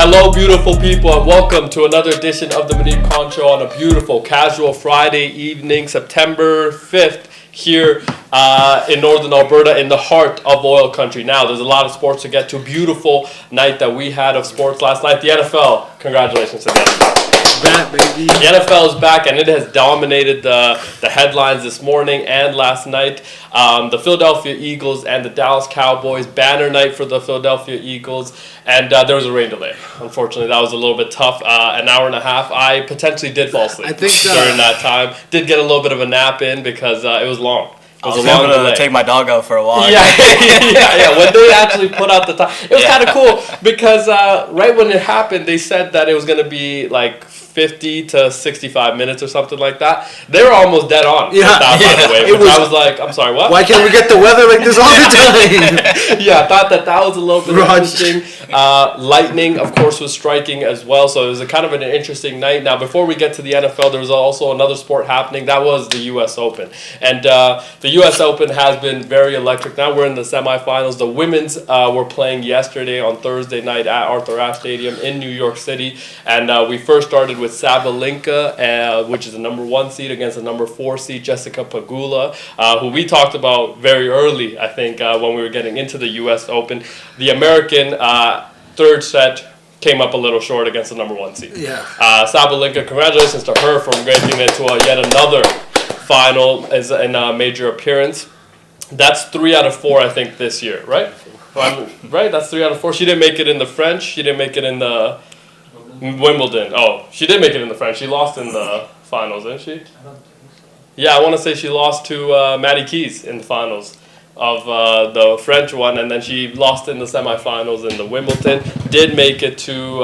Hello, beautiful people, and welcome to another edition of the Muneeb Show on a beautiful, casual Friday evening, September 5th, here in Northern Alberta, in the heart of oil country. Now, there's a lot of sports to get to. Beautiful night that we had of sports last night. The NFL, congratulations to the NFL. Back, baby. The NFL is back, and it has dominated the headlines this morning and last night. The Philadelphia Eagles and the Dallas Cowboys, banner night for the Philadelphia Eagles, and there was a rain delay. Unfortunately, that was a little bit tough. An hour and a half. I potentially did fall asleep during that time. Did get a little bit of a nap in because it was long. I was able to take my dog out for a walk. Yeah. When they actually put out the time, it was kind of cool because right when it happened, they said that it was going to be like 50 to 65 minutes or something like that. They were almost dead on. Yeah, by the way. I was like, I'm sorry, what? Why can't we get the weather like this all the time? Yeah, I thought that was a little bit interesting. Lightning, of course, was striking as well, so it was a kind of an interesting night. Now, before we get to the NFL, there was also another sport happening. That was the U.S. Open. And the U.S. Open has been very electric. Now we're in the semifinals. The women's were playing yesterday on Thursday night at Arthur Ashe Stadium in New York City. And we first started with Sabalenka, which is the number 1 seed, against the number 4 seed, Jessica Pegula, who we talked about very early, I think, when we were getting into the U.S. Open. The American third set came up a little short against the number 1 seed. Yeah. Sabalenka, congratulations to her for making it to yet another final as in a major appearance. That's 3 out of 4, I think, this year, right? Right, that's 3 out of 4. She didn't make it in the French. She didn't make it in the Wimbledon. Oh, she did make it in the French. She lost in the finals, didn't she? Yeah, I want to say she lost to Maddie Keys in the finals of the French one, and then she lost in the semifinals in the Wimbledon. Did make it to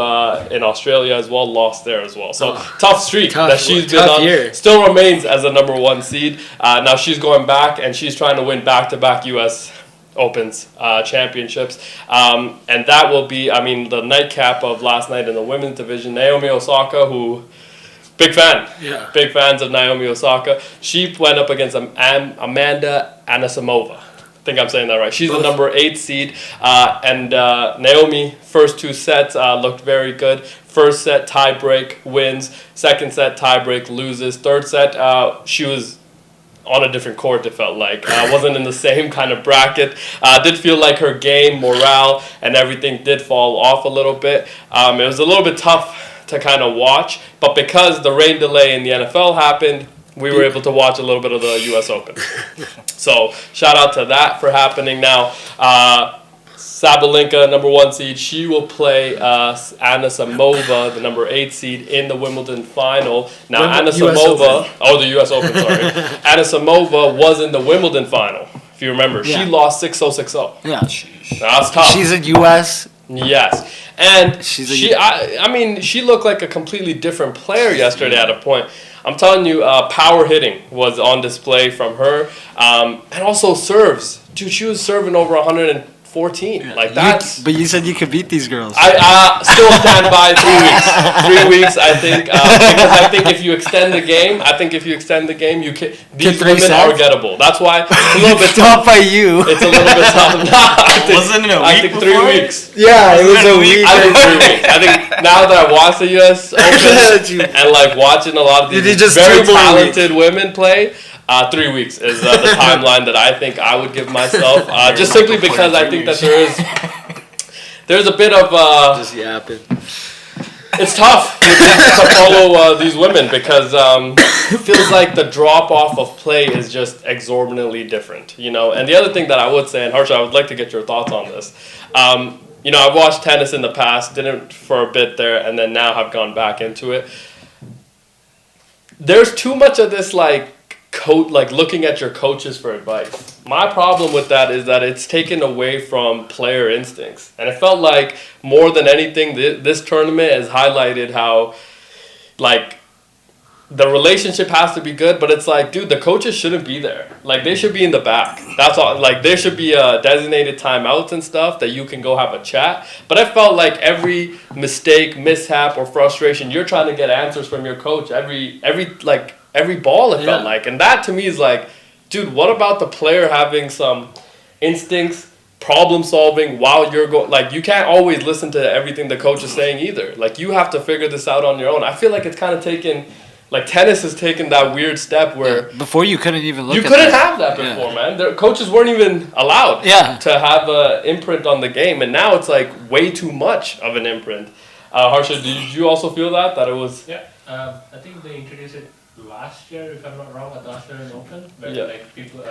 in Australia as well, lost there as well. So tough streak that she's been on. Year. Still remains as a number 1 seed. Now she's going back, and she's trying to win back-to-back U.S. Opens championships, and that will be, the nightcap of last night in the women's division. Naomi Osaka, who big fans of Naomi Osaka. She went up against Amanda Anisimova. I think I'm saying that right. She's the number 8 seed, and Naomi first 2 sets looked very good. First set tiebreak wins. Second set tiebreak loses. Third set she was on a different court, it felt like. Wasn't in the same kind of bracket. Did feel like her game, morale, and everything did fall off a little bit. It was a little bit tough to kind of watch, but because the rain delay in the NFL happened, we were able to watch a little bit of the U.S. Open. So shout out to that for happening. Now, Sabalenka, number 1 seed, she will play Anisimova, the number 8 seed, in the Wimbledon final. Now, Anisimova, the U.S. Open, sorry. Anisimova was in the Wimbledon final, if you remember. Yeah. She lost 6-0, 6-0. Yeah. That's tough. She's a U.S. Yes. And she looked like a completely different player yesterday at a point. I'm telling you, power hitting was on display from her. And also serves. Dude, she was serving over 114. Like that's. But you said you could beat these girls. I still stand by 3 weeks. 3 weeks, I think, because I think if you extend the game, you can. These women are gettable. That's why it's a little bit tough. by you. It's a little bit tough. Wasn't it a week? I think 3 weeks. Yeah, it was a week. I think 3 weeks. I think now that I watch the U.S. Open and like watching a lot of these very talented women play. 3 weeks is the timeline that I think I would give myself. Just simply because I think that there's a bit of just yapping. It's tough to follow these women because it feels like the drop off of play is just exorbitantly different, And the other thing that I would say, and Harsha, I would like to get your thoughts on this. I've watched tennis in the past, didn't for a bit there, and then now have gone back into it. There's too much of this looking at your coaches for advice. My problem with that is that it's taken away from player instincts. And it felt like more than anything, this tournament has highlighted how, the relationship has to be good, but it's like, dude, the coaches shouldn't be there. They should be in the back. That's all. There should be designated timeouts and stuff that you can go have a chat. But I felt like every mistake, mishap, or frustration, you're trying to get answers from your coach every ball, it felt like. And that to me is like, dude, what about the player having some instincts, problem solving while you're going. Like, you can't always listen to everything the coach is saying either. Like, you have to figure this out on your own. I feel like it's kind of taken, like, tennis has taken that weird step where before you couldn't even look. You couldn't have that before, man. The coaches weren't even allowed to have an imprint on the game, and now it's like way too much of an imprint. Harsha, did you also feel that it was? Yeah, I think they introduced it last year, if I'm not wrong, at the Australian Open, where like people,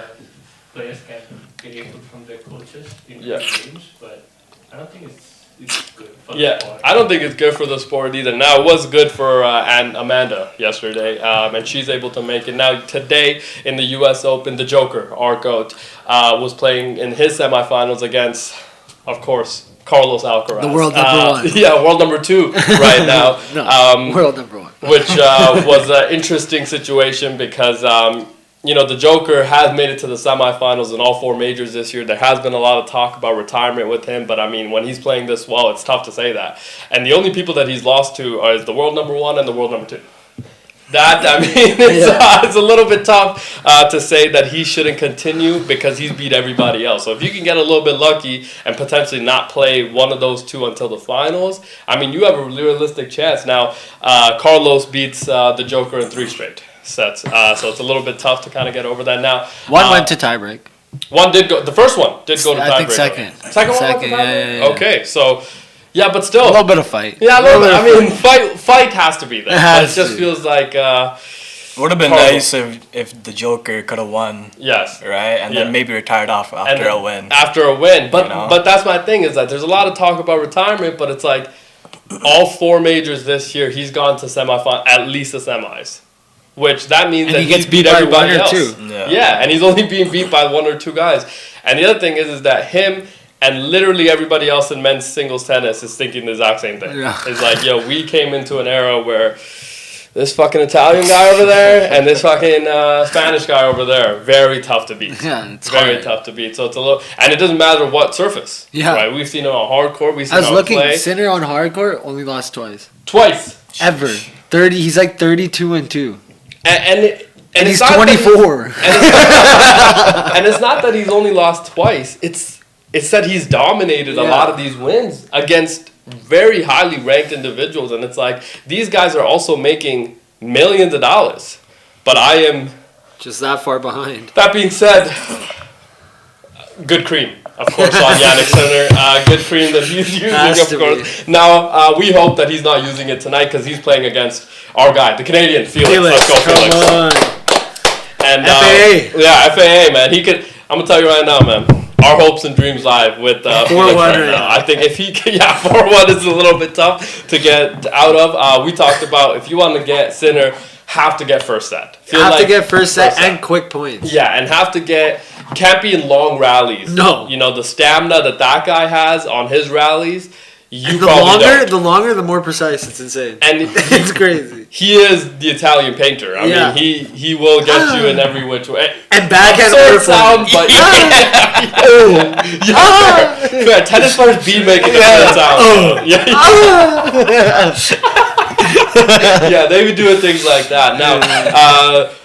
players can get input from their coaches in the games, but I don't think it's good for the sport. I don't think it's good for the sport either. Now, it was good for Amanda yesterday, and she's able to make it. Now, today in the U.S. Open, the Joker, our GOAT, was playing in his semifinals against, of course, Carlos Alcaraz. The world number one. Yeah, world number 2 right now. World number 1. Which was an interesting situation because, the Joker has made it to the semifinals in all 4 majors this year. There has been a lot of talk about retirement with him, but I mean, when he's playing this well, it's tough to say that. And the only people that he's lost to is the world number 1 and the world number 2. That, I mean, it's a little bit tough to say that he shouldn't continue because he's beat everybody else. So if you can get a little bit lucky and potentially not play one of those 2 until the finals, I mean, you have a realistic chance. Now, Carlos beats the Joker in 3 straight sets. So it's a little bit tough to kind of get over that now. One went to tiebreak. One did go. The first one did go to tiebreak. I think second. Second one went to tiebreak? Yeah. Okay, so... Yeah, but still. A little bit of fight. Yeah, a little bit. I mean, fight has to be there. But it just feels like... it would have been nice if the Joker could have won. Yes. Right? And then maybe retired off after a win. After a win. But that's my thing, is that there's a lot of talk about retirement, but it's like all 4 majors this year, he's gone to at least the semis. Which that means that he gets beat by everybody 1 or else. 2. Yeah, and he's only being beat by 1 or 2 guys. And the other thing is that him... And literally everybody else in men's singles tennis is thinking the exact same thing. Yeah. It's like, we came into an era where this fucking Italian guy over there and this fucking Spanish guy over there, very tough to beat. Yeah, it's very tough to beat. So it's a little, and it doesn't matter what surface. Yeah, right. We've seen it on hardcourt. We've seen it on looking. clay. Sinner on hardcourt only lost twice. Ever. 30. He's like 32-2. And he's 24. And it's not that he's only lost twice. It's that he's dominated a lot of these wins against very highly ranked individuals. And it's like, these guys are also making millions of dollars. But I am... just that far behind. That being said, good cream, of course, on Yannick Sinner. Good cream that he's using, of course. Now, we hope that he's not using it tonight because he's playing against our guy, the Canadian, Felix. Let's go, Felix. Come on. And, FAA. Yeah, FAA, man. I'm going to tell you right now, man. Our hopes and dreams live with 4-1 right now. I think if he can, 4-1 is a little bit tough to get out of. We talked about if you want to get Sinner, have to get first set. To get first set and quick points. Yeah, and can't be in long rallies. No. The stamina that guy has on his rallies, the longer, the more precise. It's insane. And it's crazy. He is the Italian painter. I mean, he will get you in every which way. And backhand sound, but tennis players be making the sound. Yeah, they be doing things like that. Now,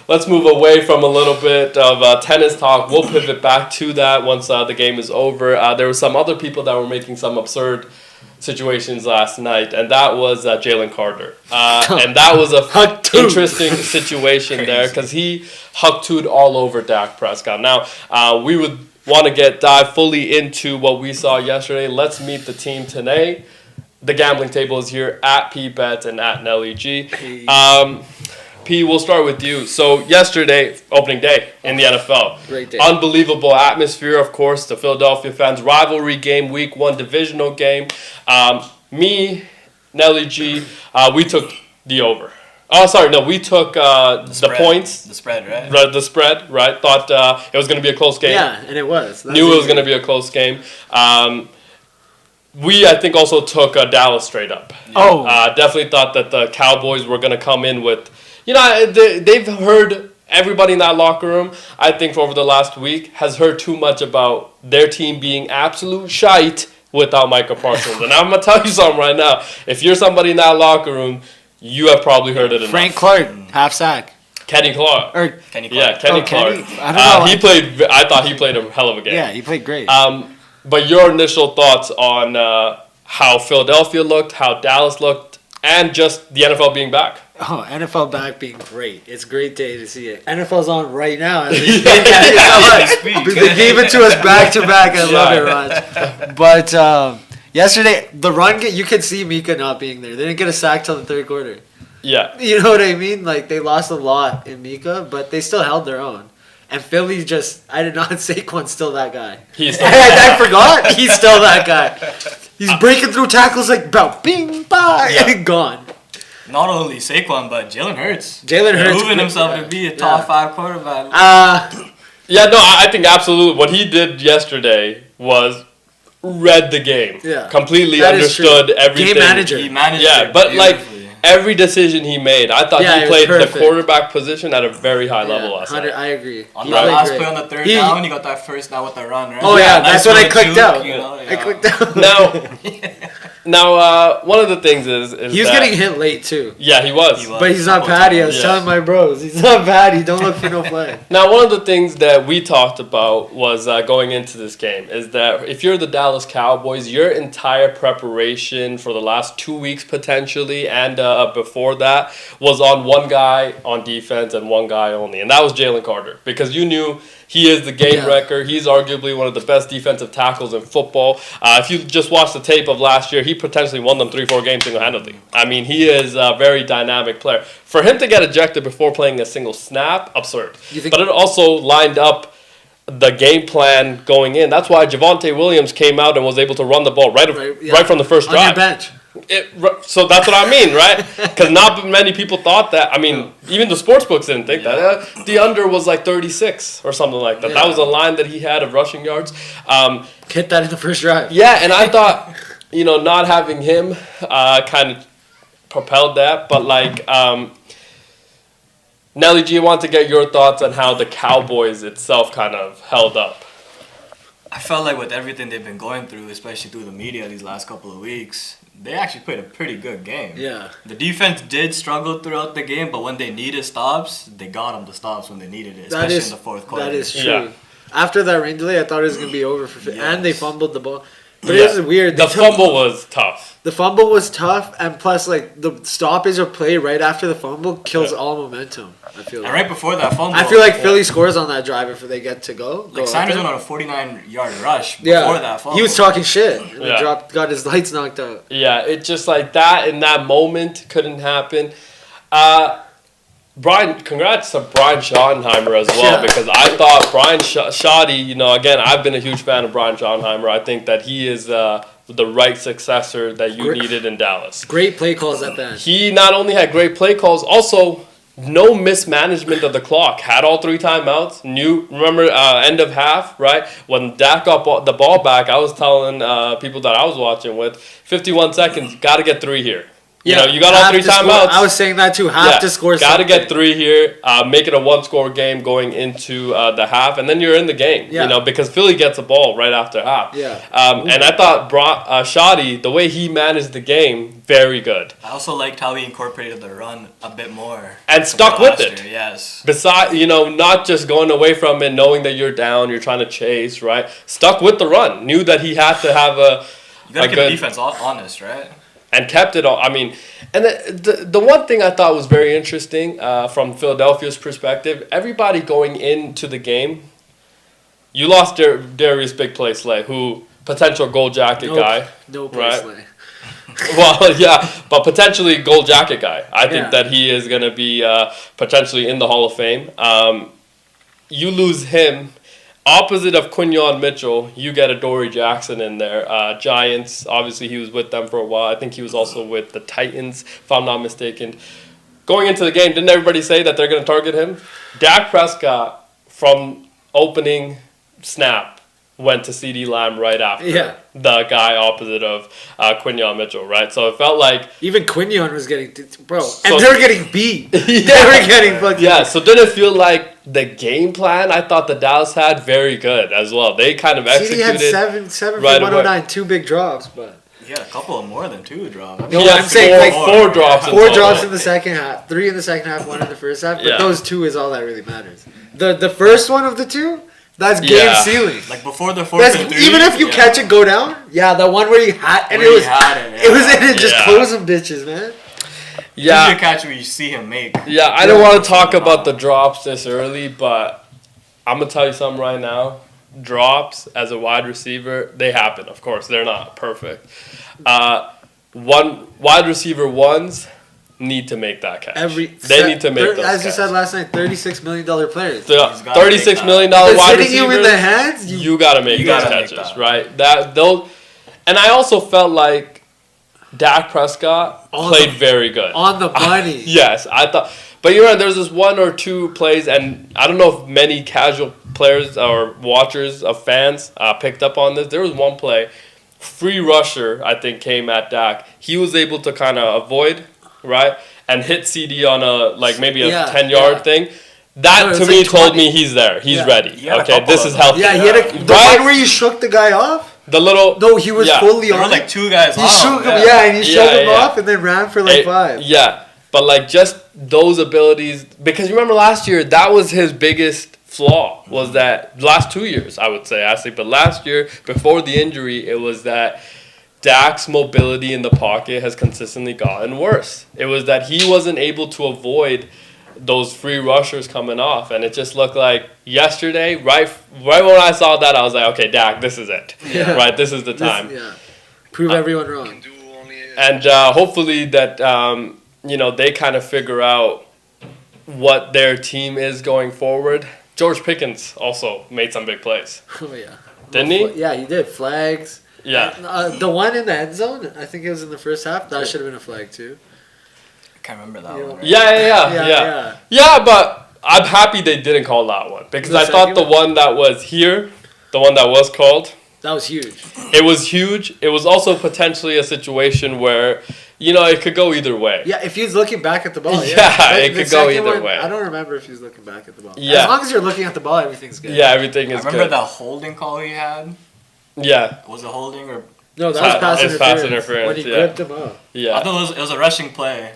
let's move away from a little bit of tennis talk. We'll pivot back to that once the game is over. There were some other people that were making some absurd situations last night, and that was Jalen Carter. And that was a interesting situation there because he huck-tooed all over Dak Prescott. Now, we would want to dive fully into what we saw yesterday. Let's meet the team today. The gambling table is here at PBet and at Nelly G. P, we'll start with you. So yesterday, opening day in the NFL. Great day. Unbelievable atmosphere, of course. The Philadelphia fans, rivalry game, week 1 divisional game. Me, Nelly G, we took the over. Oh, sorry, no, we took the points. The spread, right? The spread, right. Thought it was going to be a close game. Yeah, and it was. Knew it was going to be a close game. We, I think, also took Dallas straight up. Oh. Definitely thought that the Cowboys were going to come in with... they've heard everybody in that locker room, I think, for over the last week, has heard too much about their team being absolute shite without Micah Parsons. And I'm going to tell you something right now. If you're somebody in that locker room, you have probably heard it enough. Frank Clark, half sack. Kenny Clark. Kenny Clark. Yeah, Kenny Clark. I don't know. I thought he played a hell of a game. Yeah, he played great. But your initial thoughts on how Philadelphia looked, how Dallas looked, and just the NFL being back. Oh, NFL back being great. It's a great day to see it. NFL's on right now. As we they gave it to us back to back. I love it, Raj. But yesterday, the run, you could see Mika not being there. They didn't get a sack till the third quarter. Yeah. You know what I mean? Like, they lost a lot in Mika, but they still held their own. And Philly just, I did not Saquon's still that guy. He's still I forgot. He's still that guy. He's breaking through tackles like about bing, bye, and gone. Not only Saquon, but Jalen Hurts. Jalen Hurts proving himself to be a top 5 quarterback. Yeah, no, I think absolutely. What he did yesterday was read the game. Yeah. Completely That is understood true. everything. Game manager. He managed Yeah, it but like beautifully. every decision he made, I thought Yeah, he it played was the perfect. quarterback position at a very high level last night. I agree. On He that played last great. play on the third He- down, you got that first down with the run, right? Oh yeah, that's when I little clicked juke, out. you know, I clicked out. Now, one of the things is He was that, getting hit late too. Yeah, he was. He was. But he's not Couple Patty. I was times. telling my bros, he's not Patty. Don't look for no flag. Now, one of the things that we talked about was going into this game is that if you're the Dallas Cowboys, your entire preparation for the last 2 weeks potentially and before that was on one guy on defense and one guy only, and that was Jalen Carter, because you knew he is the game wrecker. He's arguably one of the best defensive tackles in football. If you just watch the tape of last year, he potentially won them 3-4 games single-handedly. I mean, he is a very dynamic player. For him to get ejected before playing a single snap, absurd. But it also lined up the game plan going in. That's why Javonte Williams came out and was able to run the ball right from the first on your drive. bench. So that's what I mean, right? Because not many people thought that. I mean, even the sportsbooks didn't think that. The under was like 36 or something like that. Yeah. That was a line that he had of rushing yards. Hit that in the first drive. Yeah, and I thought, not having him kind of propelled that. But like, Nelly G, I want to get your thoughts on how the Cowboys itself kind of held up. I felt like with everything they've been going through, especially through the media these last couple of weeks, they actually played a pretty good game. Yeah. The defense did struggle throughout the game, but when they needed stops, they got them the stops when they needed it, especially in the fourth quarter. That is true. Yeah. After that rain delay, I thought it was going to be over and they fumbled the ball. But Yeah. it was weird. The fumble was tough. The fumble was tough, and plus, like, the stoppage of play right after the fumble kills all momentum, I feel like. And right before that fumble, I feel like Philly scores on that drive if they get to go. like Sanders went on a 49-yard rush before that fumble. He was talking shit. And Yeah. got his lights knocked out. Yeah, it just like that in that moment couldn't happen. Brian, congrats to Brian Schottenheimer as well, because I thought Brian Schotty, again, I've been a huge fan of Brian Schottenheimer. I think that he is the right successor that you needed in Dallas. Great play calls at the end. He not only had great play calls, also no mismanagement of the clock. Had all 3 timeouts. Remember end of half, right? When Dak got the ball back, I was telling people that I was watching with, 51 seconds, got to get 3 here. You got all 3 timeouts. I was saying that too. Have to score something. Got to get 3 here. Make it a 1-score game going into the half, and then you're in the game. Yeah. Because Philly gets a ball right after half. Yeah. And I thought Shoddy, the way he managed the game, very good. I also liked how he incorporated the run a bit more. And stuck with it. Year, yes. Besides, not just going away from it, knowing that you're down, you're trying to chase, right? Stuck with the run. Knew that he had to have You got to keep the defense honest, right? And kept it all. I mean, and the one thing I thought was very interesting from Philadelphia's perspective, everybody going into the game, you lost Darius Big Play Slay, who potential gold jacket guy. No right? Slay. Well, yeah, but potentially gold jacket guy. I think that he is going to be potentially in the Hall of Fame. You lose him. Opposite of Quinyon Mitchell, you get a Dory Jackson in there. Giants, obviously he was with them for a while. I think he was also with the Titans, if I'm not mistaken. Going into the game, didn't everybody say that they're going to target him? Dak Prescott, from opening snap, went to CD Lamb right after the guy opposite of Quinyon Mitchell, right? So it felt like... Even Quinyon was getting... and they were getting beat. They were getting fucking... Yeah, so didn't it feel like the game plan I thought the Dallas had very good as well? They kind of executed... CD had 7 for right 109, away. 2 big drops, but... He had a couple of more than 2 drops. No, He had I'm saying like 4 drops. 4 drops in the second half, 3 in the second half, 1 in the first half. But Yeah. those 2 is all that really matters. The first one of the 2, That's game Yeah. sealing. Like before the 4th and 3. Even if you catch it go down, yeah, the one where you had and it was in it, just Yeah. close them bitches, man. Yeah. Yeah, a catch where you see him make. yeah. I don't want to talk about the drops this early, but I'm gonna tell you something right now. Drops as a wide receiver, they happen. Of course, they're not perfect. One wide receiver ones need to make that catch. They need to make those as you catches. said last night, $36 million players. So, He's gotta $36 make million that. It's wide hitting you in the receivers. hands. You gotta make You those gotta make catches, that. right? And I also felt like Dak Prescott played very good. on the money. Yes, I thought. But you're right, there's this one or two plays, and I don't know if many casual players or watchers of fans picked up on this. There was one play, free rusher, I think, came at Dak. He was able to kind of avoid, right, and hit CD on maybe a 10-yard thing. That, No, to it's me, like told 20. me he's there. He's Yeah. ready. He had a Okay, couple this of is them. healthy. Yeah, he had the Right? one where you shook the guy off. The little... No, he was Yeah. fully There were on. like 2 guys He on. shook him, and he shook him Yeah. off and then ran for like 5. Yeah, but like just those abilities, because you remember last year, that was his biggest flaw, was that last 2 years, I would say, actually, but last year, before the injury, it was that Dak's mobility in the pocket has consistently gotten worse. It was that he wasn't able to avoid those free rushers coming off, and it just looked like yesterday, right when I saw that, I was like, okay, Dak, this is it. Yeah. Right, this is the time. Prove everyone wrong. And hopefully that they kind of figure out what their team is going forward. George Pickens also made some big plays, Oh yeah. didn't he? Yeah, he did. Flags. Yeah. The one in the end zone, I think it was in the first half. That should have been a flag too. I can't remember that Yeah. one. Yeah. Yeah, but I'm happy they didn't call that one because The I thought second the one that was here, the one that was called, That was huge. it was huge. It was also potentially a situation where, it could go either way. Yeah, if he's looking back at the ball. Yeah, But it the could go second either one, way. I don't remember if he's looking back at the ball. Yeah. As long as you're looking at the ball, everything's good. Yeah, everything I is remember good. that holding call he had. Yeah, Was it holding or? No, that was pass It's interference. pass interference, When he yeah. gripped him up. yeah. I thought it was a rushing play.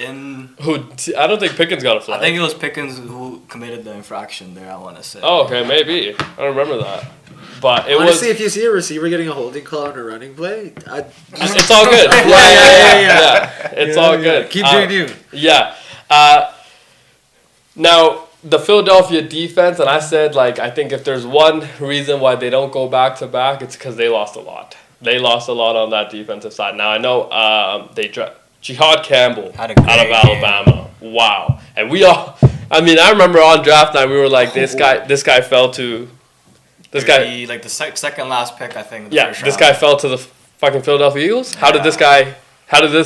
I don't think Pickens got a flag. I think it was Pickens who committed the infraction there. I want to say. Oh, okay, maybe. I don't remember that. But it Honestly, was. if you see a receiver getting a holding call on a running play, It's all good. Yeah. It's all good. Keep doing you. Yeah. Now, the Philadelphia defense, and I said, I think if there's one reason why they don't go back to back, it's because they lost a lot. They lost a lot on that defensive side. Now, I know Jihad Campbell Had a out of great Alabama. Wow. And I remember on draft night, we were like, this guy fell to. This guy. Like the second last pick, I think. Yeah, this guy fell to the fucking Philadelphia Eagles. How did this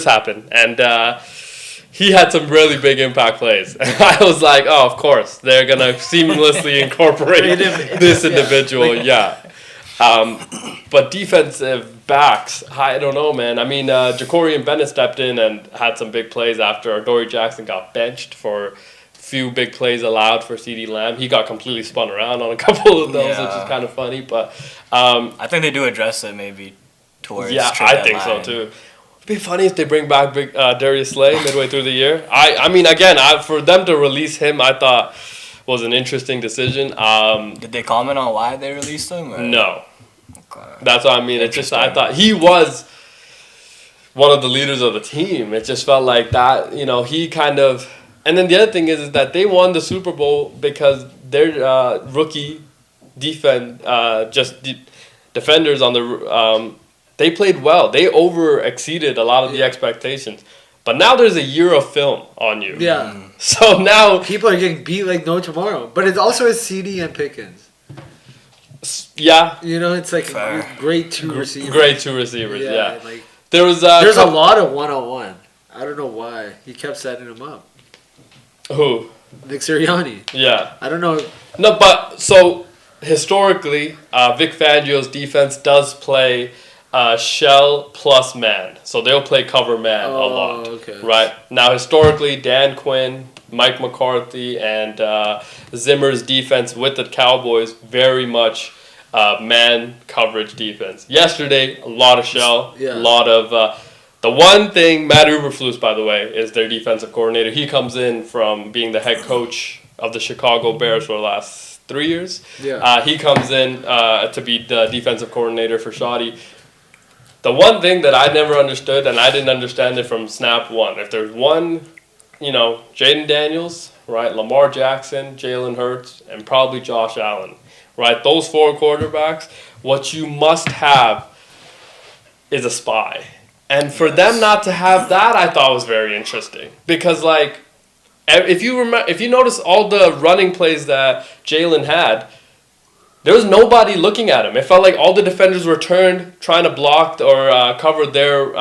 happen? And he had some really big impact plays. And I was like, oh, of course, they're gonna seamlessly incorporate this individual. But defensive backs, I don't know, man. I mean, Ja'Cory Bennett stepped in and had some big plays after Dory Jackson got benched for few big plays allowed for CeeDee Lamb. He got completely spun around on a couple of those, which is kind of funny. But I think they do address it maybe towards. I think so too. It'd be funny if they bring back big Darius Slay midway through the year. I mean, again, for them to release him, I thought was an interesting decision. Did they comment on why they released him? Or? No, Okay. that's what I mean. It's just I thought he was one of the leaders of the team. It just felt like that. He kind of. And then the other thing is that they won the Super Bowl because their rookie defenders on the they played well. They exceeded a lot of the expectations. But now there's a year of film on you. Yeah. So now People are getting beat like no tomorrow. But it's also a CD and Pickens. yeah, It's like Fair. great two receivers. great two receivers. Yeah, Like, there was there's a lot of one-on-one. I don't know why. He kept setting him up. who Nick Sirianni. yeah. I don't know. No, but so historically, Vic Fangio's defense does play shell plus man. So they'll play cover man a lot. Okay. Right. Now, historically, Dan Quinn, Mike McCarthy, and Zimmer's defense with the Cowboys very much man coverage defense. Yesterday, a lot of shell, Yeah. a lot of... the one thing, Matt Eberflus, by the way, is their defensive coordinator. He comes in from being the head coach of the Chicago Bears for the last 3 years. Yeah. He comes in to be the defensive coordinator for Shoddy. The one thing that I never understood, and I didn't understand it from snap one, if there's one, Jaden Daniels, right, Lamar Jackson, Jalen Hurts, and probably Josh Allen, right, those 4 quarterbacks, what you must have is a spy. And for them not to have that, I thought was very interesting. Because, like, if you notice all the running plays that Jalen had, there was nobody looking at him. It felt like all the defenders were turned, trying to block or cover their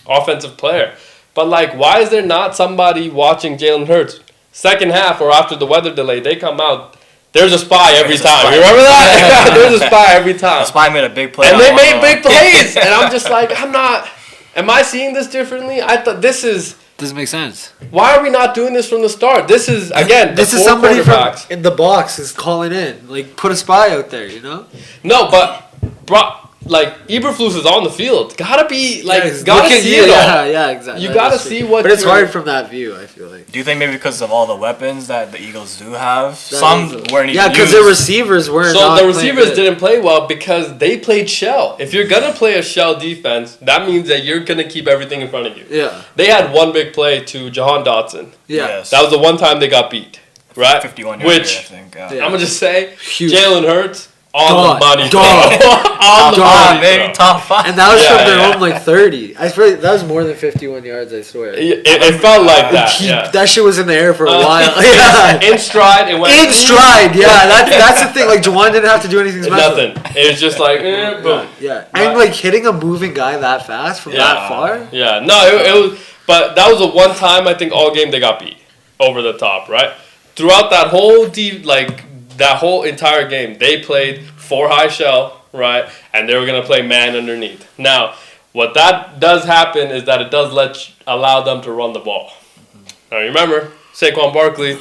offensive player. But, like, why is there not somebody watching Jalen Hurts? Second half or after the weather delay, they come out. There's a spy every time. You remember that? There's a spy every time. The spy made a big play. And they made big plays. And I'm just like, am I seeing this differently? I thought Doesn't make sense. why are we not doing this from the start? This is, again, This is somebody from in the box is calling in. Like, put a spy out there, No, but, like, Eberflus is on the field. Gotta be, like, he's gotta looking- see it all. Yeah, exactly. You That gotta is true. see what But it's you're- hard from that view, I feel like. Do you think maybe because of all the weapons that the Eagles do have, That some is- weren't even Yeah, because used? their receivers weren't. So not the playing receivers good. didn't play well because they played shell. If you're gonna play a shell defense, that means that you're gonna keep everything in front of you. Yeah. They had one big play to Jahan Dotson. Yeah. Yes. That was the one time they got beat, right? 51 Which I think. Yeah. I'm gonna just say, Huge. Jalen Hurts on Dog. the money, Dog. on the Dog. money, Maybe bro. top 5. And that was Yeah, from their yeah. own like 30. I swear that was more than 51 yards. I swear. It felt like that. Yeah. That shit was in the air for a while. Yeah. In stride, it went In stride, yeah. That's the thing. Like Juwan didn't have to do anything special. nothing. It was just like boom. Yeah, and like hitting a moving guy that fast from that far. Yeah, no, it was. But that was the one time I think all game they got beat over the top, right? Throughout that whole that whole entire game, they played 4 high shell, right? And they were gonna play man underneath. Now, what that does happen is that it does allow them to run the ball. Now remember, Saquon Barkley,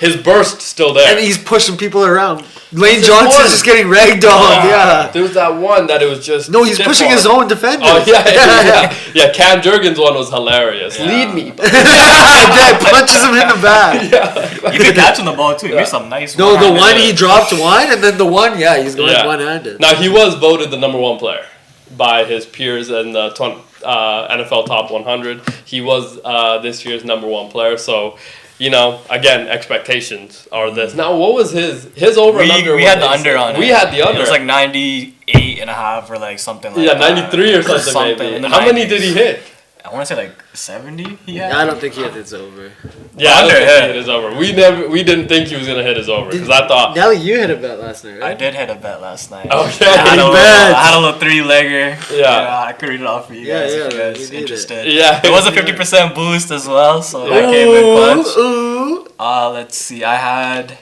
his burst's still there. And he's pushing people around. Lane Just Johnson's one. just getting ragdolled. Yeah. There was that one that it was just No, he's stiff pushing on. his own defender. Oh yeah. Cam Jurgens one was hilarious. Yeah. Lead me. Yeah, punches him in the back. You could catch on the ball too. He made some nice No, the one-handed- one he dropped one, and then the one, yeah, he's going Yeah. one-handed. Now he was voted the number 1 player by his peers in the NFL Top 100. He was this year's number 1 player. So, again, expectations are this. Now, what was his over and under? We was had the this? under on it. We had the under. It was like 98 and a half or like something like that. 93 or something in maybe. the How many 90s. did he hit? I want to say like 70 he had. I don't think he had his over. Yeah, I don't Under think he hit. hit his over. We didn't think he was gonna hit his over because I thought. Nelly, you hit a bet last night, I right? did hit a bet last night. Okay. I had a Bet. little 3-legger. Yeah. I could read it off for you Yeah, guys yeah, if you guys we need it. interested. Yeah. It was a 50% boost as well, so that came in clutch. Ooh. Let's see. I had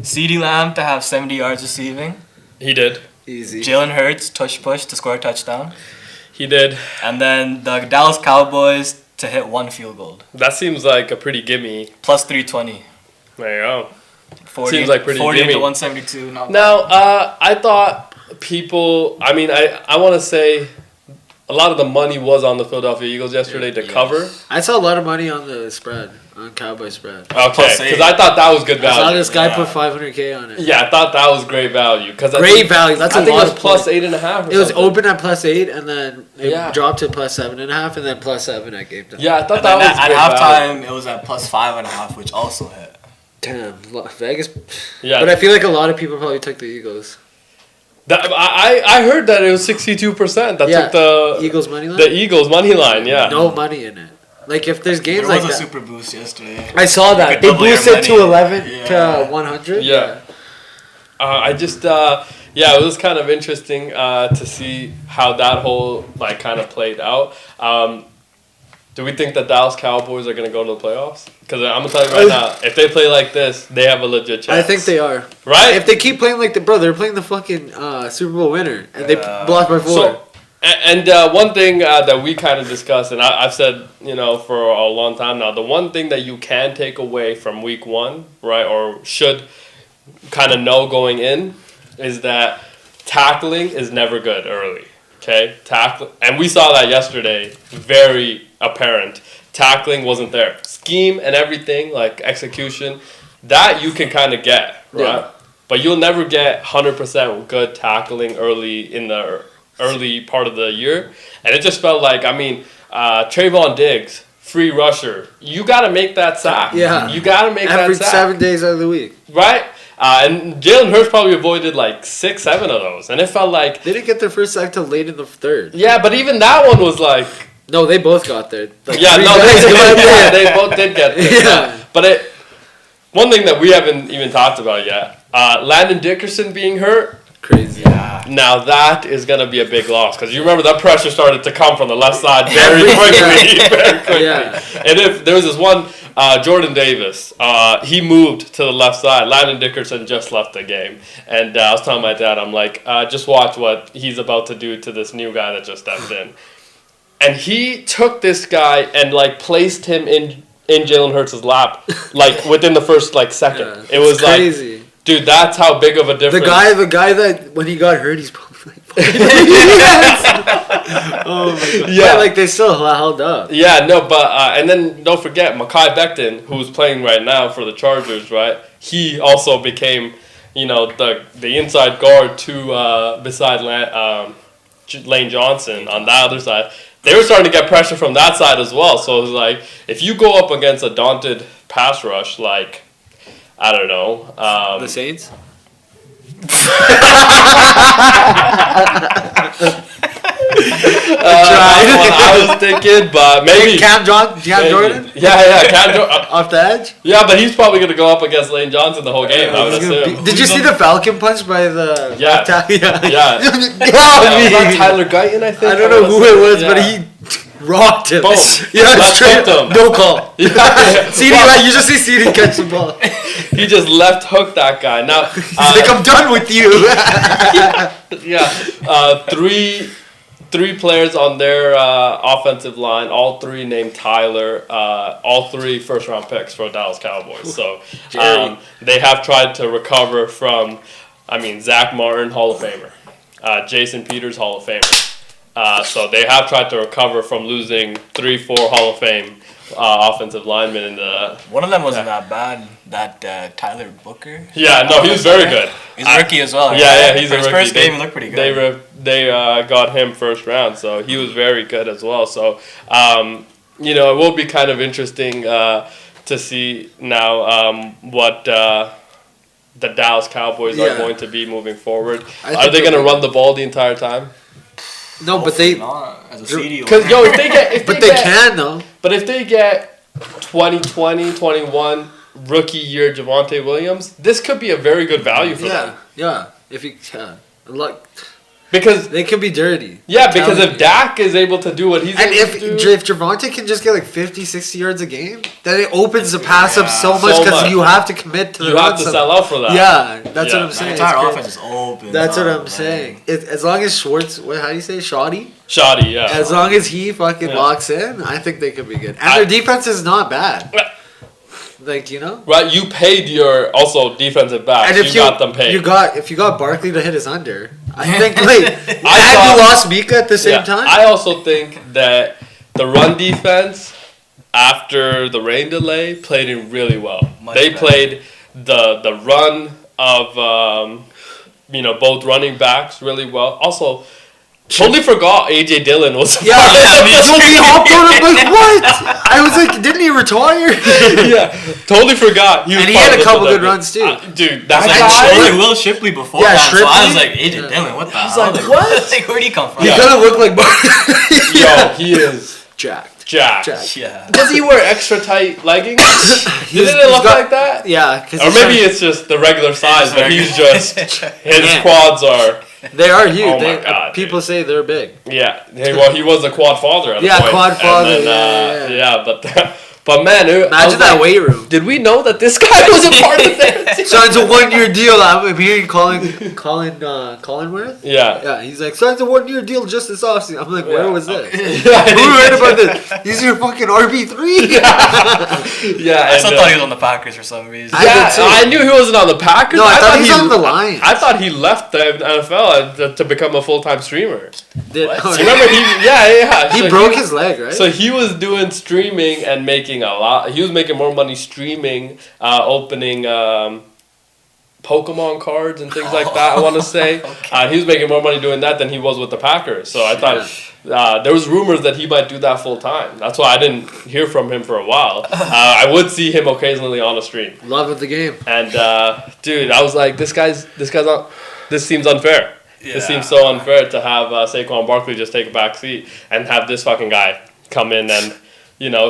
CeeDee Lamb to have 70 yards receiving. He did. Easy. Jalen Hurts touch push to score a touchdown. He did. And then the Dallas Cowboys to hit 1 field goal. That seems like a pretty gimme. Plus 320. There you go. 40, Seems like pretty 40 gimme. to 172. Not bad. Now, I thought people. I mean, I want to say a lot of the money was on the Philadelphia Eagles yesterday to cover. I saw a lot of money on the spread, on Cowboy spread. Okay, Plus because eight. I thought that was good I saw value. this guy Yeah. put $500K on it. Yeah, I thought that was great value. Great value. That's I a think lot it was of plus points. 8.5. Or It was something. open at +8, and then it Yeah. dropped to +7.5, and then +7 at game time. Yeah, I thought And that then was at great value. halftime, it was at plus 5.5, which also hit. Damn, Vegas. Yeah, But I feel like a lot of people probably took the Eagles. I heard that it was 62% that Yeah, took the Eagles money line. the Eagles money line. Yeah. No money in it. Like if there's There games was like a that. super boost yesterday. I saw You that could they double your boosted to money. 11 Yeah. to 100. Yeah. I just it was kind of interesting to see how that whole kind of played out. Do we think the Dallas Cowboys are gonna go to the playoffs? Because I'm gonna tell you right now, if they play like this, they have a legit chance. I think they are. Right. If they keep playing like they're playing the fucking Super Bowl winner, and they blocked by 4. So, and one thing that we kind of discussed, and I've said, for a long time now, the one thing that you can take away from week 1, right, or should kind of know going in, is that tackling is never good early. Okay, and we saw that yesterday, very apparent. Tackling wasn't there. Scheme and everything, like execution, that you can kind of get, right? Yeah. But you'll never get 100% good tackling early in the early part of the year. And it just felt like, I mean, Trayvon Diggs, free rusher. You got to make that sack. Yeah. You got to make Every that sack. 7 days out of the week. Right? And Jalen Hurts probably avoided like 6, 7 of those. And it felt like... They didn't get their first sack till late in the third. Yeah, but even that one was like... No, they both got there. Like Yeah, three no, guys got there. they both did get there. Yeah. But one thing that we haven't even talked about yet, Landon Dickerson being hurt, Crazy. Yeah. now that is going to be a big loss. Because you remember that pressure started to come from the left side very quickly. Very quickly. Yeah. And if there was this one, Jordan Davis, he moved to the left side. Landon Dickerson just left the game. And I was telling my dad, I'm like, just watch what he's about to do to this new guy that just stepped in. And he took this guy and like placed him in Jalen Hurts' lap, like within the first like second. Yeah, it was crazy. like, dude, that's how big of a difference. The guy that when he got hurt, he's probably like, oh my god. Yeah. But, like they still held up. Yeah, no, but and then don't forget Mekhi Becton, who's playing right now for the Chargers, right? He also became, the inside guard to beside Lane Johnson on the other side. They were starting to get pressure from that side as well. So it was like, if you go up against a daunted pass rush, like, I don't know. The Saints? I was thinking, but maybe. Cam Jordan? Yeah, Cam Jordan. Off the edge? Yeah, but he's probably going to go up against Lane Johnson the whole game, I would assume. Did you see the Falcon punch by the... Yeah. Yeah. Was that Tyler Guyton, I think? I don't know who it was, but he rocked him. Boom. Yeah, Left straight hooked him. no call. Yeah. CD, like, you just see CD catch the ball. He just left hooked that guy. Now, He's like, I'm done with you. yeah. Three players on their offensive line, all three named Tyler, all three first-round picks for Dallas Cowboys. So they have tried to recover from, Zach Martin, Hall of Famer, Jason Peters, Hall of Famer. So they have tried to recover from losing 3-4 Hall of Fame offensive linemen in the... One of them wasn't that bad. That Tyler Booker. Yeah, no, he was very good. He's a rookie as well. Right? Yeah, he's For a his rookie. first game, he looked pretty good. They got him first round, so he was very good as well. So, it will be kind of interesting to see now what the Dallas Cowboys are going to be moving forward. Are they going to run the ball the entire time? No, but they... Not as a CD. Because, if they get... But they can, though. But if they get 2020, 21 rookie year Javonte Williams, this could be a very good value for them. Yeah. If you can. Look, because they could be dirty. Yeah, because if Dak is able to do what he's and able to do... if Javonte can just get like 50, 60 yards a game, then it opens the pass up so much So because much. you have to commit to the You have to sell out for that. Yeah, that's what I'm The saying. entire offense is open. That's what I'm man. saying. As long as Schwartz, how do you say, Shoddy? Shoddy, yeah. As long as he fucking locks in, I think they could be good. And their defense is not bad. Like, Right, you paid your also defensive backs. And if you got them paid. if you got Barkley to hit his under, I think and thought- you lost Mika at the same time. I also think that the run defense after the rain delay played in really well. They better. played the run of both running backs really well. Also, totally forgot AJ Dillon was a part of we hopped on him like what? I was like, didn't he retire? Yeah, totally forgot. And he had a couple good runs too. Dude, that I guy. was Will Shipley before Yeah, that, so I was Shipley? like, AJ Dillon, what the hell? like, what? Like, where'd he come from? He Yeah. kind of looked like Barkley. Yo, he is Jacked. jacked. Yeah. Does he wear extra tight leggings? Didn't He's it look got- like that? Yeah, because Or maybe it's just the regular size, but he's just his Yeah. quads are they are huge. Oh my God, people say they're big. yeah. He was a quad father at the Yeah, point. quad father, And then, yeah. but man, Imagine that weight room. Did we know that this guy was a part of that? Signs a 1-year deal. I'm hearing Collinworth. Yeah. Yeah, he's like, signs a 1-year deal just this offseason. I'm like, where Yeah. was this? Yeah, Who heard about this? He's your fucking RB3. Yeah, I still thought he was on the Packers for some reason. I did too. I knew he wasn't on the Packers. No, I thought he was on the Lions. I thought he left the NFL to become a full-time streamer. Did- What? oh, Remember, he He so broke his leg, right? So he was doing streaming and making making a lot. He was making more money streaming, opening Pokemon cards and things like that. I want to say he was making more money doing that than he was with the Packers. So I thought there was rumors that he might do that full time. That's why I didn't hear from him for a while. I would see him occasionally on a stream. Love of the game. And dude, I was like, this seems unfair. Yeah. This seems so unfair to have Saquon Barkley just take a back seat and have this fucking guy come in and,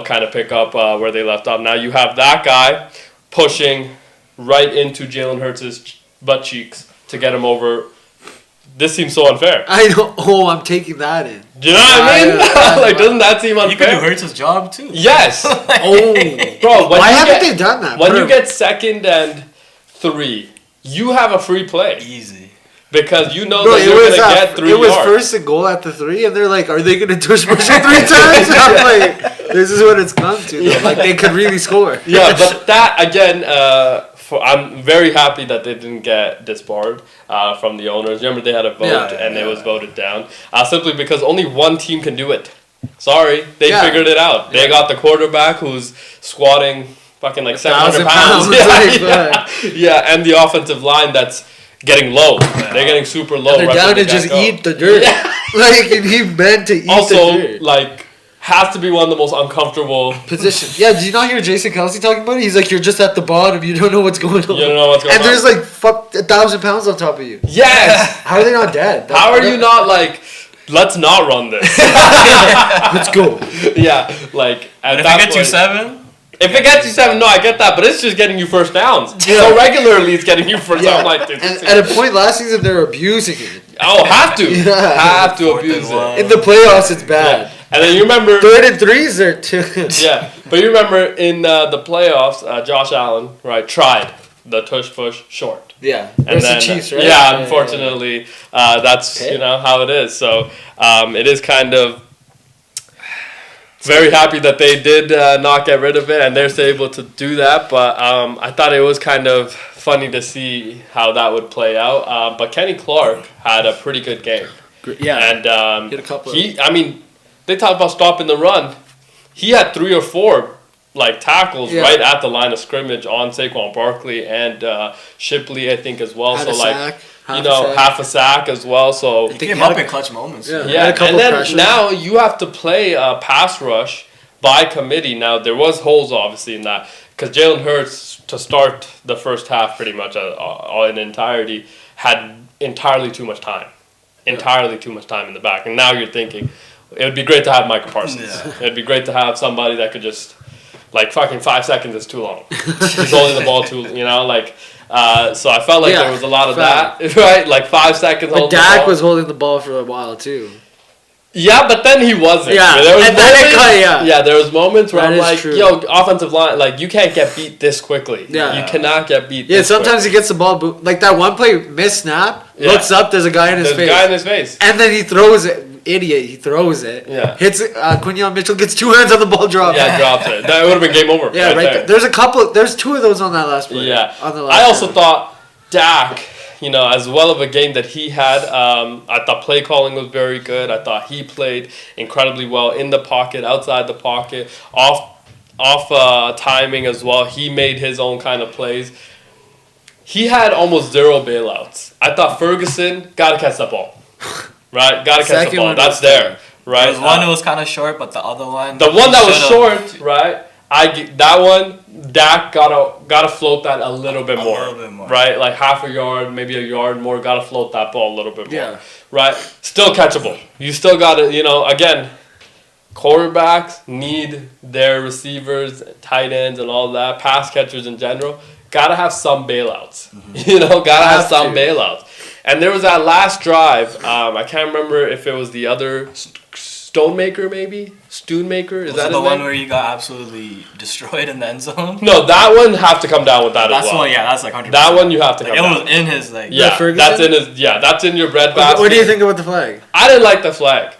kind of pick up where they left off. Now you have that guy pushing right into Jalen Hurts' butt cheeks to get him over. This seems so unfair. I know. Oh, I'm taking that in. Do you know what I mean? Doesn't that seem unfair? You could do Hurts' job too. Yes. Bro, why haven't they done that? When you get 2nd and 3, you have a free play. Easy. Because that you're going to get 3 yards. It was 1st and goal at the 3, and they're like, are they going to push it 3 times? I'm like, this is what it's come to. Yeah. Like, they could really score. Yeah, but that, again, I'm very happy that they didn't get disbarred from the owners. Remember, they had a vote, and it was voted down. Simply because only one team can do it. Sorry, they figured it out. They got the quarterback who's squatting fucking like 700 pounds. And the offensive line that's getting low. Yeah. They're getting super low. And they're down to just eat the dirt. And he meant to eat the dirt. Also, has to be one of the most uncomfortable positions. Yeah, did you not hear Jason Kelsey talking about it? He's like, you're just at the bottom. You don't know what's going on. You don't know what's going on. And there's 1,000 pounds on top of you. Yes! How are they not dead? How are you not let's not run this? Let's go. Yeah, and if it gets you 7? If it gets you 7, no, I get that, but it's just getting you first downs. Yeah. So regularly, it's getting you first downs like this. And at a point last season, they're abusing it. Oh, have to. Have to abuse it. In the playoffs, it's bad. Yeah. And then you remember 3rd and 3s are too. Yeah, but you remember in the playoffs, Josh Allen tried the tush push short. Yeah, and then the Chiefs, right? Yeah, unfortunately, that's how it is. So it is kind of. Very happy that they did not get rid of it, and they're still able to do that. But I thought it was kind of funny to see how that would play out. But Kenny Clark had a pretty good game. Yeah, and he had a couple. They talk about stopping the run. He had 3 or 4 tackles right at the line of scrimmage on Saquon Barkley and Shipley, I think, as well. Had a sack. Half a sack as well. So he came up in clutch moments. Yeah. And then now you have to play a pass rush by committee. Now there was holes obviously in that because Jalen Hurts to start the first half pretty much in entirety had entirely too much time in the back. And now you're thinking it would be great to have Micah Parsons. Yeah. It'd be great to have somebody that could just fucking 5 seconds is too long. He's holding the ball too, so I felt like there was a lot of that, right? 5 seconds. But Dak was holding the ball for a while too. Yeah, but then he wasn't. Yeah, there was moments where I'm like, yo, offensive line, you can't get beat this quickly. Yeah, you cannot get beat. Yeah, sometimes he gets the ball, that one play, miss snap, looks up, there's a guy in his face, and then he throws it. Idiot, he throws it. Yeah, hits it. Quinyon Mitchell gets 2 hands on the ball, drops. Yeah, drops it. That would have been game over. Yeah, right there. There's a couple. There's 2 of those on that last play. Yeah, on the last I also thought Dak. As well of a game that he had, I thought play calling was very good. I thought he played incredibly well in the pocket, outside the pocket, off timing as well. He made his own kind of plays. He had almost 0 bailouts. I thought Ferguson got to catch that ball. Right? Got to catch the ball. That's there. Right? There was one that was kind of short, but the other one... The one that was short, right? That one, Dak gotta float that a little bit more, right? Half a yard, maybe a yard more. Gotta float that ball a little bit more, right? Still catchable. You still gotta, again, quarterbacks need their receivers, tight ends, and all that. Pass catchers in general gotta have some bailouts. Gotta have some bailouts. And there was that last drive. I can't remember if it was the other. Stonemaker, maybe? Stoonmaker? Is that the one where you got absolutely destroyed in the end zone? No, that one have to come down with that as well. That's 100%. That one you have to come down. It was in his that's in your breadbasket. What do you think about the flag? I didn't like the flag.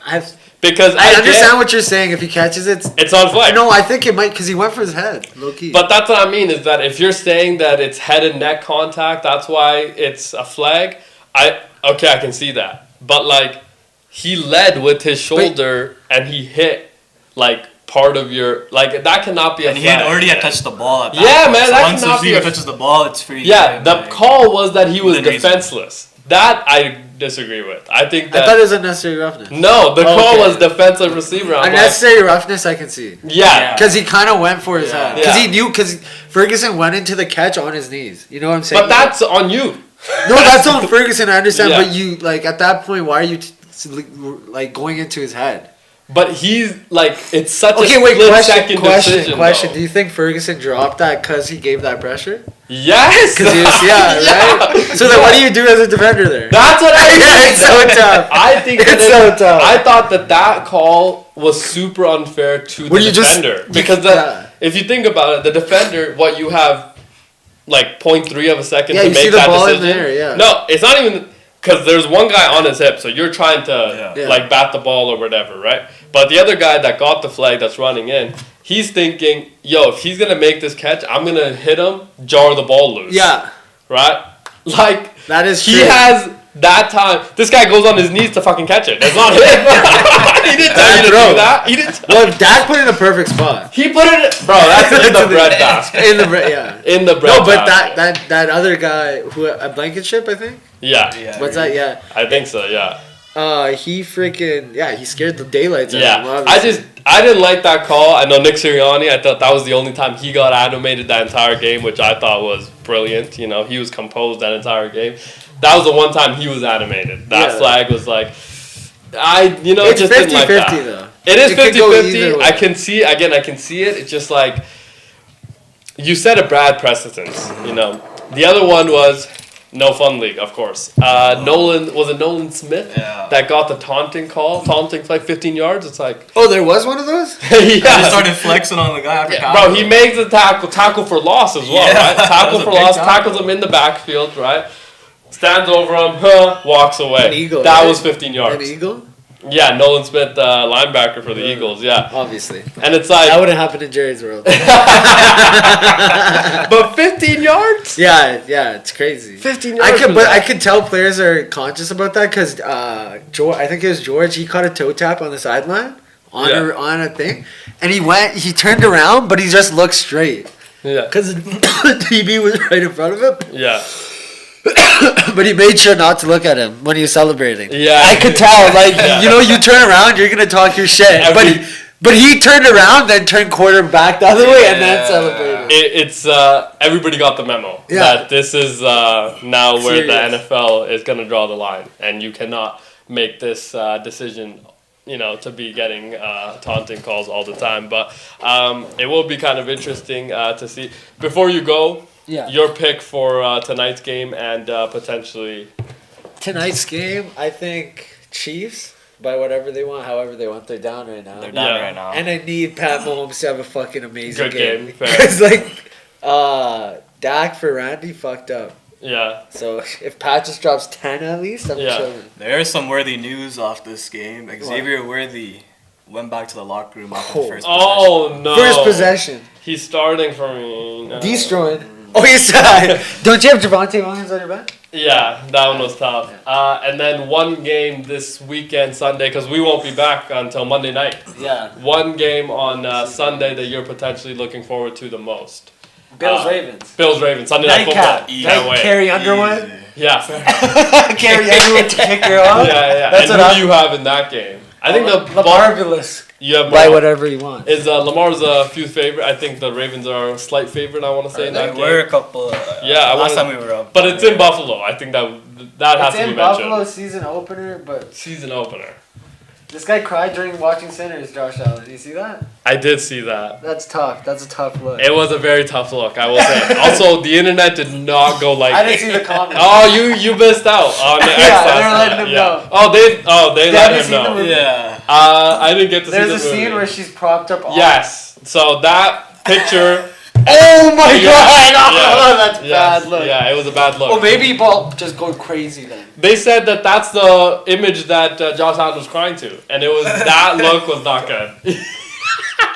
Because I understand what you're saying. If he catches it, it's on flag. No, I think it might because he went for his head, low key. But that's what I mean is that if you're saying that it's head and neck contact, that's why it's a flag. I can see that. But he led with his shoulder and he hit part of your that cannot be a And flag. he had already touched the ball at that Yeah, point. man, So that once cannot the be receiver a- touches the ball, it's free. Yeah, the call was that he was Then he's- defenseless. That I disagree with. I think I that thought it was unnecessary roughness. no, the call Okay. was defensive receiver. I'm like, Unnecessary roughness, I can see. yeah, Because he kind of went for his Yeah. head. Because Yeah. he knew, because Ferguson went into the catch on his knees. You know what I'm saying? but that's on you. No, that's on Ferguson, I understand. Yeah. But you, at that point, why are you, going into his head? But he's it's such Okay, a wait, split second decision. question. though. Do you think Ferguson dropped that because he gave that pressure? Yes. Because he was, right? So then what do you do as a defender there? That's what I Yeah, it's so tough. I think It's so tough. I thought that call was super unfair to Well, the you just- defender you- because yeah. if you think about it, the defender, what you have, 0.3 of a second Yeah, to you make see the that ball in decision. there, yeah. No, it's not even because there's one guy on his hip, so you're trying to Yeah. bat the ball or whatever, right? But the other guy that got the flag that's running in, he's thinking, yo, if he's gonna make this catch, I'm gonna hit him, jar the ball loose. Yeah, Right? that is He true. has that time. This guy goes on his knees to fucking catch it. That's not him. He didn't tell you to Bro. do that. He didn't. Well, Dak put it in the perfect spot. He put it. Bro, that's in the bread basket. In the yeah. In the bread No, but basket. that other guy who a Blankenship, I think. Yeah. What's that? Yeah. I think so. Yeah. He freaking he scared the daylights out of him. Yeah. Obviously. I didn't like that call. I know Nick Sirianni. I thought that was the only time he got animated that entire game, which I thought was brilliant. He was composed that entire game. That was the one time he was animated. That Yeah. flag was It's just didn't like 50-50 that. though. It is It could go 50-50. either way. I can see it. It's just you set a bad precedence, The other one was no fun league, of course. Nolan Smith Yeah. that got the taunting flag 15 yards. It's like, Oh, there was one of those. He yeah. started flexing on the guy after Yeah, bro, he makes the tackle for loss as well, Yeah, right? that Tackle was a for big loss, tackle. tackles him in the backfield, right? Stands over him, walks away. An eagle, that right? was 15 yards. An eagle, Yeah, Nolan Smith, linebacker for the Eagles, yeah. obviously. And it's like, That wouldn't happen in Jerry's world. but 15 yards? Yeah, it's crazy. 15 yards. I could tell players are conscious about that because I think it was George. He caught a toe tap on the sideline on Yeah. on a thing, and he turned around, but he just looked straight Yeah. because the TV was right in front of him. Yeah. But he made sure not to look at him when he was celebrating. Yeah. I could tell. Yeah. You turn around, you're gonna talk your shit, but he turned around, then turned quarterback the other way, and then Yeah. celebrated. It's everybody got the memo Yeah. that this is now where Serious. the NFL is going to draw the line, and you cannot make this decision, to be getting taunting calls all the time. But it will be kind of interesting to see. Before you go, your pick for tonight's game and potentially Tonight's game, I think Chiefs by whatever they want, however they want. They're down right now. They're down Yeah. right now. And I need Pat Mahomes to have a fucking amazing Good game. game, fair. Because Dak for Randy fucked up. yeah. So if Pat just drops 10 at least, I'm Yeah. chilling. There is some worthy news off this game. Xavier Worthy went back to the locker room after the first possession. Oh no! First possession. He's starting for me. No. Destroyed. Oh, yes. Don't you have Javante Williams on your bench? Yeah, that one was tough. And then one game this weekend, Sunday, because we won't be back until Monday night. Yeah. One game on Sunday that you're potentially looking forward to the most. Bills Ravens. Bills Ravens Sunday night football. Nightcap. Can't wait. Carrie Underwood. Easy. Yeah, Carrie Underwood to kick her off. yeah. That's and what who I'm- do you have in that game? I think the Marvelous. you have Buy Lamar. whatever you want. Is Lamar's a few favorite? I think the Ravens are a slight favorite. I want to say in that We're game. a couple. Yeah, I last wanna- time we were up. But it's in Buffalo. I think that has It's to be in mentioned. Buffalo season opener, but Season opener. this guy cried during watching Sinners, Josh Allen. Do you see that? I did see that. That's tough. That's a tough look. It was a very tough look, I will say. Also, the internet did not go like. I didn't see the comments. Oh, you missed out on the X Yeah, last they were night. letting him know. They Have let you him seen the know. movie? Yeah. I didn't get to There's see a the movie. scene where she's propped up. Yes. So that picture. Oh my Yeah. god! Yeah. Oh, that's Yes. bad look. Yeah, it was a bad look. Well, maybe ball just go crazy then. They said that that's the image that Josh Allen was crying to, and it was that look was not good.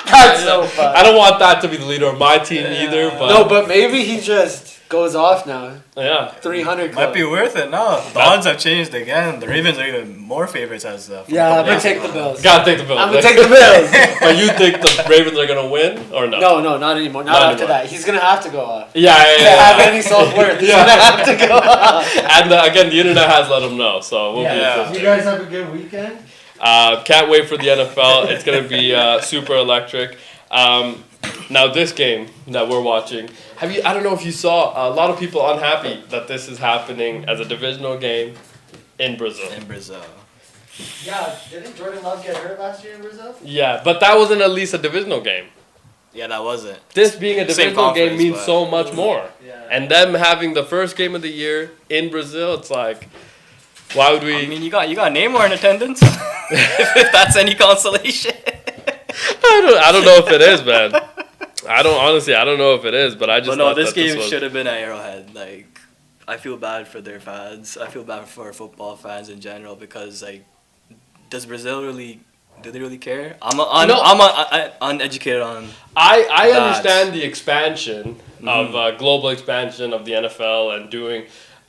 That's so fun. I don't want that to be the leader of my team either. But No, but maybe he just goes off now. Yeah. 300 Might club. be worth it. No, the odds have changed again. The Ravens are even more favorites as. Yeah, I'm gonna take the Bills. Gotta take the Bills. I'm gonna take the Bills. But you think the Ravens are gonna win or no? No, not anymore. Not after anymore. that. He's gonna have to go off. Yeah. To have any self-worth, he's gonna have to go off. And again, the internet has let them know, so we'll Yeah. be. You guys have a good weekend. Can't wait for the NFL. It's gonna be super electric. Now this game that we're watching, I don't know if you saw, a lot of people unhappy that this is happening as a divisional game in Brazil. In Brazil. Yeah, didn't Jordan Love get hurt last year in Brazil? Yeah, but that wasn't at least a divisional game. Yeah, that wasn't. This being a Same divisional game conference, means but- so much more. Yeah. And them having the first game of the year in Brazil, it's like, why would we? I mean, you got Neymar in attendance. if that's any consolation. I don't know if it is, man. I don't know if it is, but I just. But no, thought this that game was- should have been at Arrowhead. Like, I feel bad for their fans. I feel bad for football fans in general because, like, does Brazil really? Do they really care? I'm uneducated on. I that. understand the expansion of global expansion of the NFL and doing.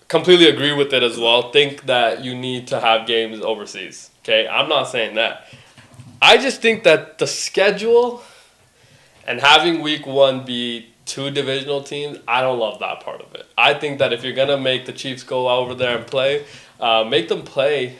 Completely agree with it as well. Think that you need to have games overseas. Okay, I'm not saying that. I just think that the schedule and having week 1 be 2 divisional teams, I don't love that part of it. I think that if you're gonna make the Chiefs go over there and play, make them play,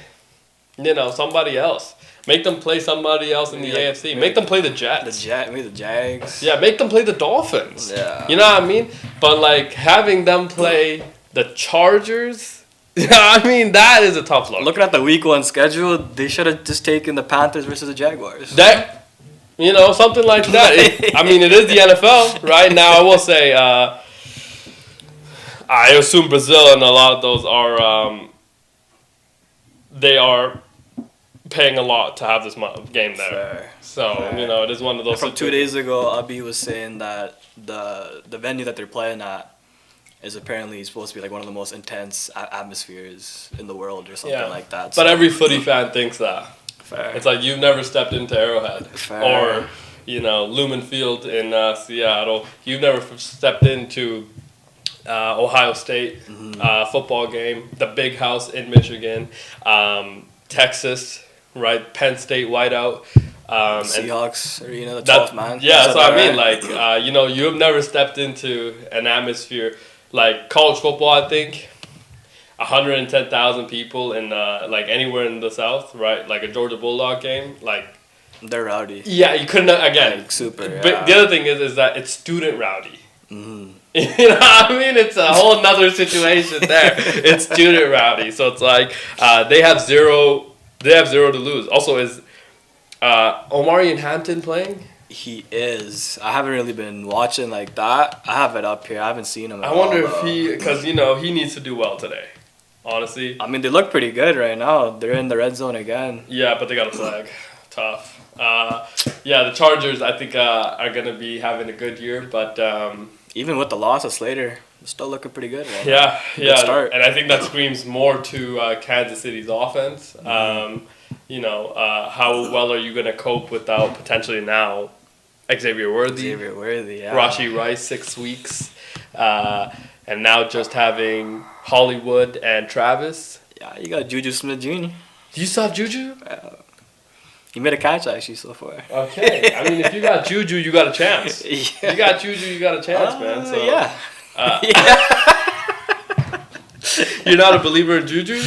somebody else. Make them play somebody else in the AFC. Make them play the Jets. Maybe the Jags. Yeah, make them play the Dolphins. Yeah. You know what I mean? But like having them play the Chargers, I mean that is a tough look. Looking at the week 1 schedule, they should have just taken the Panthers versus the Jaguars. That, something like that. It is the NFL right now. I will say, I assume Brazil and a lot of those are, they are paying a lot to have this game there. Fair. So Fair. it is one of those. From 2 days ago, Abi was saying that the venue that they're playing at is apparently supposed to be like one of the most intense atmospheres in the world or something like that. But every footy fan thinks that. Fair. It's like you've never stepped into Arrowhead Fair. or Lumen Field in Seattle. You've never stepped into Ohio State football game, the Big House in Michigan, Texas, right? Penn State whiteout. Seahawks, or the 12th man. Yeah, Is that's that what I mean. right? Like, you have never stepped into an atmosphere like college football. I think 110,000 people in like anywhere in the South, right? Like a Georgia Bulldog game, like. They're rowdy. Yeah, you couldn't again. Like, super. But Yeah. the other thing is that it's student rowdy. Mm-hmm. You know what I mean? It's a whole nother situation there. It's student rowdy, so it's like they have zero to lose. Also, is Omarion Hampton playing? He is. I haven't really been watching like that. I have it up here. I haven't seen him. I wonder if because he needs to do well today. Honestly. I mean, they look pretty good right now. They're in the red zone again. Yeah, but they got a flag. Tough. The Chargers I think are gonna be having a good year, but Even with the loss of Slater, they're still looking pretty good. Right? yeah, Good start. and I think that screams more to Kansas City's offense. How well are you gonna cope without potentially now Xavier Worthy, yeah. Rashi Rice 6 weeks, and now just having Hollywood and Travis. Yeah, you got Juju Smith-Jr. Do you still have Juju? He made a catch actually so far. Okay, I mean if you got Juju, you got a chance. Yeah. You got Juju, you got a chance, man. So yeah. you're not a believer in Juju?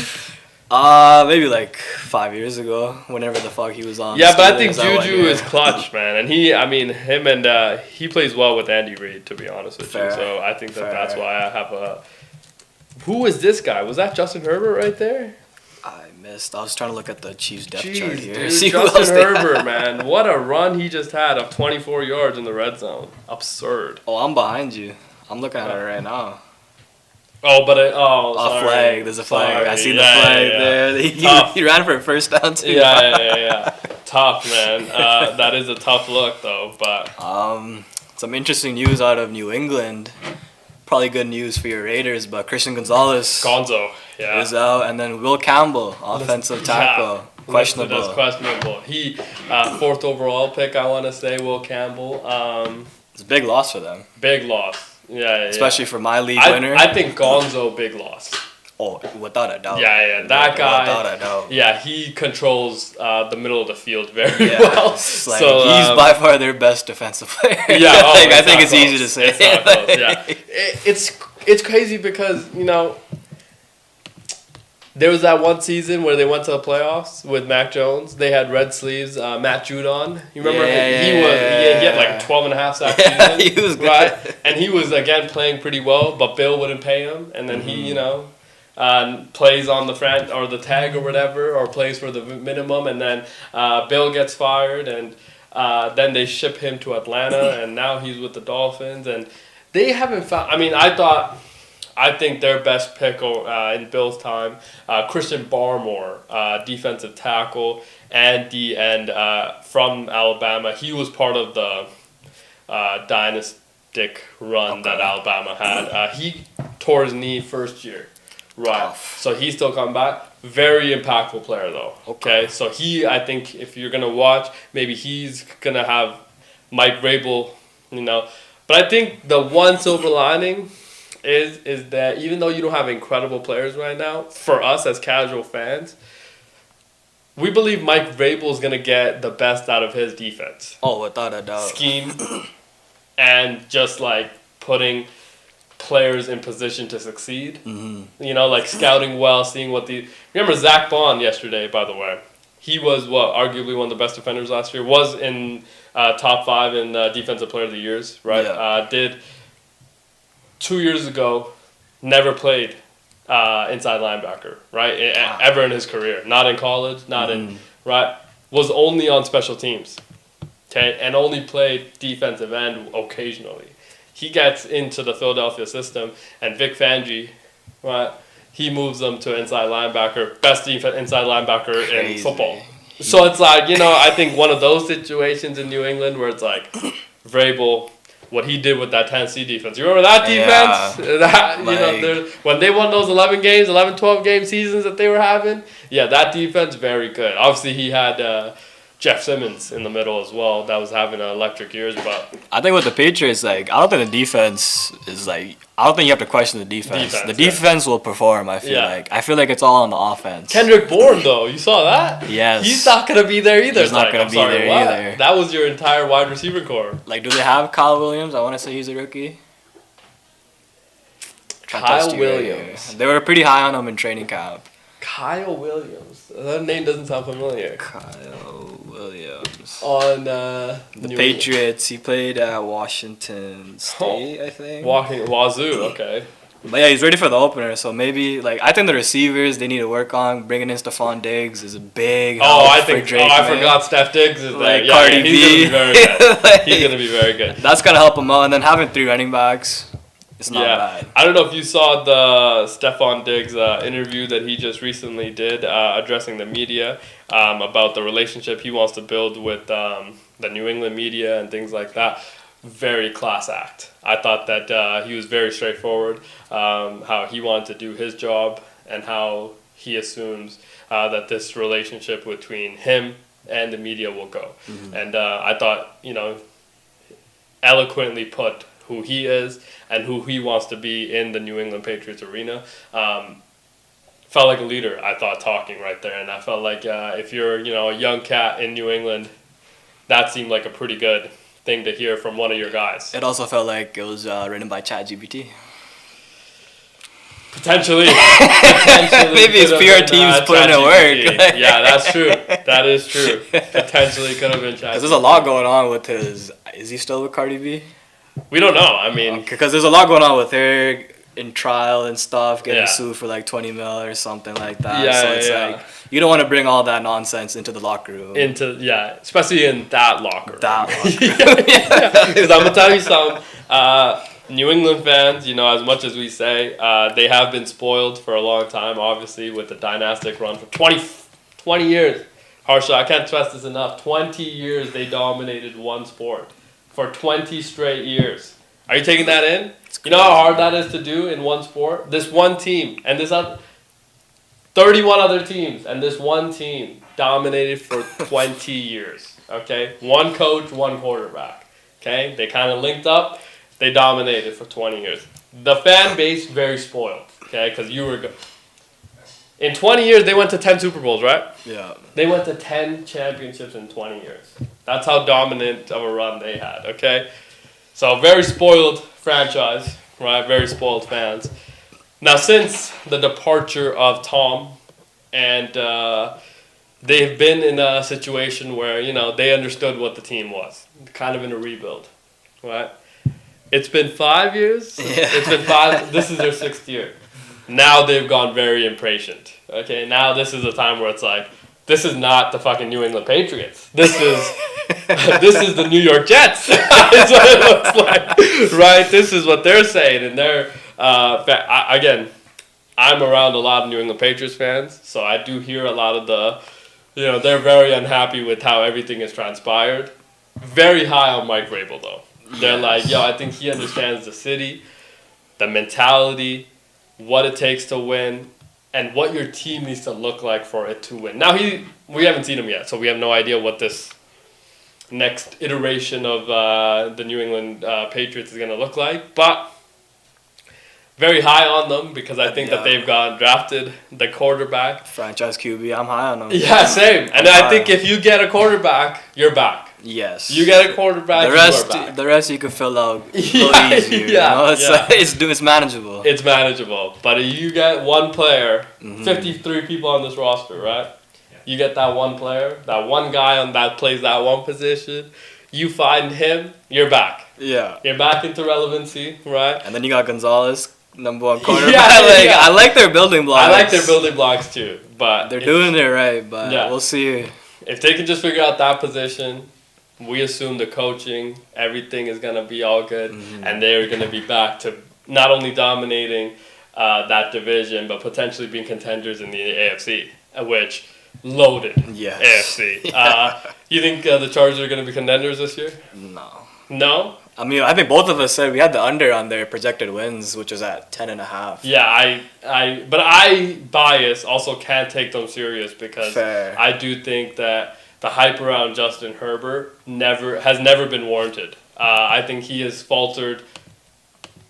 Maybe like 5 years ago, whenever the fuck he was on. Yeah, but I think Steelers, that one Juju year. is clutch, man, and him and he plays well with Andy Reid, to be honest with Fair. you. So I think Fair. that's why I have a. Who is this guy? Was that Justin Herbert right there? I missed. I was trying to look at the Chiefs depth chart Jeez, here. dude, See who else Justin they Herbert, have. man, what a run he just had of 24 yards in the red zone. Absurd. Oh, I'm behind you. I'm looking at it right now. Oh, but A sorry. flag. There's a flag. Sorry. I see Yeah, the flag yeah, yeah. there. Tough. He ran for a first down too. Yeah. Tough, man. That is a tough look, though. But Some interesting news out of New England. Probably good news for your Raiders, but Christian Gonzalez Gonzo, yeah. is out, and then Will Campbell, offensive tackle, questionable. That's questionable. He 4th overall pick, I want to say, Will Campbell. It's a big loss for them. Big loss. Especially for my league winner. I think Gonzo, big loss. Oh, without a doubt. That guy. Without a doubt. Yeah, he controls the middle of the field very well. Like, so he's by far their best defensive player. Yeah, I think it's easy to say. It's not close. Yeah, it's crazy because there was that one season where they went to the playoffs with Mac Jones. They had red sleeves, Matt Judon. You remember he had like 12 and a half sacks season. He was good. Right? And he was, again, playing pretty well, but Bill wouldn't pay him. And then he, plays on the front or the tag or whatever, or plays for the minimum. And then Bill gets fired, and then they ship him to Atlanta, and now he's with the Dolphins. And they haven't found... I think their best pick in Bill's time, Christian Barmore, defensive tackle and D-end from Alabama. He was part of the dynastic run that Alabama had. He tore his knee first year. Right. So he's still coming back. Very impactful player, though. Okay. So I think, if you're going to watch, maybe he's going to have Mike Vrabel, But I think the one silver lining is that even though you don't have incredible players right now, for us as casual fans, we believe Mike Vrabel is going to get the best out of his defense. Oh, without a doubt. Scheme and just like putting players in position to succeed. Mm-hmm. Like scouting well, seeing what remember Zach Bond yesterday, by the way. He was arguably one of the best defenders last year. Was in top 5 in defensive player of the years, right? Yeah. Did 2 years ago, never played inside linebacker, right? Ever in his career. Not in college, not in, right? Was only on special teams, okay? And only played defensive end occasionally. He gets into the Philadelphia system, and Vic Fangio, right? He moves them to inside linebacker, best inside linebacker in football. So it's like, I think one of those situations in New England where it's like, Vrabel, what he did with that Tennessee defense. You remember that defense? Yeah. When they won those 11, 12 game seasons that they were having, that defense, very good. Obviously, he had Jeff Simmons in the middle as well. That was having electric years, but I think with the Patriots, I don't think the defense is I don't think you have to question the defense. The defense will perform. I feel like it's all on the offense. Kendrick Bourne, though, you saw that? Yes. He's not gonna be there either. He's not gonna be there either. That was your entire wide receiver core. Do they have Kyle Williams? I want to say he's a rookie. Kyle Williams. They were pretty high on him in training camp. Kyle Williams. That name doesn't sound familiar. Kyle Williams. On the Patriots. He played at Washington State, I think. Wazoo, okay. But yeah, he's ready for the opener, so maybe, I think the receivers they need to work on. Bringing in Stephon Diggs is a big help I Drake, forgot Steph Diggs is there. Cardi B. He's going to be very good. He's going to be very good. That's going to help him out, and then having 3 running backs. It's not bad. I don't know if you saw the Stephon Diggs interview that he just recently did addressing the media about the relationship he wants to build with the New England media and things like that. Very class act. I thought that he was very straightforward, how he wanted to do his job and how he assumes that this relationship between him and the media will go. Mm-hmm. And I thought, eloquently put who he is and who he wants to be in the New England Patriots arena. Felt like a leader, I thought, talking right there. And I felt like if you're, a young cat in New England, that seemed like a pretty good thing to hear from one of your guys. It also felt like it was written by ChatGPT. Potentially. Maybe his PR team's putting in work. Yeah, that's true. That is true. Potentially could have been ChatGPT. Because there's a lot going on with his... Is he still with Cardi B? We don't know. I mean... Because there's a lot going on with her in trial and stuff, getting sued for 20 mil or something like that. Yeah, so it's you don't want to bring all that nonsense into the locker room. Especially in that locker room. Because I'm going to tell you something. New England fans, as much as we say, they have been spoiled for a long time, obviously, with the dynastic run for 20 years. Harsha, I can't stress this enough. 20 years they dominated one sport. For 20 straight years. Are you taking that in? You know how hard that is to do in one sport? This one team and this 31 other teams and this one team dominated for 20 years. Okay? One coach, one quarterback. Okay? They kind of linked up. They dominated for 20 years. The fan base, very spoiled, okay, because you were good. In 20 years, they went to 10 Super Bowls, right? Yeah. They went to 10 championships in 20 years. That's how dominant of a run they had, okay? So, very spoiled franchise, right? Very spoiled fans. Now, since the departure of Tom, and they've been in a situation where, they understood what the team was, kind of in a rebuild, right? It's been 5 years. Yeah. It's been 5. This is their 6th year. Now they've gone very impatient. Okay, now this is a time where it's like, this is not the fucking New England Patriots. This is the New York Jets. That's what it looks like, right? This is what they're saying, and they're again. I'm around a lot of New England Patriots fans, so I do hear a lot of they're very unhappy with how everything has transpired. Very high on Mike Vrabel though. They're like, I think he understands the city, the mentality, what it takes to win, and what your team needs to look like for it to win. Now, we haven't seen him yet, so we have no idea what this next iteration of the New England Patriots is going to look like. But very high on them because I think that they've drafted the quarterback. Franchise QB, I'm high on them. Yeah, same. And I think if you get a quarterback, you're back. Yes. You get a quarterback, you are back. The rest you can fill out a little easier. It's manageable. It's manageable. But if you get one player, 53 people on this roster, right? Yeah. You get that one player, that one guy that plays that one position. You find him, you're back. Yeah. You're back into relevancy, right? And then you got Gonzalez, number one cornerback. I like their building blocks. I like their building blocks too. But they're doing it right, but we'll see. If they can just figure out that position, we assume the coaching, everything is going to be all good, and they're going to be back to not only dominating that division, but potentially being contenders in the AFC, which loaded AFC. You think the Chargers are going to be contenders this year? No. No? I mean, I think both of us said we had the under on their projected wins, which was at 10.5. Yeah, but I bias also can't take them serious because I do think that the hype around Justin Herbert has never been warranted. I think he has faltered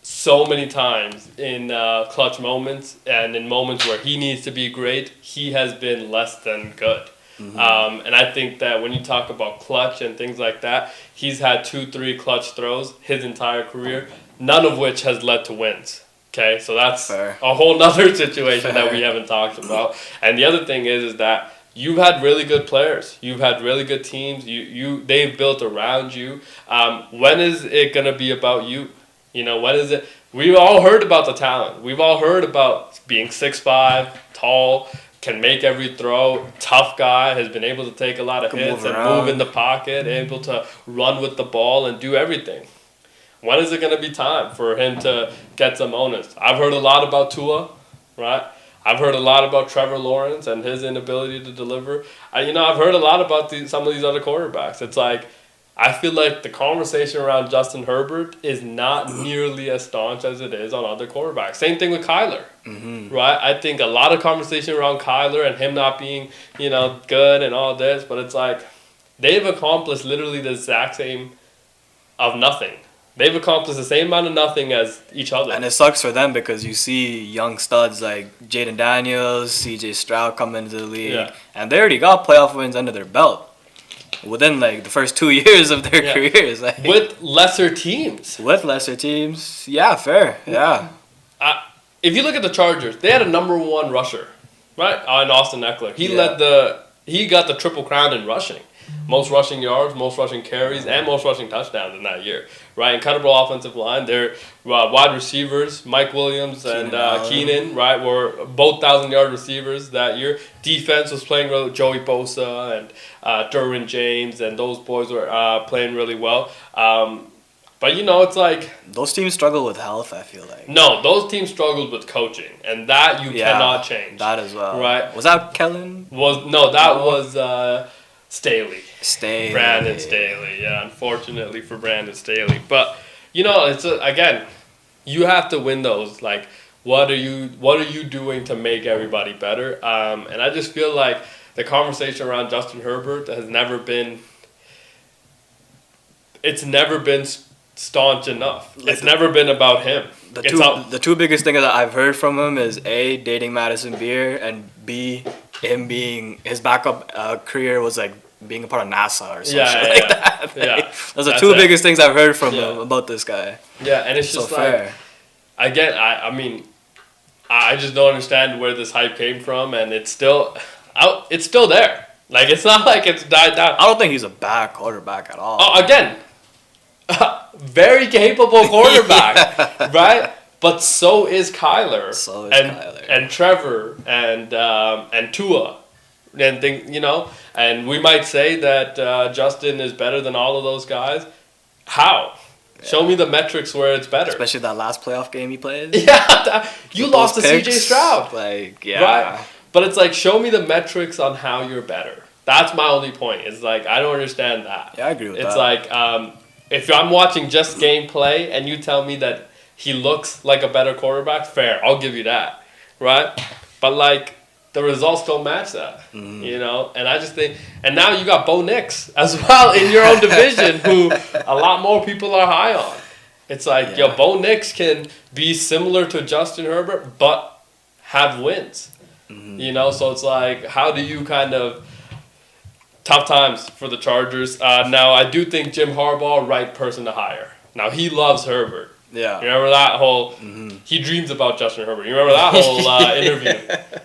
so many times in clutch moments and in moments where he needs to be great. He has been less than good. And I think that when you talk about clutch and things like that, he's had 2-3 clutch throws his entire career, none of which has led to wins. Okay, so that's a whole nother situation that we haven't talked about. And the other thing is that you've had really good players. You've had really good teams. They've built around you. When is it gonna be about you? When is it? We've all heard about the talent. We've all heard about being 6'5", tall, can make every throw, tough guy, has been able to take a lot of hits and move in the pocket, able to run with the ball and do everything. When is it gonna be time for him to get some onus? I've heard a lot about Tua, right? I've heard a lot about Trevor Lawrence and his inability to deliver. I've heard a lot about some of these other quarterbacks. It's like, I feel like the conversation around Justin Herbert is not nearly as staunch as it is on other quarterbacks. Same thing with Kyler, right? I think a lot of conversation around Kyler and him not being, good and all this, but it's like they've accomplished literally the exact same of nothing. They've accomplished the same amount of nothing as each other. And it sucks for them because you see young studs like Jaden Daniels, CJ Stroud come into the league, and they already got playoff wins under their belt within the first 2 years of their careers. With lesser teams. Yeah, fair. Yeah. If you look at the Chargers, they had a number one rusher, right? In Austin Eckler. He got the triple crown in rushing. Most rushing yards, most rushing carries, and most rushing touchdowns in that year, right? Incredible offensive line. Their wide receivers, Mike Williams and Keenan, right, were both 1,000-yard receivers that year. Defense was playing well with Joey Bosa and Derwin James, and those boys were playing really well. But, it's like... Those teams struggle with health, I feel like. No, those teams struggled with coaching, and that you cannot change. That as well. Right? Was that Kellen? Was Staley. Brandon Staley. Yeah, unfortunately for Brandon Staley. But, it's again, you have to win those. Like, what are you doing to make everybody better? And I just feel like the conversation around Justin Herbert has never been staunch enough. Like It's never been about him. The two biggest things that I've heard from him is A, dating Madison Beer, and B, him being his backup career was like being a part of NASA or something like that. Yeah. Those are two biggest things I've heard from him about this guy. Yeah, and it's just like, again, I mean, I just don't understand where this hype came from, and it's still there. Like, it's not like it's died down. I don't think he's a bad quarterback at all. Oh, again, very capable quarterback, right? But so is Kyler. And Trevor and Tua, and and we might say that Justin is better than all of those guys. How? Yeah. Show me the metrics where it's better. Especially that last playoff game he played. Yeah, you lost to CJ Stroud. Like, yeah. Right? But it's like, show me the metrics on how you're better. That's my only point. It's like, I don't understand that. Yeah, I agree with that. It's like, if I'm watching just gameplay and you tell me that he looks like a better quarterback, fair, I'll give you that, right? But like, the results don't match that, And I just think, and now you got Bo Nix as well in your own division, who a lot more people are high on. It's like, Bo Nix can be similar to Justin Herbert, but have wins, So it's like, how do you kind of tough times for the Chargers? Now I do think Jim Harbaugh, right person to hire. Now he loves Herbert. Yeah. You remember that whole, he dreams about Justin Herbert. You remember that whole interview?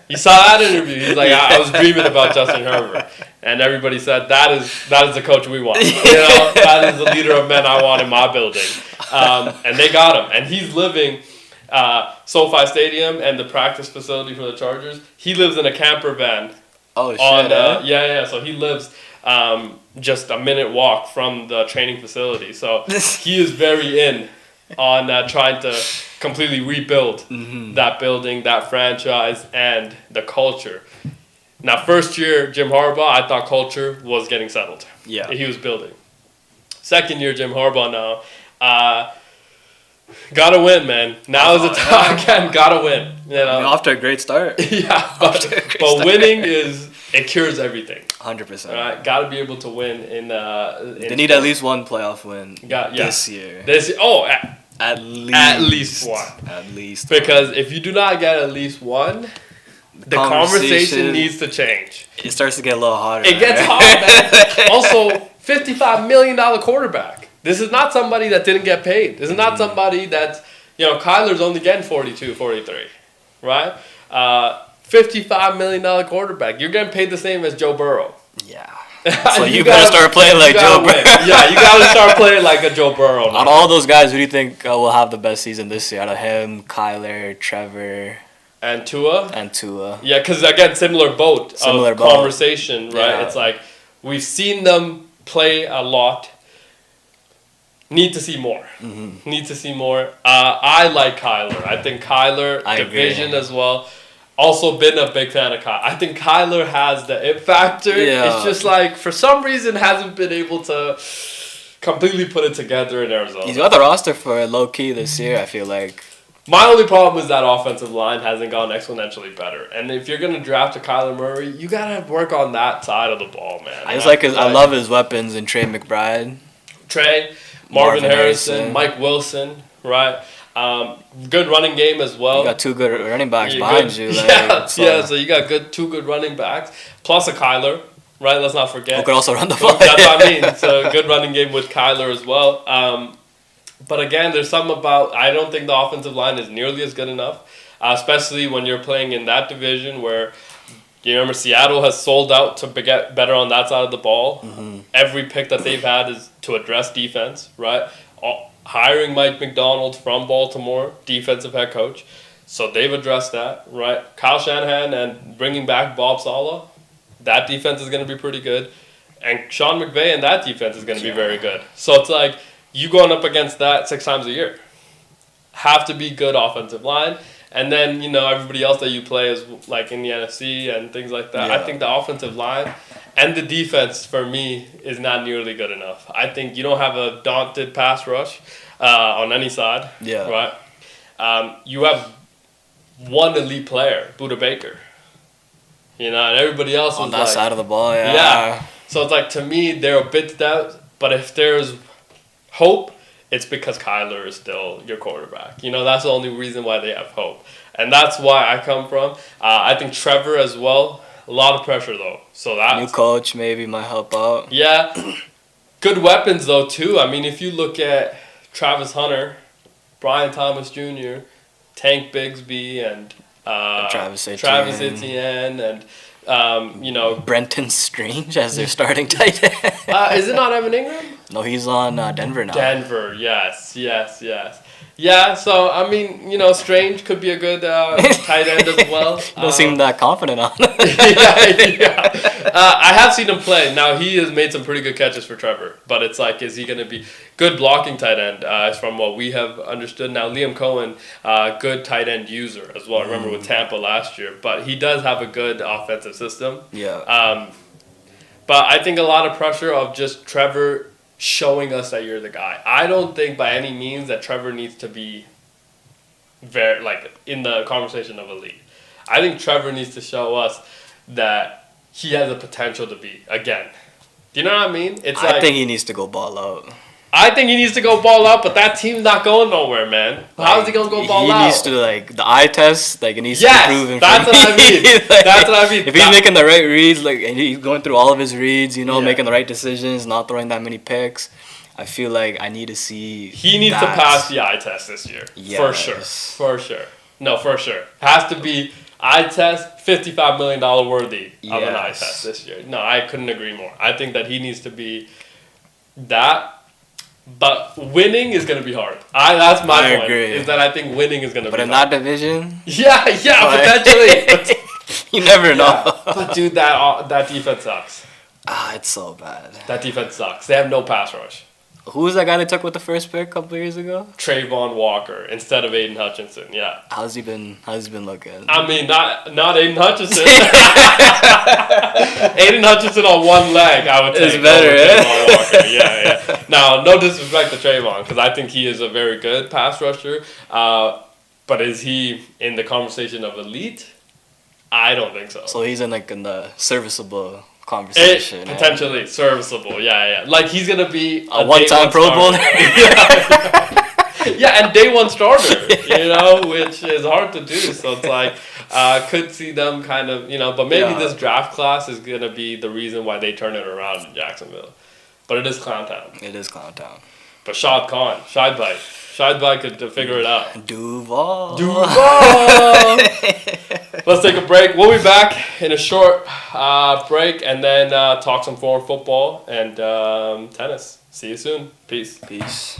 You saw that interview. He's like, I was dreaming about Justin Herbert. And everybody said, that is the coach we want. That is the leader of men I want in my building. And they got him. And he's living, SoFi Stadium and the practice facility for the Chargers. He lives in a camper van. Oh, shit. Yeah. So he lives just a minute walk from the training facility. So he is very in on trying to completely rebuild that building, that franchise, and the culture. Now, first year, Jim Harbaugh, I thought culture was getting settled. Yeah. He was building. Second year, Jim Harbaugh now, gotta win, man. Now is the time again, gotta win. Off to a great start. Yeah, but winning it cures everything. 100%. Right, gotta be able to win in they need at least one playoff win this year. At least one. At least. Because if you do not get at least one, the conversation needs to change. It starts to get a little hotter. It gets hot, man. Also, $55 million quarterback. This is not somebody that didn't get paid. This is not somebody that's, Kyler's only getting 42, 43, right? $55 million quarterback. You're getting paid the same as Joe Burrow. Yeah. So you better start playing like Joe Burrow. Yeah, you got to start playing like a Joe Burrow. Out of all those guys, who do you think will have the best season this year? Out of him, Kyler, Trevor, and Tua? Yeah, because, again, similar boat. Conversation, right? Yeah. It's like, we've seen them play a lot. Need to see more. Need to see more. I like Kyler. I think Kyler, division as well. Also been a big fan of Kyler. I think Kyler has the it factor. Yeah. It's just like, for some reason, hasn't been able to completely put it together in Arizona. He's got the roster for low-key this year, I feel like. My only problem is that offensive line hasn't gone exponentially better. And if you're going to draft a Kyler Murray, you got to work on that side of the ball, man. I love his weapons in Trey McBride. Marvin Harrison, Mike Wilson, right? Good running game as well. You got two good running backs behind you. So you got two good running backs, plus a Kyler, right? Let's not forget. Who could also run the ball. That's what I mean. So good running game with Kyler as well. But again, there's something about, I don't think the offensive line is nearly as good enough, especially when you're playing in that division where, you remember, Seattle has sold out to get better on that side of the ball. Every pick that they've had is to address defense, right? Hiring Mike McDonald from Baltimore, defensive head coach. So they've addressed that, right? Kyle Shanahan and bringing back Bob Saleh, that defense is going to be pretty good. And Sean McVay and that defense is going to be very good. So it's like, you going up against that 6 times a year. Have to be good offensive line. And then, everybody else that you play is like in the NFC and things like that. Yeah. I think the offensive line and the defense, for me, is not nearly good enough. I think you don't have a daunted pass rush on any side. Yeah. Right? You have one elite player, Budda Baker. And everybody else on that side of the ball, yeah. So it's like, to me, they're a bit stout. But if there's hope, it's because Kyler is still your quarterback. You know, that's the only reason why they have hope. And that's why I come from. I think Trevor as well. A lot of pressure though. So that New coach maybe might help out. Yeah. Good weapons though too. I mean, if you look at Travis Hunter, Brian Thomas Jr., Tank Bigsby, and Travis Etienne, and Brenton Strange as their starting tight end. is it not Evan Ingram? No, he's on Denver now. Denver, yes. Yeah, so I mean, Strange could be a good tight end as well. Don't seem that confident on yeah. I have seen him play. Now he has made some pretty good catches for Trevor, but it's like, is he going to be good blocking tight end? From what we have understood. Now Liam Cohen, good tight end user as well. I remember with Tampa last year, but he does have a good offensive system. Yeah. But I think a lot of pressure of just Trevor showing us that you're the guy. I don't think by any means that Trevor needs to be very in the conversation of elite. I think Trevor needs to show us that he has the potential to be again. Do you know what I mean? I think he needs to go ball out. I think he needs to go ball out, but that team's not going nowhere, man. How is he gonna go ball out? He needs to the eye test, it needs to be proven. That's what I mean. That's what I mean. If he's making the right reads, and he's going through all of his reads, making the right decisions, not throwing that many picks, I feel like I need to see. He needs to pass the eye test this year, for sure. No, for sure. Has to be eye test, $55 million worthy of an eye test this year. No, I couldn't agree more. I think that he needs to be that. But winning is going to be hard. That's my point. Agree. Is that I think winning is going to be hard. But in that division? Yeah, potentially. You never know. Yeah. But dude, that defense sucks. It's so bad. That defense sucks. They have no pass rush. Who was that guy they took with the first pick a couple years ago? Trayvon Walker instead of Aiden Hutchinson. Yeah. How's he been looking? I mean, not Aiden Hutchinson. Aiden Hutchinson on one leg, I would take. It's better, Trayvon Walker. Yeah. Now, no disrespect to Trayvon, because I think he is a very good pass rusher. But is he in the conversation of elite? I don't think so. So he's in the serviceable conversation. Potentially serviceable, yeah. Like he's gonna be a one-time Pro Bowler. Yeah, and day one starter, which is hard to do. So it's like, could see them kind of, but maybe this draft class is gonna be the reason why they turn it around in Jacksonville. But it is Clown Town. It is Clown Town. But Shad Khan, Shadbite could figure it out. Duval. Let's take a break. We'll be back in a short break and then talk some foreign football and tennis. See you soon. Peace.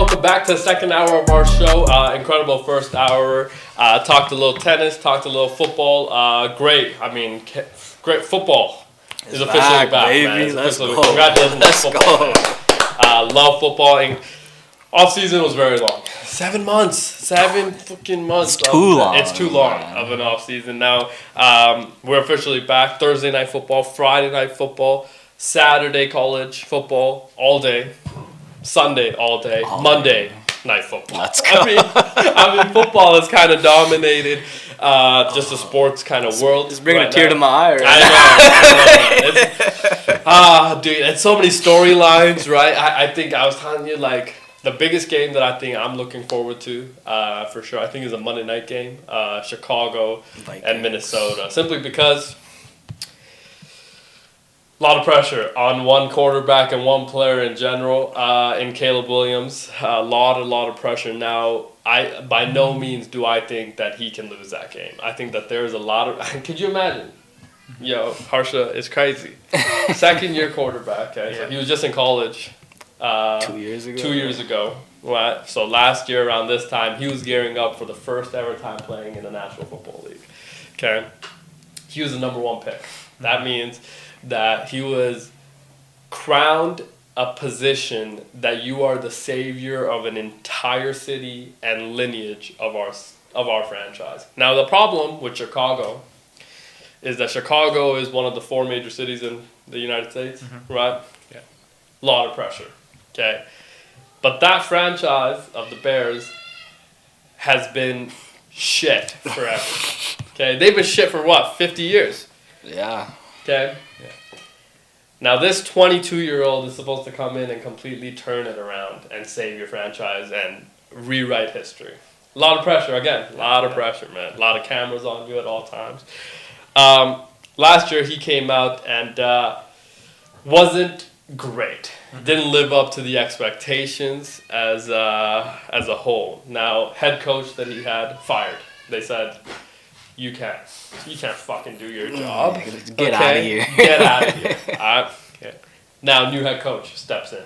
welcome back to the second hour of our show. Incredible first hour. Talked a little tennis, talked a little football. Great. I mean, great football is officially back, baby. man. Let's go. Congratulations Let's to football, go. man. Love football. And off season was very long. 7 months. 7 fucking months. It's too long. It's too long of an off season. Now we're officially back. Thursday night football, Friday night football, Saturday college football all day. Sunday all day, Monday night football. Let's go. I mean, football has kind of dominated just the sports kind of world. It's bringing a tear to my eye. Right? I know. Dude, it's so many storylines, right? I think I was telling you, like, the biggest game that I think I'm looking forward to, for sure, I think is a Monday night game, Chicago and Minnesota. Simply because a lot of pressure on one quarterback and one player in general, in Caleb Williams. A lot of pressure. Now, by no means do I think that he can lose that game. I think that there's a lot of... Could you imagine? Yo, Harsha is crazy. Second-year quarterback. Okay? So he was just in college 2 years ago. 2 years ago. Right? So last year around this time, he was gearing up for the first ever time playing in the National Football League. Okay? He was the number 1 pick. That means that he was crowned a position that you are the savior of an entire city and lineage of our franchise. Now the problem with Chicago is that Chicago is one of the 4 major cities in the United States, right? Yeah. A lot of pressure, okay? But that franchise of the Bears has been shit forever, okay? They've been shit for what, 50 years? Yeah. Okay. Yeah. Now this 22-year-old is supposed to come in and completely turn it around and save your franchise and rewrite history. A lot of pressure again. A lot of pressure, man. A lot of cameras on you at all times. Last year he came out and wasn't great. Didn't live up to the expectations as a whole. Now head coach that he had fired. They said, You can't fucking do your job. Get out of here. Get out of here. Okay. Now, new head coach steps in.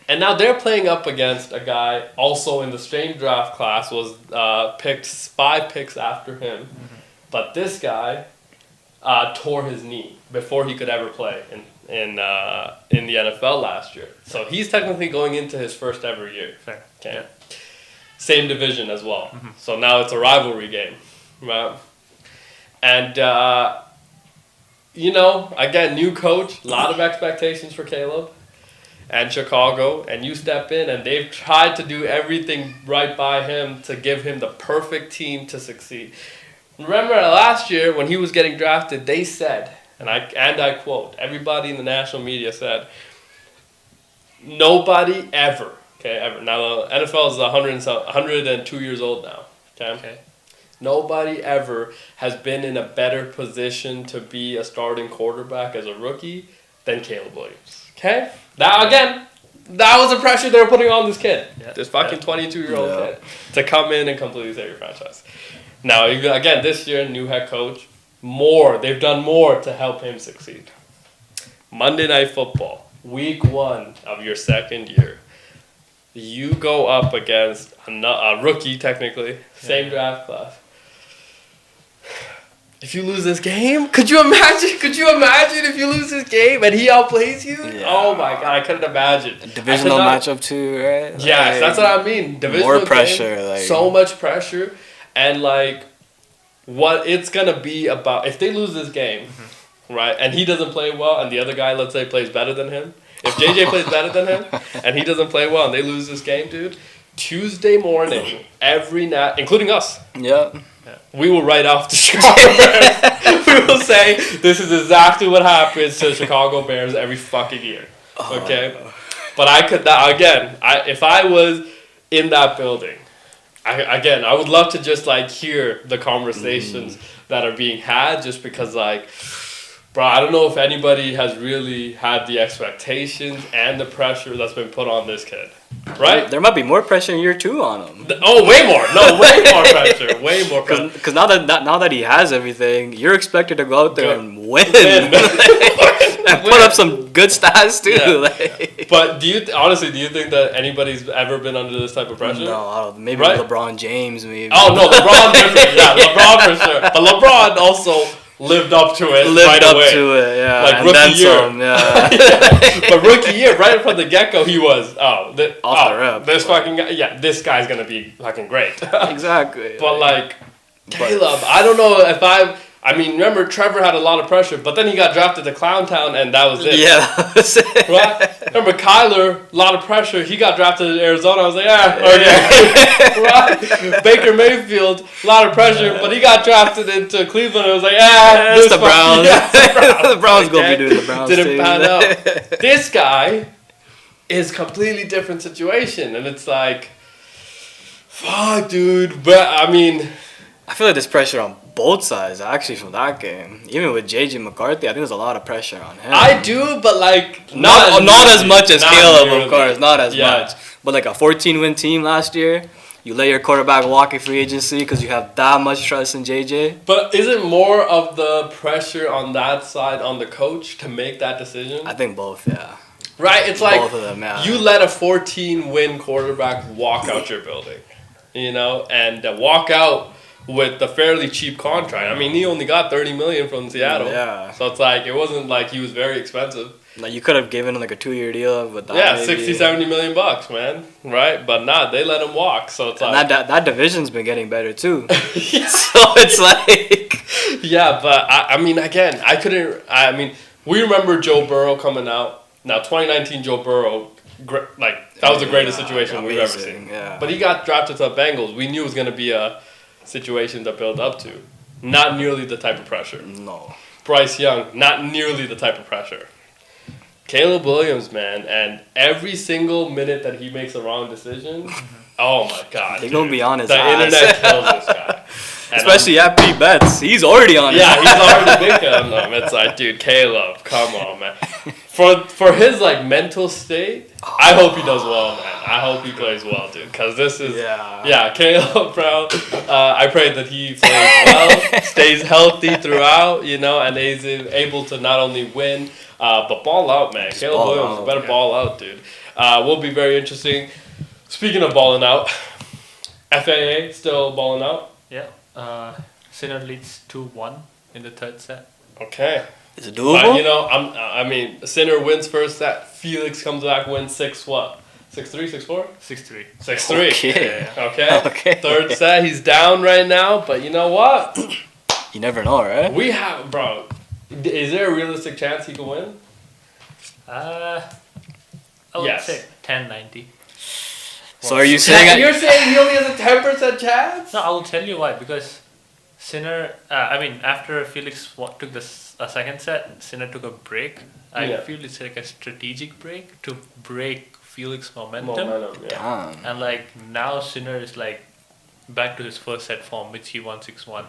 And now they're playing up against a guy also in the same draft class, was picked 5 picks after him. But this guy tore his knee before he could ever play in the NFL last year. So he's technically going into his first ever year. Fair. Okay. Yeah. Same division as well. So now it's a rivalry game, right? And, again, new coach, a lot of expectations for Caleb and Chicago, and you step in, and they've tried to do everything right by him to give him the perfect team to succeed. Remember last year when he was getting drafted, they said, and I quote, everybody in the national media said, nobody ever... Okay, ever. Now, the NFL is 102 years old now. Okay? Nobody ever has been in a better position to be a starting quarterback as a rookie than Caleb Williams. Okay? Now, again, that was the pressure they were putting on this kid. Yeah. This fucking 22-year-old kid. To come in and completely save your franchise. Now, again, this year, new head coach. They've done more to help him succeed. Monday Night Football. Week 1 of your second year. You go up against a rookie, technically, same draft class. If you lose this game, could you imagine? Could you imagine if you lose this game and he outplays you? Yeah. Oh my God, I couldn't imagine. A divisional matchup too, right? Yes, that's what I mean. Divisional more pressure, game, so much pressure, and what it's gonna be about if they lose this game, right? And he doesn't play well, and the other guy, let's say, plays better than him. If JJ plays better than him and he doesn't play well and they lose this game, dude, Tuesday morning, including us, we will write off the Chicago Bears. We will say this is exactly what happens to the Chicago Bears every fucking year. Okay? But I could not, again, if I was in that building, I would love to just hear the conversations that are being had just because bro, I don't know if anybody has really had the expectations and the pressure that's been put on this kid. Right? There might be more pressure in year 2 on him. Way more. No, way more pressure. Way more pressure. Because now that he has everything, you're expected to go out there and win. and put up some good stats too. Yeah. Like. But do you think that anybody's ever been under this type of pressure? No, I don't, maybe Right? LeBron James, maybe. Oh no, LeBron different. Yeah, LeBron for sure. But LeBron also lived up to it right away. Yeah. Like and rookie then year. some, yeah. But rookie year, right from the get-go, he was Off the rip. this fucking guy. Yeah, this guy's gonna be fucking great. Exactly. But like Caleb, I don't know if I mean, remember Trevor had a lot of pressure, but then he got drafted to Clown Town, and that was it. Yeah, that was it. Right? Remember Kyler, a lot of pressure. He got drafted to Arizona. I was like, okay. Right? Baker Mayfield, a lot of pressure, but he got drafted into Cleveland. I was like, It's the Browns. Yeah, the Browns gonna be doing the Browns. Didn't too. pan out. This guy is completely different situation, and it's like, fuck, dude. But I mean, I feel like there's pressure on both sides actually from that game. Even with JJ McCarthy, I think there's a lot of pressure on him. I do, but like not as much as not Caleb, nearly. of course, not as Yeah. much. But like a 14-win team last year, you let your quarterback walk in free agency because you have that much trust in JJ. But isn't more of the pressure on that side on the coach to make that decision? I think both, yeah. Right? It's like Both of them, yeah. you let a 14-win quarterback walk out your building, you know, and walk out with a fairly cheap contract. I mean, he only got $30 million from Seattle. Yeah. So it's like it wasn't like he was very expensive. Like you could have given him like a 2-year deal with that. Yeah, maybe. 60, 70 million bucks, man. Right? But nah, they let him walk. So it's And like that division's been getting better too. yeah. So it's like Yeah, but I mean, again, I mean, we remember Joe Burrow coming out. Now, 2019 Joe Burrow, that was the greatest situation we've ever seen. Yeah. But he got drafted to the Bengals. We knew it was going to be a situation to build up to. Not nearly the type of pressure. No. Bryce Young, not nearly the type of pressure. Caleb Williams, man, and every single minute that he makes a wrong decision, oh my God. They're going to be on his The ass. internet kills this guy. And Especially at Pete Betts. He's already on his yeah, ass. he's already big on them. It's like, dude, Caleb, come on, man. For his like mental state, I hope he does well, man. I hope he plays well, dude. Cause this is Caleb, bro. I pray that he plays well, stays healthy throughout, you know, and is able to not only win, but ball out, man. Caleb ball Williams out, better ball out, dude. Will be very interesting. Speaking of balling out, FAA still balling out. Yeah. Sinner leads 2-1 in the third set. Okay. Is it doable? You know, I mean, Sinner wins first set. Felix comes back, wins 6-3, 6-4? 6-3. 6-3. Okay. Okay. Third set, he's down right now, but you know what? You never know, right? We have, bro. Is there a realistic chance he could win? I would Yes. say 10-90. So are you saying... You're saying he only has a 10% chance? No, I will tell you why. Because Sinner, after Felix took the second set, Sinner took a break. I feel it's like a strategic break to break Felix momentum. Yeah. And like now Sinner is like back to his first set form, which he won 6-1.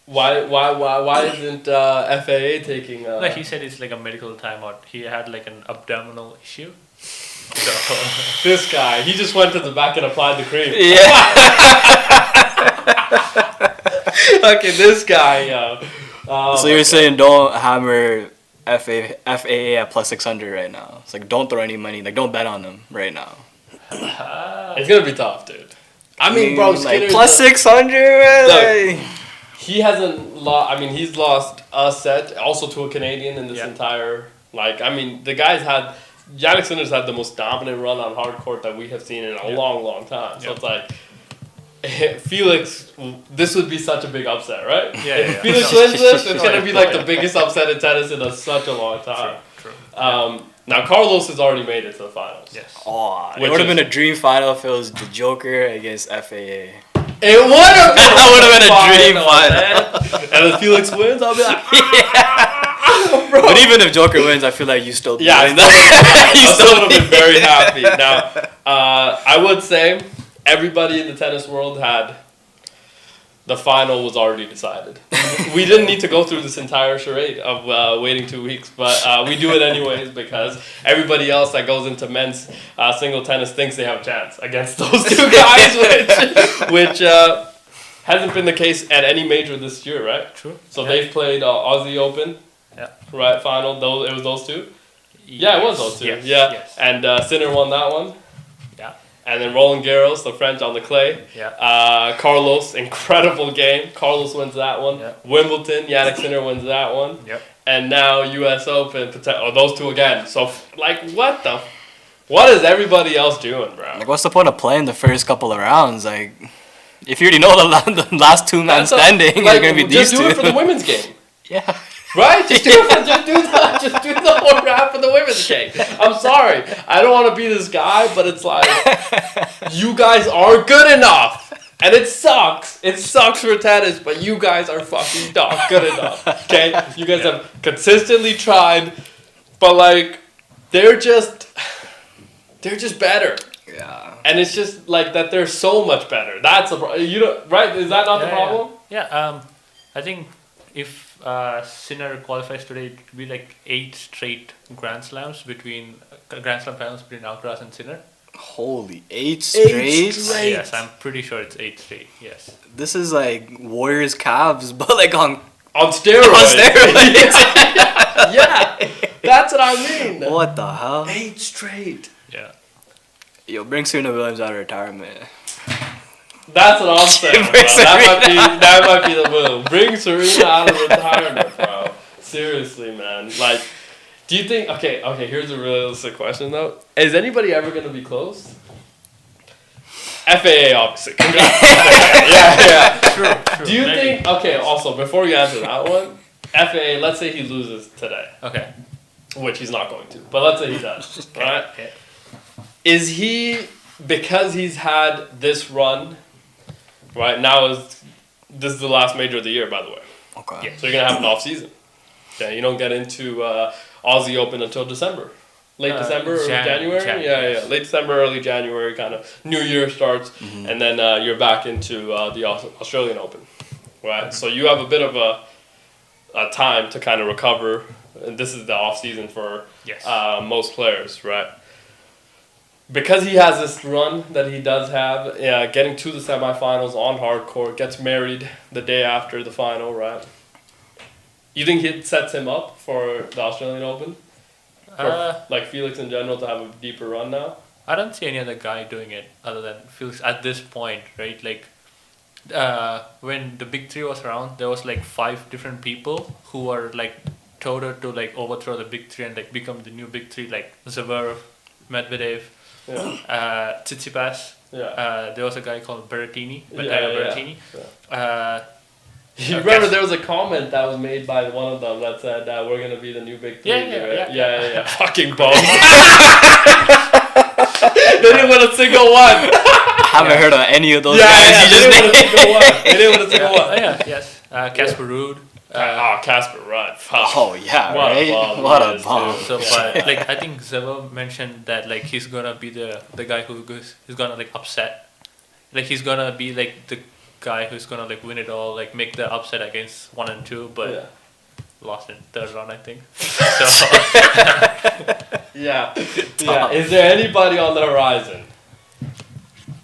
Why isn't FAA taking? No, he said it's like a medical timeout. He had like an abdominal issue. So This guy, he just went to the back and applied the cream. Okay, this guy. So you're saying don't hammer FAA at plus 600 right now. It's like don't throw any money. Like don't bet on them right now. It's gonna be tough, dude. I mean, bro, Skinner's like plus 600. Like, he hasn't lost. I mean, he's lost a set also to a Canadian in this entire. Like, I mean, the guy's had. Yannick Sinner's had the most dominant run on hard court that we have seen in a long time. So it's like. Felix, this would be such a big upset, right? If Felix wins this, it's going to be like the biggest upset in tennis in such a long time. True. Now, Carlos has already made it to the finals. Yes. oh, it Which would have is- been a dream final if it was the Joker against FAA. It would have been, That would have been a dream final. And if Felix wins, I'll be like, bro. But even if Joker wins, I feel like you still be Yeah, doing that. I still would have been very happy. Now, I would say everybody in the tennis world had the final was already decided. We didn't need to go through this entire charade of waiting 2 weeks, but we do it anyways because everybody else that goes into men's single tennis thinks they have a chance against those two guys, which hasn't been the case at any major this year, right? True. So they've played Aussie Open, right? Final. It was those two. Yeah, it was those two. Yes, yeah, yes. and Sinner won that one. Yeah. And then Roland Garros, the French on the clay. Yeah. Carlos, incredible game. Carlos wins that one. Yeah. Wimbledon, Yannick Sinner wins that one. Yep. And now U.S. Open, those two again. So, what is everybody else doing, bro? Like, what's the point of playing the first couple of rounds? Like, if you already know the last two men standing, you're gonna be these two. Just do it for the women's game. Yeah. Right? Just do the whole round for the women's game. I'm sorry. I don't want to be this guy, but it's like, you guys are good enough. And it sucks. It sucks for tennis, but you guys are fucking not good enough. Okay? You guys have consistently tried, but like, they're just better. Yeah. And it's just like that they're so much better. That's a right? Is that not the problem? Yeah. I think if Sinner qualifies today, it would be like 8 straight Grand Slam finals between Alcaraz and Sinner. Holy, 8 straight? Yes, I'm pretty sure it's 8 straight. Yes. This is like Warriors Cavs, but like on steroids. On steroids. Yeah, that's what I mean. What the hell? 8 straight. Yeah. Yo, bring Serena Williams out of retirement. That's what I'm saying, bro. That might be the move. Bring Serena out of retirement, bro. Seriously, man. Like, do you think? Okay. Here's a realistic question though. Is anybody ever gonna be closed? FAA, obviously. Congrats. yeah. True. Do you maybe. think? Okay. Also, before you answer that one, FAA. Let's say he loses today. Okay. Which he's not going to. But let's say he does. Right? Okay. Is he, because he's had this run, right now this is the last major of the year, by the way. Okay. Yeah. So you're going to have an off season. Okay, you don't get into Aussie Open until December. Late December or January? Yeah. Late December, early January, kind of New Year starts, and then you're back into the Australian Open, right? So you have a bit of a time to kind of recover, and this is the off season for most players, right? Because he has this run that he does have, getting to the semifinals on hard court, gets married the day after the final, right? You think it sets him up for the Australian Open? For, like Felix in general to have a deeper run now? I don't see any other guy doing it other than Felix at this point, right? Like, when the Big Three was around, there was like 5 different people who were like touted to like overthrow the Big Three and like become the new Big Three, like Zverev, Medvedev, Tsitsipas. There was a guy called Berrettini. Berrettini. You remember there was a comment that was made by one of them that said we're gonna be the new Big Three. Yeah. Fucking bum. They didn't win a single one. Haven't heard of any of those guys. They didn't win a single one. They didn't win a single one. Yes. Casper Ruud. Casper Ruud. Oh yeah, right. What a bomb. So, but like I think Zverev mentioned that like he's gonna be the guy who's gonna like upset. Like he's gonna be like the guy who's gonna like win it all, like make the upset against 1 and 2, but lost in 3rd round, I think. So yeah. Is there anybody on the horizon?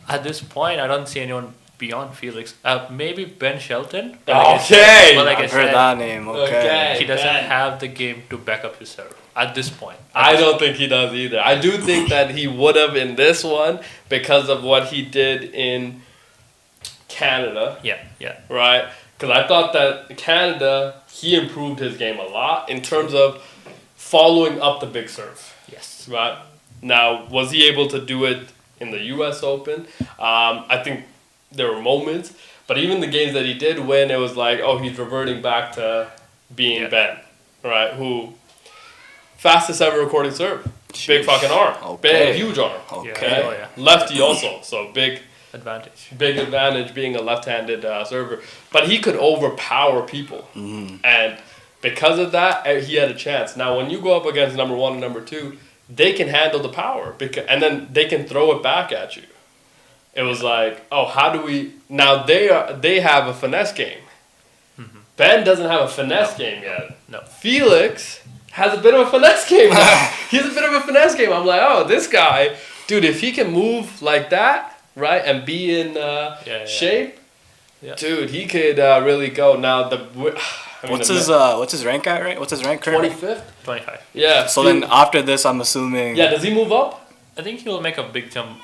At this point, I don't see anyone beyond Felix. Maybe Ben Shelton. Okay. But like I I've heard said, that name. Okay. he doesn't have the game to back up his serve at this point. I don't think he does either. I do think that he would have in this one because of what he did in Canada. Yeah. Right? Because I thought that Canada, he improved his game a lot in terms of following up the big serve. Yes. Right? Now, was he able to do it in the U.S. Open? I think there were moments, but even the games that he did win, it was like, oh, he's reverting back to being Ben, right? Who, fastest ever recording serve. Big fucking arm. Okay. Big, huge arm. Okay. Lefty also, so big advantage. Big advantage being a left-handed server. But he could overpower people. And because of that, he had a chance. Now, when you go up against number 1 and number 2, they can handle the power. And then they can throw it back at you. It was like, oh, how do we... Now, they have a finesse game. Ben doesn't have a finesse game yet. No. Felix has a bit of a finesse game now. He has a bit of a finesse game. I'm like, oh, this guy... Dude, if he can move like that... Right, and be in shape, dude. He could really go. Now What's his rank at? Right? What's his rank currently? 25th? 25. Yeah. So then after this, I'm assuming. Yeah, does he move up? I think he'll make a big jump.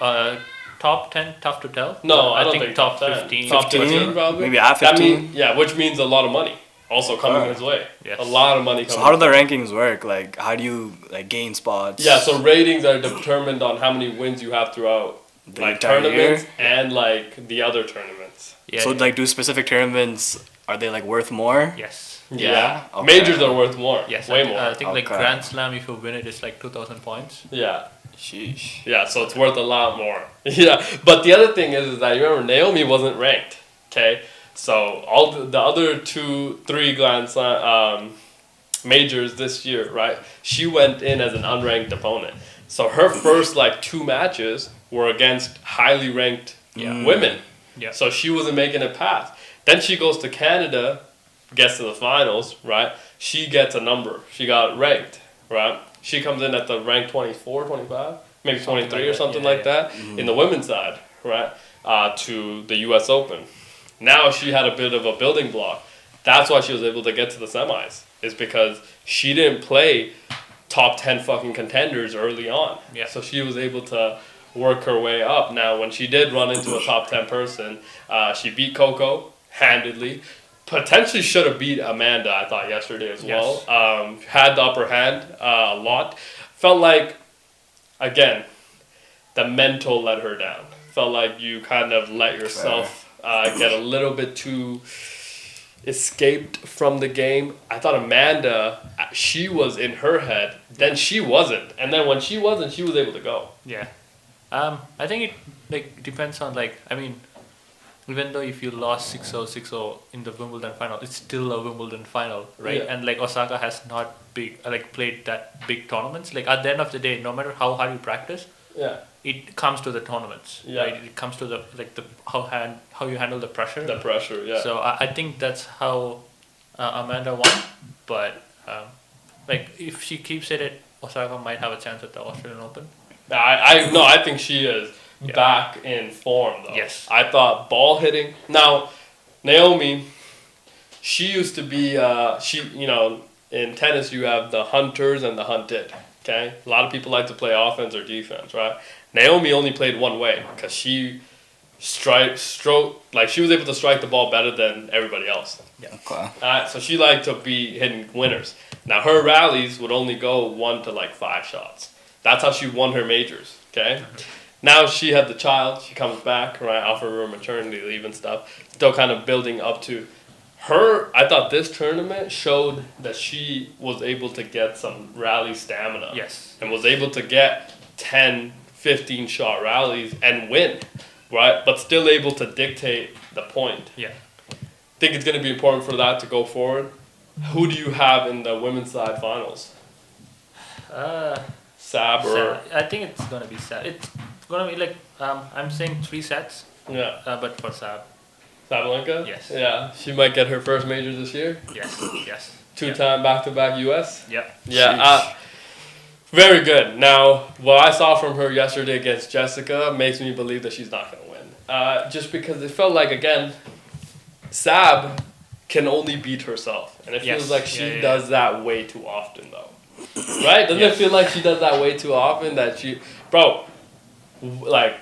Top 10, tough to tell. No, I don't think top 10. 15. Top 15 probably. Maybe at That 15. which means a lot of money also coming his way. Yes. A lot of money coming. So how do the rankings work? Like, how do you like gain spots? Yeah, so ratings are determined on how many wins you have throughout The like entire tournaments year? and like the other tournaments. Yeah, So yeah. like, do specific tournaments are they like worth more? Yes. Yeah. Okay. Majors are worth more. Yes. Way I more. think like Okay. Grand Slam, if you win it, it's like 2,000 points. Yeah. Sheesh. Yeah, so it's worth a lot more. Yeah, but the other thing is that you remember Naomi wasn't ranked. Okay, so all the other 3 Grand Slam majors this year, right? She went in as an unranked opponent. So her first like 2 matches were against highly ranked women. Yeah. So she wasn't making it past. Then she goes to Canada, gets to the finals, right? She gets a number. She got ranked, right? She comes in at the rank 24, 25, maybe 23 or something like that in the women's side, right? To the U.S. Open. Now she had a bit of a building block. That's why she was able to get to the semis, is because she didn't play top 10 fucking contenders early on. Yeah. So she was able to work her way up. Now, when she did run into a top 10 person, she beat Coco handedly. Potentially should have beat Amanda, I thought, yesterday as well. Had the upper hand a lot. Felt like, again, the mental let her down. Felt like you kind of let yourself get a little bit too escaped from the game. I thought Amanda, she was in her head, then she wasn't. And then when she wasn't, she was able to go. Yeah. I think it like depends on like, I mean, even though if you lost 6-0, 6-0 in the Wimbledon final, it's still a Wimbledon final, right? Yeah. And like Osaka has not played that big tournaments. Like at the end of the day, no matter how hard you practice, Yeah. it comes to the tournaments, Yeah. right? It comes to the how you handle the pressure. The pressure, yeah. So I think that's how Amanda won. But like if she keeps it, Osaka might have a chance at the Australian Open. I think she is back in form though. Yes. I thought ball hitting. Now, Naomi, she used to be in tennis you have the hunters and the hunted. Okay, a lot of people like to play offense or defense, right? Naomi only played one way because she she was able to strike the ball better than everybody else. Okay. So she liked to be hitting winners. Now her rallies would only go 1 to 5 shots. That's how she won her majors. Okay. Now she had the child. She comes back, right? Offer her maternity leave and stuff. Still kind of building up to her. I thought this tournament showed that she was able to get some rally stamina. Yes. And was able to get 10, 15 shot rallies and win, right? But still able to dictate the point. Yeah. Think it's going to be important for that to go forward. Who do you have in the women's side finals? Sab or I think it's gonna be Sab. It's gonna be like I'm saying 3 sets. yeah, But for Sab. Sabalenka? Yes. Yeah, she might get her first major this year. Yes. Yes. 2-time back-to-back US. Yeah. Yeah, very good. Now, what I saw from her yesterday against Jessica makes me believe that she's not going to win. Just because it felt like, again, Sab can only beat herself. And it feels like she does that way too often, though. Right? Doesn't it feel like she does that way too often? That she... Bro, like,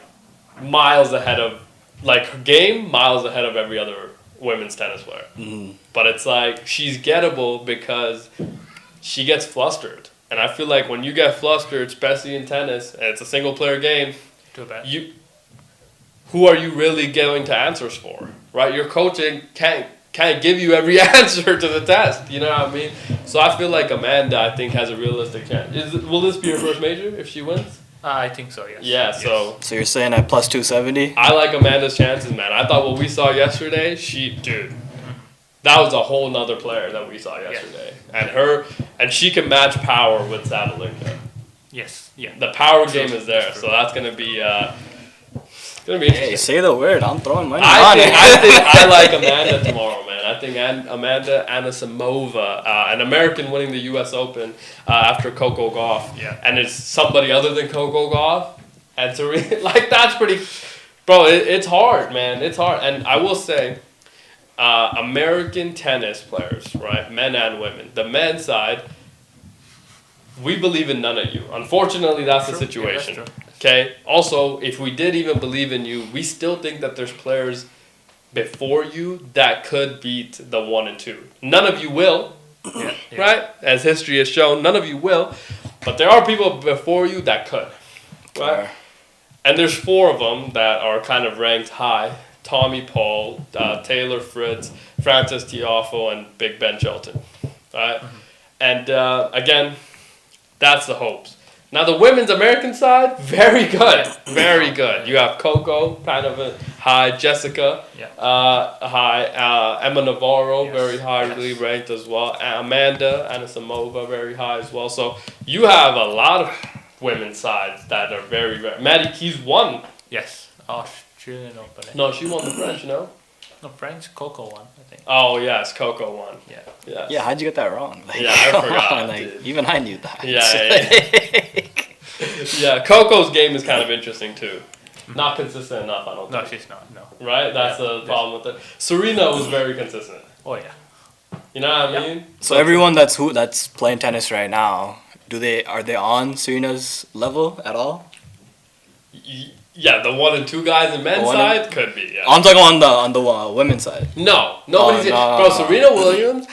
miles ahead of... Like, her game, miles ahead of every other women's tennis player. Mm-hmm. But it's like, she's gettable because she gets flustered. And I feel like when you get flustered, especially in tennis, and it's a single-player game, Too bad. who are you really going to answers for? Right? Your coaching can't give you every answer to the test. You know what I mean? So I feel like Amanda, I think, has a realistic chance. Will this be her first major if she wins? I think so, yes. Yeah, Yes. So you're saying at plus 270? I like Amanda's chances, man. I thought what we saw yesterday, that was a whole nother player that we saw yesterday. And she can match power with Sabalenka. Yes, yeah. The power game is there, so that's gonna be interesting. Hey, say the word. I'm throwing money on I it. think I like Amanda tomorrow, man. I think Amanda Anisimova, an American winning the U.S. Open after Coco Gauff. Yeah. And it's somebody other than Coco Gauff. And to that's pretty... Bro, it's hard, man. It's hard. And I will say, American tennis players, right? Men and women. The men's side, we believe in none of you. Unfortunately, that's the situation. Yeah, that's Okay? Also, if we did even believe in you, we still think that there's players before you that could beat the 1 and 2. None of you will, right? As history has shown, none of you will. But there are people before you that could, right? And there's 4 of them that are kind of ranked high. Tommy Paul, Taylor Fritz, Francis Tiafoe, and Big Ben Shelton, right? And again, that's the hopes. Now the women's American side, very good, very good. You have Coco, kind of a high, Jessica, high, Emma Navarro, very highly ranked as well. Amanda Anisimova, very high as well. So you have a lot of women's sides that are very, very. Maddie Keys won. Yes, Australian Open. No, she won the French. No. No, French Coco won, I think. Oh yes, Coco won. Yeah. Yes. Yeah, how'd you get that wrong? Like, Yeah, I forgot, Like, dude. even I knew that. Yeah. Yeah, Coco's game is kind of interesting too. Not consistent enough, I don't think. No, she's not. No. Right? That's the problem with it. Serena was very consistent. Oh yeah. You know what I mean? So everyone that's playing tennis right now, are they on Serena's level at all? Yeah, the 1 and 2 guys in men's One side could be. Yeah. I'm talking on the women's side. No, nobody's. no. Bro, Serena Williams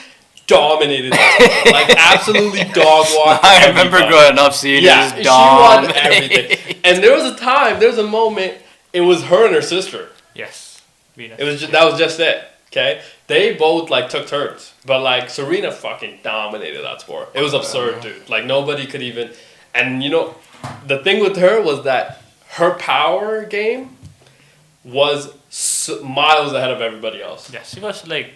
dominated that sport. Like absolutely dog walked. I remember everybody. growing up seeing Yeah, her she just won dominate. everything. And there was a moment. It was her and her sister. Yes. Venus. It was that was just it. Okay, they both like took turns, but like Serena fucking dominated that sport. It was absurd, dude. Like nobody could even. And you know, the thing with her was that her power game was miles ahead of everybody else. Yeah, she was like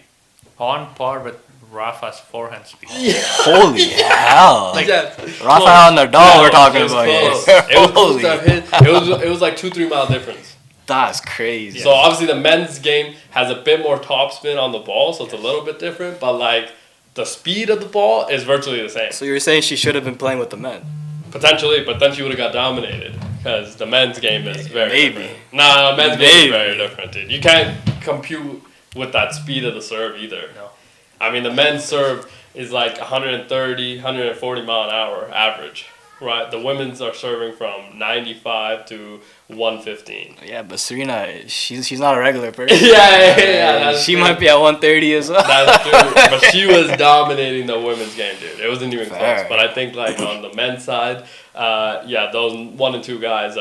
on par with Rafa's forehand speed. Holy hell! Like, Rafael Nadal, we're talking it was about close. here. It was Holy. close to hit. It was like 2-3 mile difference. That's crazy. So obviously the men's game has a bit more topspin on the ball, so it's a little bit different. But like the speed of the ball is virtually the same. So you're saying she should have been playing with the men? Potentially, but then she would have got dominated because the men's game is very Maybe. different. Nah, men's game is Maybe. very different, dude. You can't compute with that speed of the serve either. No. I mean, the men's serve is like 130, 140 mile an hour average, right? The women's are serving from 95 to 115. Yeah, but Serena, she's not a regular person. That's She true. might be at 130 as well. That's true. But she was dominating the women's game, dude. It wasn't even Fair. close. But I think like on the men's side, those 1 and 2 guys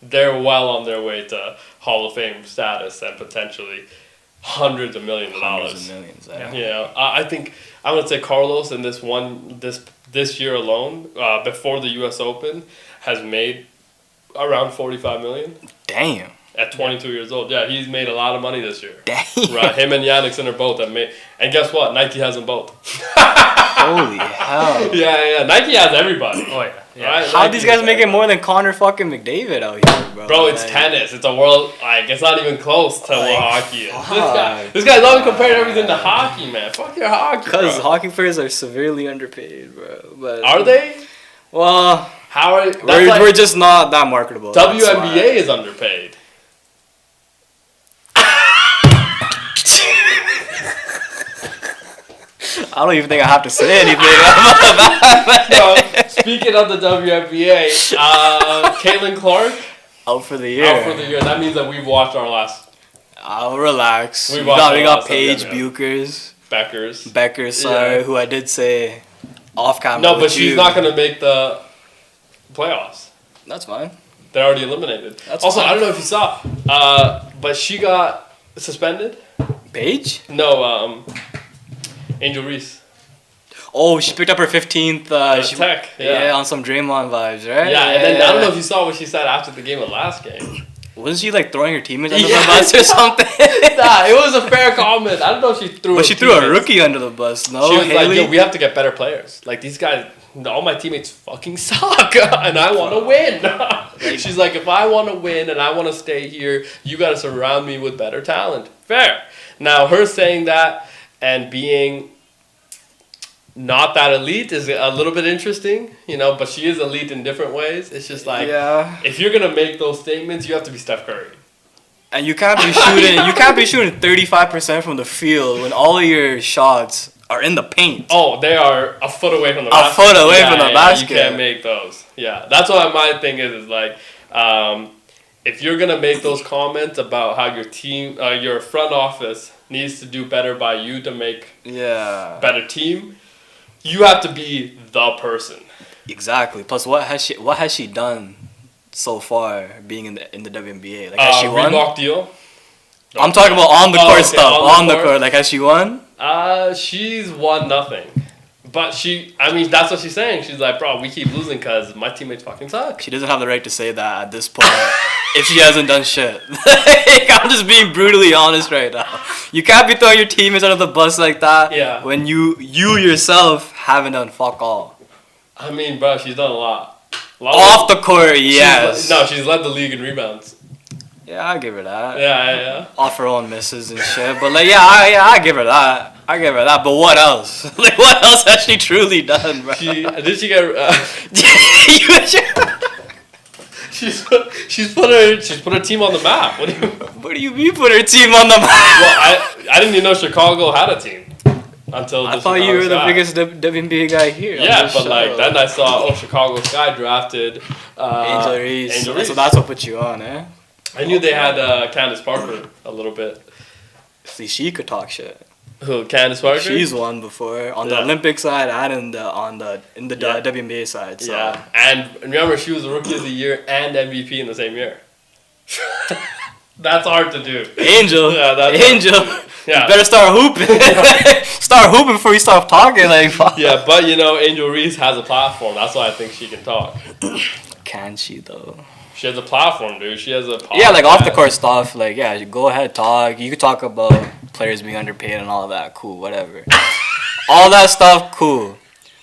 they're well on their way to Hall of Fame status and potentially hundreds of millions of dollars. Hundreds of millions. You know, I think I would say Carlos in this year alone, before the U.S. Open, has made around 45 million. Damn. At 22 years old. Yeah, he's made a lot of money this year. Damn. Right, him and Yannick Sinner both have made. And guess what? Nike has them both. Holy hell. Yeah. Nike has everybody. Oh yeah. Yeah. Right? How Nike these guys has making everybody. more than Connor fucking McDavid out here, bro? Bro, it's Like, tennis. It's a world. Like, it's not even close to what Like, hockey is. fuck. This guy's always comparing everything to hockey, man. Fuck your hockey. Because Bro. hockey players are severely underpaid, bro. But Are they? Well, How are that's we're, like, we're just not that marketable. that's WNBA why. is underpaid. I don't even think I have to say anything about that. Speaking of the WNBA, Caitlin Clark Out for the year. out for the year. That means that we've watched our last I'll relax. We We watched got all that Paige stuff, yeah. Buchers, Beckers. sorry, Yeah. who I did say off camera. No, but with she's you. not going to make the playoffs. That's fine. They're already eliminated. That's also, fine. I don't know if you saw, but she got suspended. Paige? No, Angel Reese. Oh, she picked up her 15th. Tech. Yeah. on some Draymond vibes, right? Yeah, and then I don't know if you saw what she said after the game of last game. Wasn't she like throwing her teammates under Yeah. the bus or something? Nah, it was a fair comment. I don't know if she threw. But her she threw a teammates. rookie under the bus. No, She was like, Haley? "Yo, we have to get better players. Like these guys, all my teammates fucking suck, and I want to win." She's like, "If I want to win and I want to stay here, you got to surround me with better talent." Fair. Now, her saying that and being not that elite is a little bit interesting, you know, but she is elite in different ways. It's just like, yeah. if you're gonna make those statements, you have to be Steph Curry. And you can't be shooting. You can't be shooting 35% from the field when all of your shots are in the paint. Oh, they are a foot away from the basket. A foot away from the basket. You can't make those. Yeah, that's what my thing is like, if you're gonna make those comments about how your team, your front office needs to do better by you to make better team, you have to be the person. Exactly. Plus, what has she done so far being in the WNBA? Like, has she won? Reebok deal. I'm talking about on the court stuff. On the court, like, has she won? She's won nothing. But that's what she's saying. She's like, bro, we keep losing because my teammates fucking suck. She doesn't have the right to say that at this point if she hasn't done shit. I'm just being brutally honest right now. You can't be throwing your teammates under the bus like that when you yourself haven't done fuck all. I mean, bro, she's done a lot. Off the court, yes. She's led the league in rebounds. Yeah, I give her that. Yeah. Off her own misses and shit. But, like, I give her that. But what else? Like, what else has she truly done, bro? Did she get... she's put her team on the map. What do you mean put her team on the map? Well, I didn't even know Chicago had a team. Until I thought you were the biggest WNBA guy here. Yeah, but like then I saw Chicago Sky drafted Angel Reese. So that's what put you on, eh? I knew they had Candace Parker a little bit. See, she could talk shit. Who, Candace Parker? She's won before on the Olympic side and in the WNBA side. So. Yeah, and remember she was the Rookie of the Year and MVP in the same year. That's hard to do. Angel. Angel. Yeah. You better start hooping. Start hooping before you start talking. Like, fuck. Yeah, but Angel Reese has a platform. That's why I think she can talk. Can she though? She has a platform, dude. She has a podcast. Yeah, like off the court stuff. Like, yeah, go ahead, talk. You could talk about players being underpaid and all that. Cool, whatever. All that stuff, cool.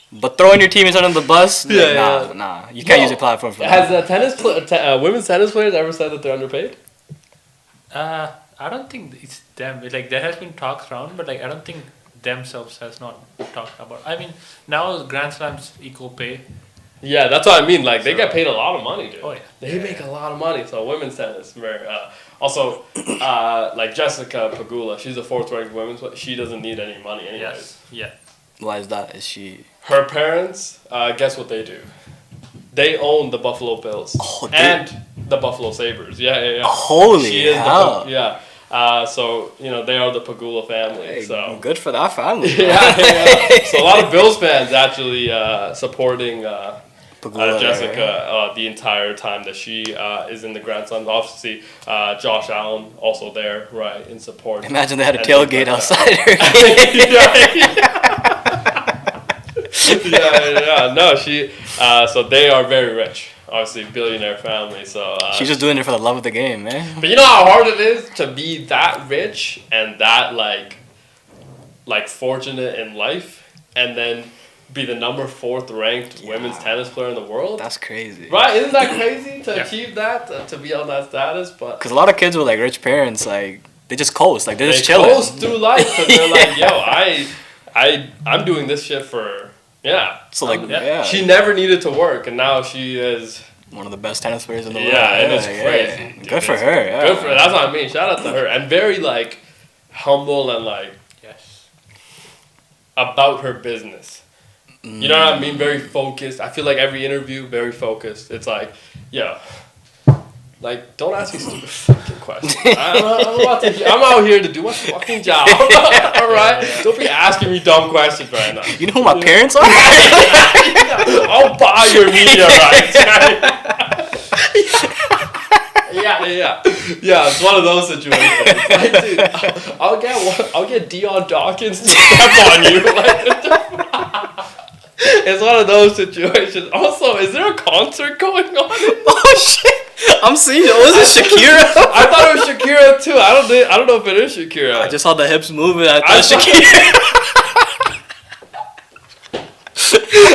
But throwing your teammates under the bus, nah. You can't use your platform for that. Has women's tennis players ever said that they're underpaid? I don't think it's them. Like, there has been talks around, but like I don't think themselves has not talked about. I mean, now Grand Slams equal pay. Yeah, that's what I mean. Like, they get paid a lot of money, dude. Oh yeah, they make a lot of money. So women's tennis, also, like Jessica Pegula, she's a 4th-ranked women's. She doesn't need any money anyways. Yes. Yeah. Why is that? Is she? Her parents, guess what they do? They own the Buffalo Bills and the Buffalo Sabres. Yeah. Holy hell! So they are the Pegula family. Hey, so good for that family. yeah. So a lot of Bills fans actually supporting Pegula, Jessica the entire time that she is in the Grand Slams. Obviously, Josh Allen also there, right, in support. Imagine they had a tailgate outside her. yeah. No, she. So they are very rich. Obviously, billionaire family. So she's just doing it for the love of the game, man. But you know how hard it is to be that rich and that like fortunate in life, and then be the number 4th ranked women's tennis player in the world. That's crazy, right? Isn't that crazy to achieve that, to be on that status? But because a lot of kids with like rich parents, like they just coast, like they're just chilling. They coast through life because they're like, yo, I'm doing this shit for. Yeah. So like, she never needed to work, and now she is one of the best tennis players in the world. Yeah, it is crazy. Yeah. Good for her. Yeah. Good for her. That's what I mean. Shout out to her, and very like humble and like about her business. You know what I mean? Very focused. I feel like every interview, very focused. It's like, like, don't ask me stupid fucking questions. I'm out here to do my fucking job. All right? Don't be asking me dumb questions right now. You know who my parents are? I'll buy your media rights. Yeah, it's one of those situations. Like, dude, I'll get Dion Dawkins to step on you. It's one of those situations. Also, is there a concert going on? Oh shit! I'm seeing it. Was it Shakira? I thought it was Shakira too. I don't know if it is Shakira. I just saw the hips moving. I thought Shakira.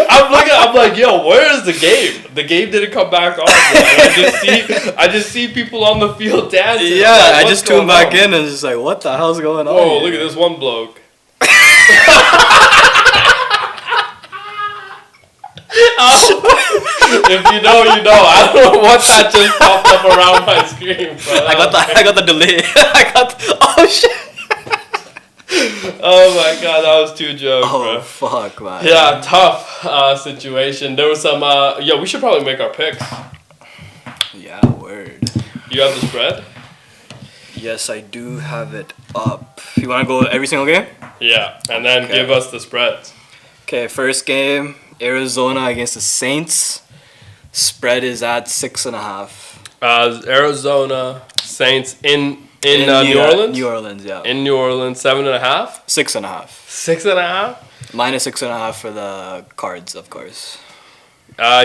I'm like, yo, where is the game? The game didn't come back on. I just see people on the field dancing. Yeah, like, I just tuned back in and just like, what the hell's going on? Oh, look at this one bloke. If you know, you know. I don't know what that just popped up around my screen, bro. I got the delay. Oh shit. Oh my god, that was two jokes, Oh bro. fuck, man. Yeah, tough situation. There was some. Yeah, we should probably make our picks. Yeah, word. You have the spread? Yes, I do have it up. You want to go every single game? Yeah, and then Okay. give us the spreads. Okay, first game, Arizona against the Saints. Spread is at 6.5. Arizona Saints in New Orleans. New Orleans, yeah. In New Orleans, 7.5. 6.5. 6.5. Minus 6.5 for the Cards, of course.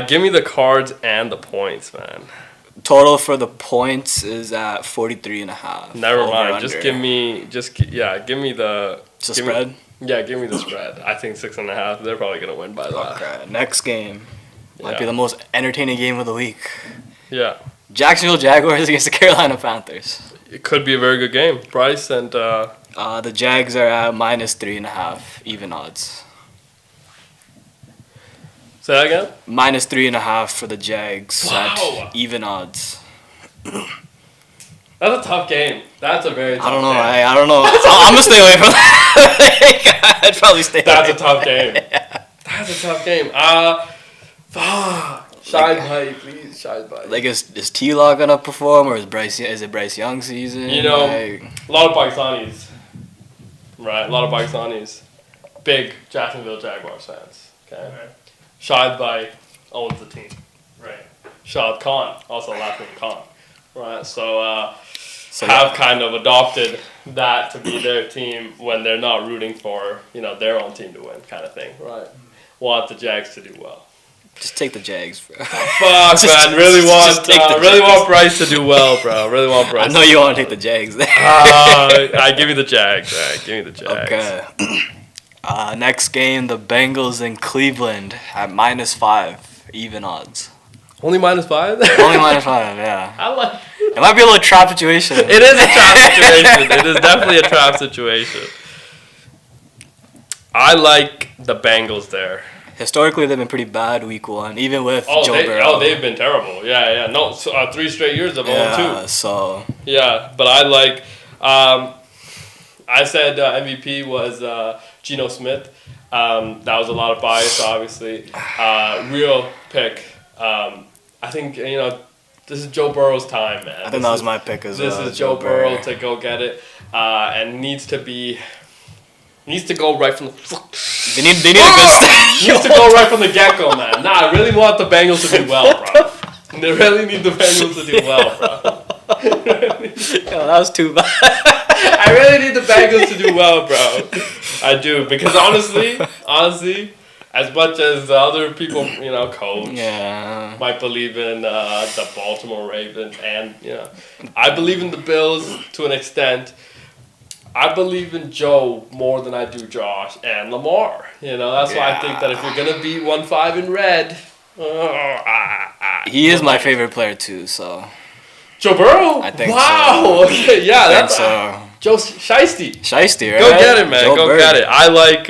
Give me the Cards and the points, man. Total for the points is at 43.5. Never Over mind. under. Just give me the. It's a give me- spread. Yeah, give me the spread. I think 6.5. They're probably gonna win by that. Okay, next game might be Yeah. the most entertaining game of the week. Yeah, Jacksonville Jaguars against the Carolina Panthers. it could be a very good game. Bryce and The Jags are at minus 3.5, even odds. say that again. Minus 3.5 for the Jags Wow. at even odds. That's a tough game. That's a very tough I don't know. game. I don't know. I'm gonna stay away from that. I'd probably stay That's away. a tough game. That's a tough game. Shy bite, please. Shy bite. Like, is T-Law gonna perform, or is it Bryce Young season? You know, Like, a lot of Pakistanis. Right, a lot of Pakistanis. Big Jacksonville Jaguars fans. Okay. Right. Shahid Bhai owns the team. Right. Shahid Khan, also last name Khan. Right, so so have kind of adopted that to be their team when they're not rooting for, their own team to win kind of thing. Right. Want the Jags to do well. just take the Jags, bro. Fuck, man. Really just take the want Jags. Bryce to do well, bro. Really want Bryce. I know you want to take the Jags there. I give me the Jags. All right, give me the Jags. Okay. Next game, the Bengals in Cleveland at minus 5, even odds. Only -5? Only minus 5, yeah. I like. It might be a little trap situation. It is a trap situation. It is definitely a trap situation. I like the Bengals there. Historically, they've been pretty bad week 1, even with Joe Burrow. They've been terrible. Yeah. No, 3 straight years of 0-2. So Yeah, but I like. I said MVP was Geno Smith. That was a lot of bias, obviously. Real pick. I think this is Joe Burrow's time, man. I think that was my pick as well. This is Joe Burrow to go get it, and needs to go right from the. They need a good start. Needs to go right from the get-go, man. Nah, I really want the Bengals to do well, bro. They really need the Bengals to do well, bro. Yo, that was too bad. I really need the Bengals to do well, bro. I do, because honestly, as much as the other people, coach, Yeah. might believe in the Baltimore Ravens, and I believe in the Bills to an extent. I believe in Joe more than I do Josh and Lamar. That's why I think that if you're gonna beat 1-5 in red, He is my favorite player too, so. Joe Burrow. I think wow. so. Okay. Yeah. That's so. Joe Shiesty. Shiesty, right? Go get it, man. Joe Go Burrow. get it. I like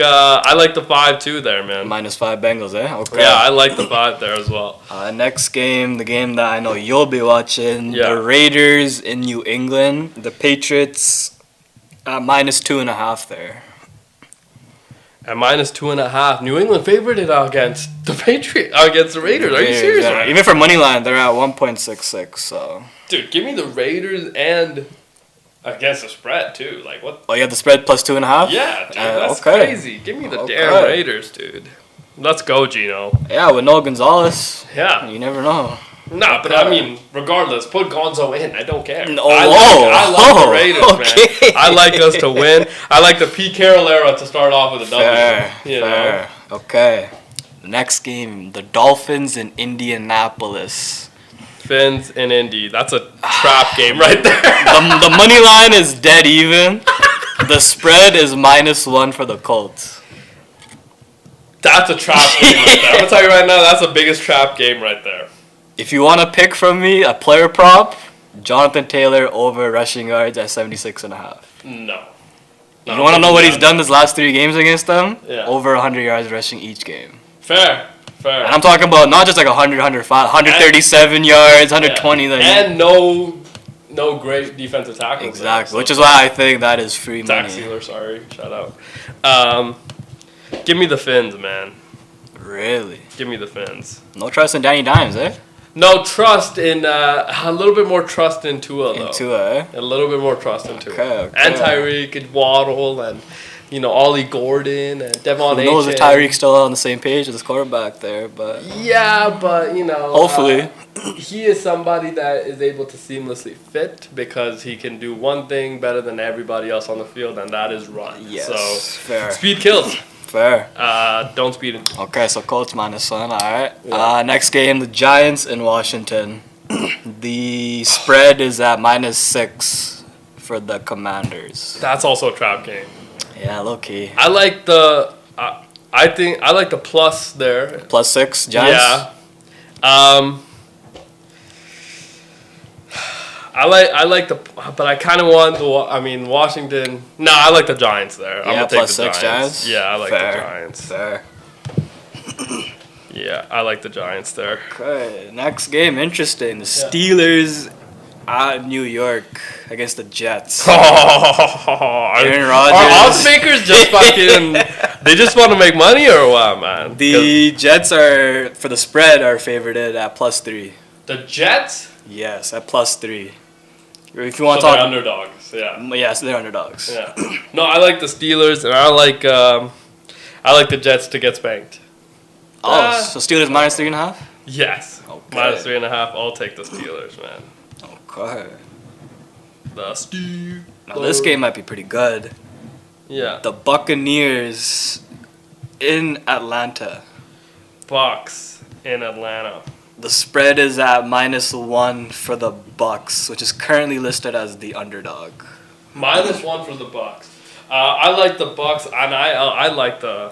the 5-2 there, man. Minus 5 Bengals, eh? Okay. Yeah, I like the 5 there as well. Next game, the game that I know you'll be watching. Yeah. The Raiders in New England. The Patriots at minus 2.5 there. At -2.5, New England favored it against the against the Raiders. Are you serious? Yeah. Right? Even for money line, they're at 1.66. So. Dude, give me the Raiders and against the spread too. Like what? Oh, you have the spread plus 2.5. Yeah, dude, that's okay. crazy. Give me the damn Raiders, dude. Let's go, Gino. Yeah, with Noah Gonzalez. Yeah. You never know. Nah, but I mean, regardless, put Gonzo in. I don't care. No, I like the Raiders, man. I like us to win. I like the Pete Carroll era to start off with a W. Fair. Okay. The next game, the Dolphins in Indianapolis. Fins in Indy. That's a trap game right there. The money line is dead even. The spread is -1 for the Colts. That's a trap game right there. I'm gonna tell you right now, that's the biggest trap game right there. If you want to pick from me a player prop, Jonathan Taylor over rushing yards at 76.5. No. You want to know what he's done this last 3 games against them? Yeah. Over 100 yards rushing each game. Fair. Fair. And I'm talking about not just like 100, 105, 137 yards, 120. Yeah. Like, and no great defensive tackles. exactly, So which is why I think that is free Zach money. Sealer, sorry, shout out. Give me the Finns, man. Really? Give me the Finns. No trust in Danny Dimes, eh? No trust in a little bit more trust in Tua though. In Tua, eh? A little bit more trust in Tua. Okay. And Tyreek and Waddle and Ollie Gordon and Devon Who knows if Achane. Tyreek's still on the same page as his quarterback there, but Yeah, but hopefully. he is somebody that is able to seamlessly fit because he can do one thing better than everybody else on the field, and that is run. Yes, So fair. speed kills. Fair. Don't speed it. Okay, so Colts -1. All right. Yeah. Next game, the Giants in Washington. The spread is at -6 for the Commanders. That's also a trap game. Yeah, low key. I like the. I think I like the plus there. +6 Giants. Yeah. I like the, but I kind of want the. I mean, Washington. No, I like the Giants there. I'm Yeah, gonna take the +6 Giants. Yeah, I like Fair. the Giants. Fair. Yeah, I like the Giants there. Okay, next game, interesting. The Steelers at New York against the Jets. Aaron Rodgers. Are odds makers just fucking? They just want to make money or what, man? The Jets are, for the spread, are favored at +3. The Jets. Yes, at +3. If you want So to they're talk, underdogs. Yeah. yes, they're underdogs. Yeah. No, I like the Steelers, and I like the Jets to get spanked. Oh, so Steelers -3.5. Yes. Okay. -3.5. I'll take the Steelers, man. Okay. The Steelers. Now this game might be pretty good. Yeah. The Buccaneers in Atlanta. Bucks in Atlanta. The spread is at -1 for the Bucks, which is currently listed as the underdog. -1 for the Bucks. I like the Bucks, and I like the.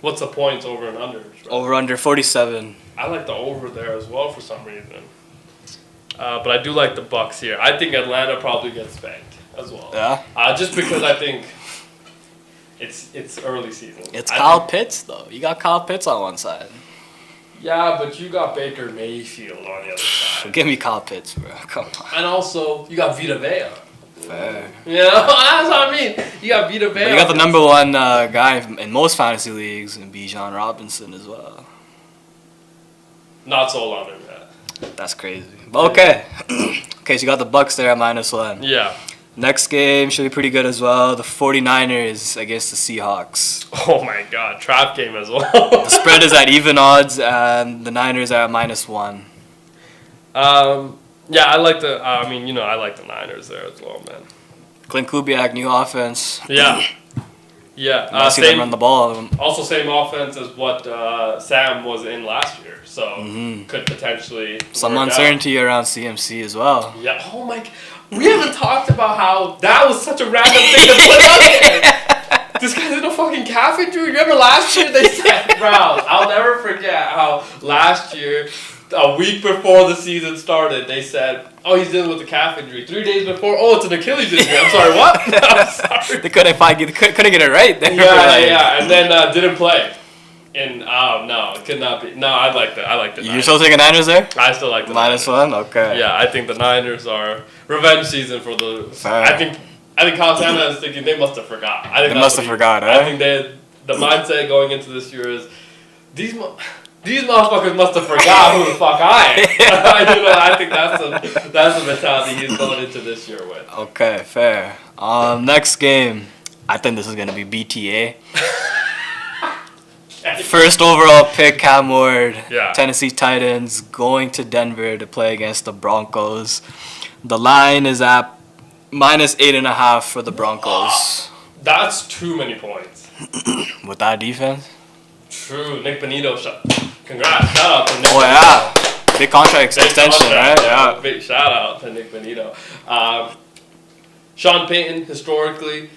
What's the points over and under? Over under 47. I like the over there as well for some reason. But I do like the Bucks here. I think Atlanta probably gets spanked as well. Yeah. Just because I think it's early season. It's Kyle Pitts though. You got Kyle Pitts on one side. Yeah, but you got Baker Mayfield on the other side. Give me Kyle Pitts, bro. Come on. And also, you got Vita Vea. Fair. Yeah, that's what I mean. You got Vita Vea. But you got the number one guy in most fantasy leagues, and Bijan Robinson as well. Not sold on him yet. That's crazy. But okay. Okay, so you got the Bucks there at -1. Yeah. Next game should be pretty good as well. The 49ers against the Seahawks. Oh my God, trap game as well. The spread is at even odds, and the Niners are at -1. Yeah, I like the. I like the Niners there as well, man. Clint Kubiak, new offense. Yeah. Yeah. I see them run the ball. Also, same offense as what Sam was in last year, so could potentially Some work uncertainty around CMC as well. out. Yeah. Oh my. We haven't talked about how that was such a random thing to put up there. This guy's in a fucking calf injury. Remember last year they said, bro, I'll never forget how last year, a week before the season started, they said, oh, he's dealing with a calf injury. 3 days before, oh, it's an Achilles injury. I'm sorry, what? I'm sorry. They couldn't get it right there. Yeah, and then didn't play. And no, it could not be. No, I like the Niners. You're still taking Niners there? I still like the Niners. -1? Okay. Yeah, I think the Niners are revenge season for the. Fair. I think Kyle Shanahan is thinking they must have forgot. I think They must have forgot, I eh? think the mindset going into this year is these motherfuckers must have forgot who the fuck I am. I think that's the mentality he's going into this year with. Okay, fair. Next game, I think this is gonna be BTA. First overall pick, Cam Ward, Yeah. Tennessee Titans, going to Denver to play against the Broncos. The line is at -8.5 for the Broncos. That's too many points. With that defense? True. Nick Benito, congrats. Shout out to Nick Oh, Benito. yeah. Big contract Big extension, contract, right? Yeah. Big shout out to Nick Benito. Sean Payton, historically,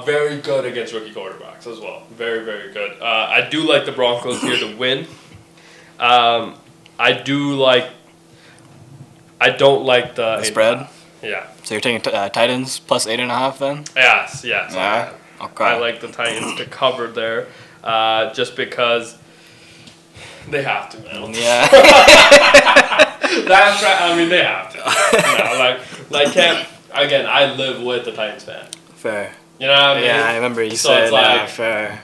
very good against rookie quarterbacks as well. Very, very good. I do like the Broncos here to win. I don't like the spread? Yeah. So you're taking Titans +8.5 then? Yes. Yeah. Okay. I like the Titans to cover there, just because They have to, man. Yeah. That's right. I mean, they have to. Can't. Again, I live with the Titans fan. Fair. You know what I mean? Yeah, I remember you So said it's like, that. Fair.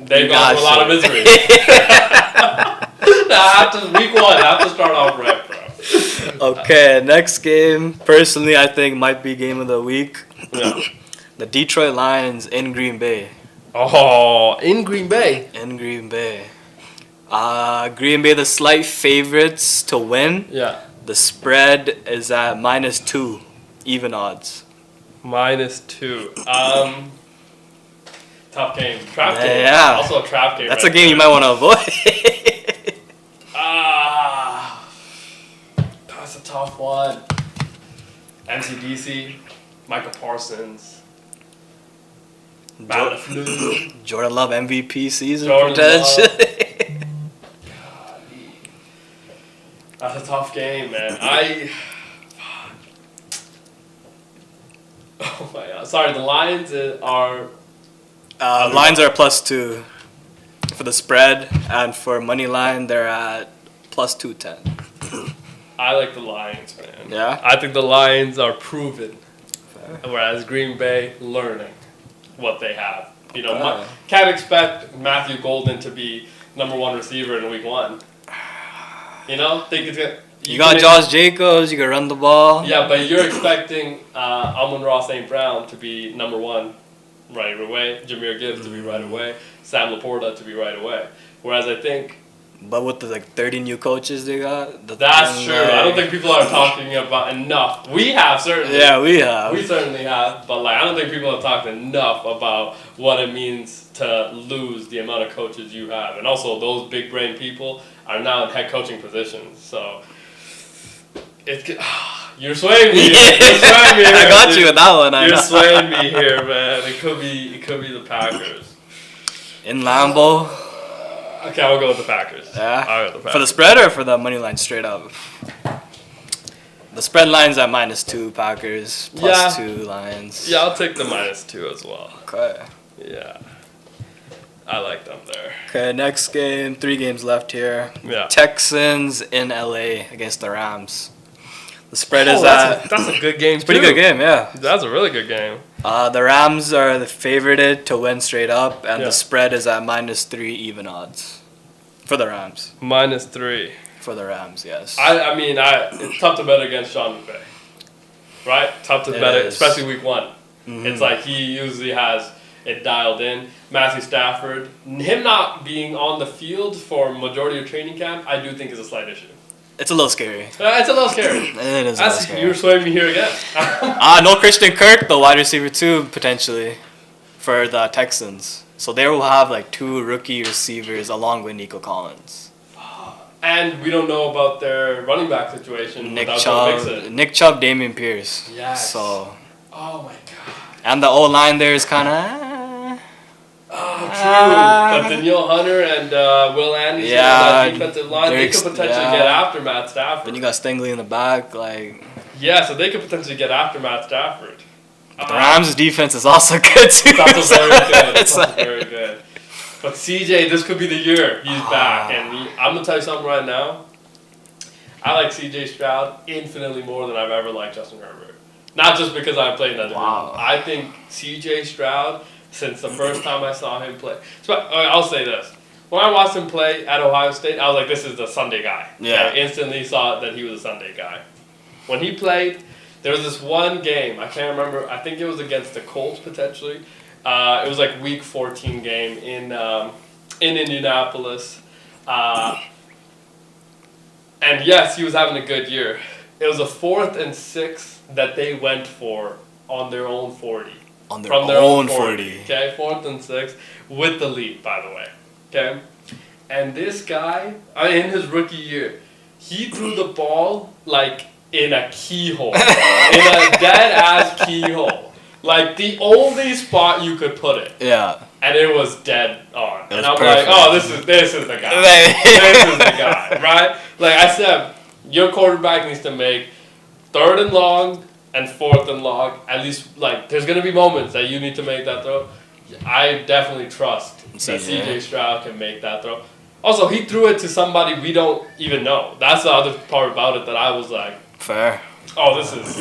They've gone through a lot of misery. Week 1, I have to start off right, bro. Okay, next game, personally, I think might be game of the week. Yeah. The Detroit Lions in Green Bay. Oh, in Green Bay. In Green Bay. Green Bay, the slight favorites to win. Yeah. The spread is at -2, even odds. -2. Tough game. Trap game. Yeah. Also a trap game. That's right a game you might want to avoid. That's a tough one. MCDC, Michael Parsons, Matt LaFleur. Jordan Love MVP season Jordan potentially. That's a tough game, man. Oh my god. Sorry, the Lions are. Lines are +2 for the spread, and for money line they're at +210. I like the Lions, man. Yeah? I think the Lions are proven, whereas Green Bay learning what they have. You know, Okay. can't expect Matthew Golden to be #1 receiver in Week 1. You know, think it's gonna. You got Josh Jacobs, you can run the ball. Yeah, but you're expecting Amon-Ra St. Brown to be #1 right away, Jahmyr Gibbs to be right away, Sam Laporta to be right away. Whereas I think But with the 30 new coaches they got, that's true. I don't think people are talking about enough. We have certainly. Yeah, we have. We certainly have, but I don't think people have talked enough about what it means to lose the amount of coaches you have, and also those big brain people are now in head coaching positions. So you're swaying me. You're swaying me here, I got dude. you with that one. You're swaying me here, man. It could be the Packers. In Lambeau. Okay, I'll go with the Packers. Yeah. I'll go with the Packers. For the spread or for the money line straight up? The spread line's at -2 Packers, +2 Lions. Yeah, I'll take the -2 as well. Okay. Yeah. I like them there. Okay, next game. 3 games left here. Yeah. Texans in LA against the Rams. The spread is that's a good game. pretty good game, yeah. That's a really good game. The Rams are the favorited to win straight up, and Yeah. the spread is at -3 even odds for the Rams. -3. For the Rams, yes. I mean, it's tough to bet against Sean McVay. Right? Tough to It bet it, is. especially Week 1. Mhm. It's like he usually has it dialed in. Matthew Stafford, him not being on the field for majority of training camp, I do think is a slight issue. It's a little scary. It's a little scary. It is a little scary. You're swaying me here again. No Christian Kirk, the wide receiver too, potentially, for the Texans. So they will have like 2 rookie receivers along with Nico Collins. And we don't know about their running back situation. Nick without Joe Chubb, Mixon. Nick Chubb, Damian Pierce. Yes. So, Oh my god. and the O line there is kind of. Oh, true. But Danielle Hunter and Will Anderson Yeah, on that defensive line, they they're could potentially yeah. get after Matt Stafford. Then you got Stingley in the back, like. Yeah, so they could potentially get after Matt Stafford. But the Rams' defense is also good too. It's also very good. It's It's also like- very good. But CJ, this could be the year he's back, and I'm gonna tell you something right now. I like CJ Stroud infinitely more than I've ever liked Justin Herbert. Not just because I played in that division. Wow. I think CJ Stroud, since the first time I saw him play, I'll say this. When I watched him play at Ohio State, I was like, this is the Sunday guy. Yeah. I instantly saw that he was a Sunday guy. When he played, there was this one game, I can't remember, I think it was against the Colts potentially. It was like Week 14 game in Indianapolis. And yes, he was having a good year. It was a 4th and 6 that they went for on their own 40. On their From own 40. Okay, 4th and 6 with the lead, by the way. Okay, and this guy, in his rookie year, he threw the ball like in a keyhole, in a dead ass keyhole, like the only spot you could put it. Yeah. And it was dead on. It And was I'm perfect. like, oh, this is the guy. This is the guy, right? Like I said, your quarterback needs to make 3rd and long and 4th and long. At least, like, there's going to be moments that you need to make that throw. I definitely trust that CJ. CJ Stroud can make that throw. Also, he threw it to somebody we don't even know. That's the other part about it that I was like, Fair. oh, this is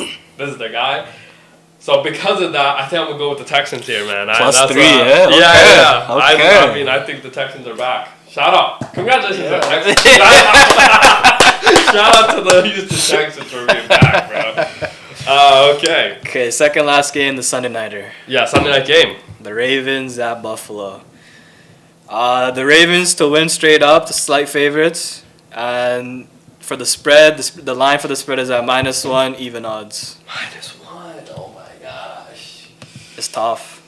the guy. So because of that, I think I'm gonna go with the Texans here, man. +3, yeah. yeah? Okay. Yeah. Okay. I mean, I think the Texans are back. Shout out! Congratulations, to the Texans. Shout out to the Houston Texans for being back, bro. Okay. Okay, second last game, the Sunday nighter. Yeah, Sunday night game. The Ravens at Buffalo. The Ravens to win straight up, the slight favorites, and for the spread, the line for the spread is at -1, even odds. -1. Oh my gosh. It's tough.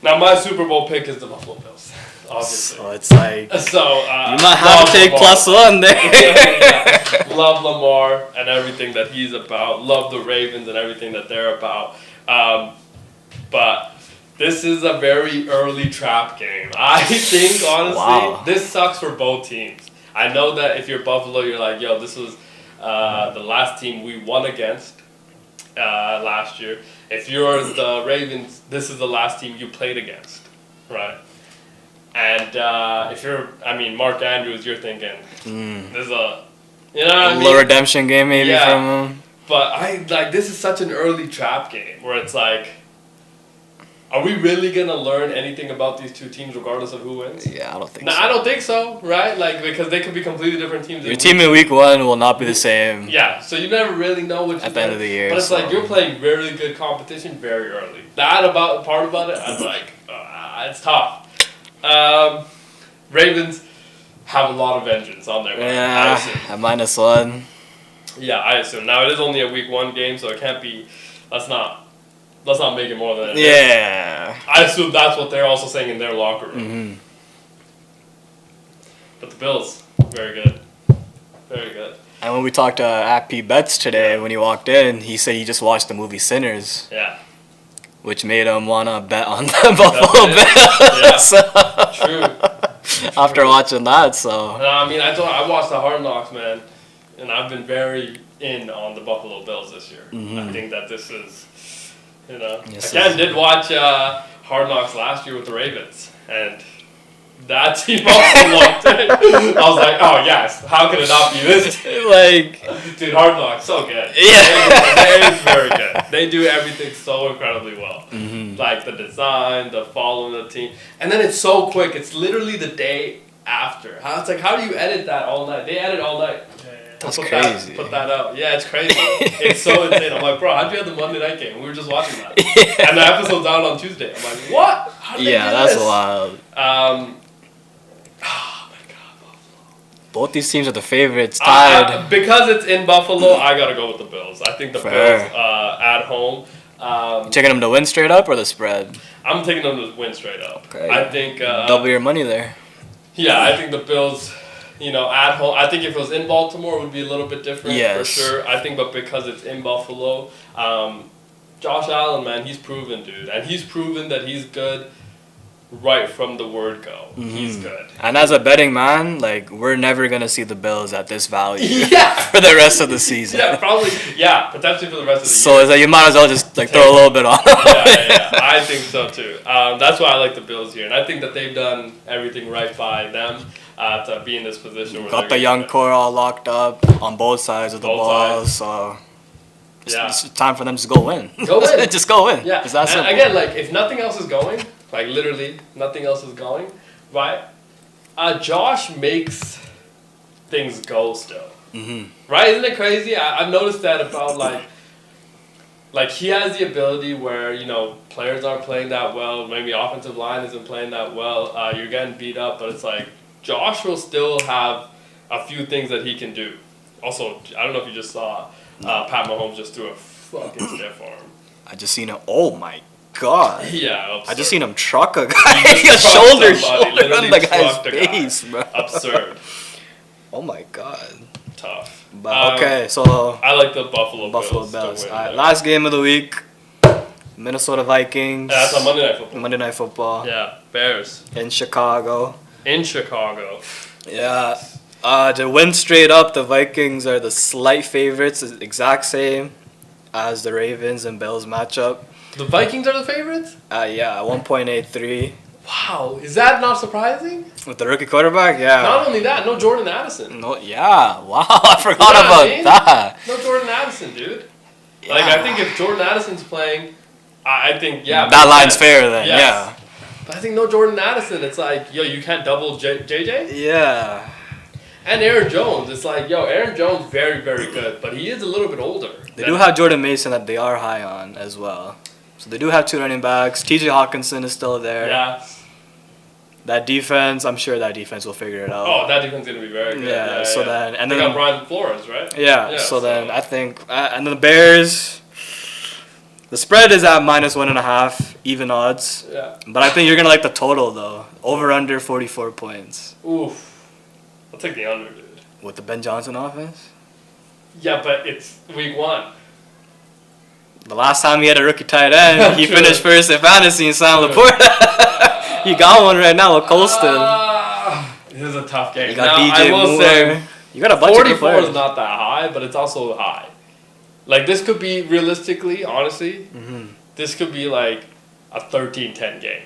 Now my Super Bowl pick is the Buffalo Bills, obviously. So it's like So you might have to take Lamar. +1 there. Yeah. Love Lamar and everything that he's about. Love the Ravens and everything that they're about. But this is a very early trap game. I think, honestly, Wow. this sucks for both teams. I know that if you're Buffalo, you're like, yo, this was the last team we won against last year. If you're the Ravens, this is the last team you played against, right? And if you're, I mean, Mark Andrews, you're thinking, this is a, you know what I mean? Little redemption game maybe Yeah. from him. But this is such an early trap game where it's like, are we really gonna learn anything about these two teams regardless of who wins? Yeah, I don't think No, so. I don't think so, right? Like, because they could be completely different teams. Your team in week 1 will not be the same. Yeah, so you never really know what At the end of the year, But it's so- like you're playing really good competition very early. Part about it, I'm like, it's tough. Ravens have a lot of vengeance on their mind, I Yeah, assume. at -1. Yeah, I assume. Now it is only a week 1 game, so it can't be. Let's not make it more than it is. Yeah. I assume that's what they're also saying in their locker room. Mm-hmm. But the Bills, very good, very good. And when we talked to Pete Betts today, when he walked in, he said he just watched the movie Sinners, Yeah, which made him want to bet on the Buffalo Yeah. Bills. So, true. after watching that, so. No, I mean, I watched the Hard Knocks, man, and I've been very in on the Buffalo Bills this year. I think that this is, Yes, again, did watch Hard Knocks last year with the Ravens, and that team also looked. I was like, oh yes, how could it not be this team? Like, Dude, Hard Knocks, so good. Yeah. It's very good. They do everything so incredibly well. Mm-hmm. Like the design, the following the team, and then it's so quick. It's literally the day after. It's like, how do you edit that all night? They edit all night. That's put crazy. Put that out. Yeah, it's crazy. It's so insane. I'm like, bro, how'd you have the Monday night game? We were just watching that. And the episode's out on Tuesday. I'm like, what? How did they yeah, do that's this? wild. Oh my god. Both these teams are the favorites, tied. Because it's in Buffalo, I gotta go with the Bills. I think the Fair. Bills at home. You taking them to win straight up or the spread? I'm taking them to win straight up. Okay. I think. Double your money there. Yeah, I think the Bills. At home. I think if it was in Baltimore, it would be a little bit different for Yes. sure. I think, but because it's in Buffalo, Josh Allen, man, he's proven, dude, and he's proven that he's good right from the word go. He's good. And as a betting man, like, we're never going to see the Bills at this value Yeah. for the rest of the season. Yeah, probably. Yeah, potentially for the rest of the year. So it's like you might as well just like throw a little bit on. Yeah, I think so too. That's why I like the Bills here, and I think that they've done everything right by them to be in this position. Where Got they're the young gonna- core all locked up on both sides of the Both ball, sides. so Yeah. it's time for them to go win. Go win. Just go win. Yeah, It's that and simple. again, like if nothing else is going, like literally nothing else is going, right? Josh makes things go still, right? Isn't it crazy? I've noticed that about like he has the ability where players aren't playing that well, maybe offensive line isn't playing that well. You're getting beat up, but it's like Josh will still have a few things that he can do. Also, I don't know if you just saw Pat Mahomes just threw a fucking stiff arm. I just seen him. Oh my god. Yeah, I absurd. just seen him truck a guy. He just a trucked shoulder somebody, on literally the guy's trucked a guy. face, bro. Absurd. Oh my god. Tough. But okay, so I like the Buffalo Bills. Bills. To win Alright, there. last game of the week. Minnesota Vikings. Yeah, that's on Monday Night Football. Monday Night Football Yeah, Bears in Chicago. in Chicago. Yeah. To win straight up, the Vikings are the slight favorites, the exact same as the Ravens and Bills matchup. The Vikings are the favorites. Yeah, 1.83. Wow, is that not surprising? With the rookie quarterback, yeah. Not only that, no Jordan Addison. No, yeah. Wow, I forgot You know what I about mean? that. No Jordan Addison, dude. Yeah. Like, I think if Jordan Addison's playing, I think, yeah. That makes line's sense. fair then, Yes. But I think no Jordan Addison, it's like, yo, you can't double JJ? yeah. And Aaron Jones, it's like, yo, Aaron Jones, very, very good, but he is a little bit older. They do have Jordan Mason that they are high on as well. So they do have 2 running backs. TJ Hawkinson is still there. Yeah. That defense, I'm sure that defense will figure it out. Oh, that defense is going to be very good. Yeah, so then... And they then got Brian Flores, right? Yeah, so then I think... and then the Bears... The spread is at -1.5, even odds. Yeah. But I think you're going to like the total, though. Over under 44 points. Oof. I'll take the under, dude. With the Ben Johnson offense? Yeah, but it's week 1. The last time he had a rookie tight end, he True. finished first in fantasy in San Laporta. He got one right now with Colston. This is a tough game. You got Now, DJ I will Moore. say, You got a bunch of good 44 players. is not that high, but it's also high. Like, this could be, realistically, honestly, this could be like a 13-10 game.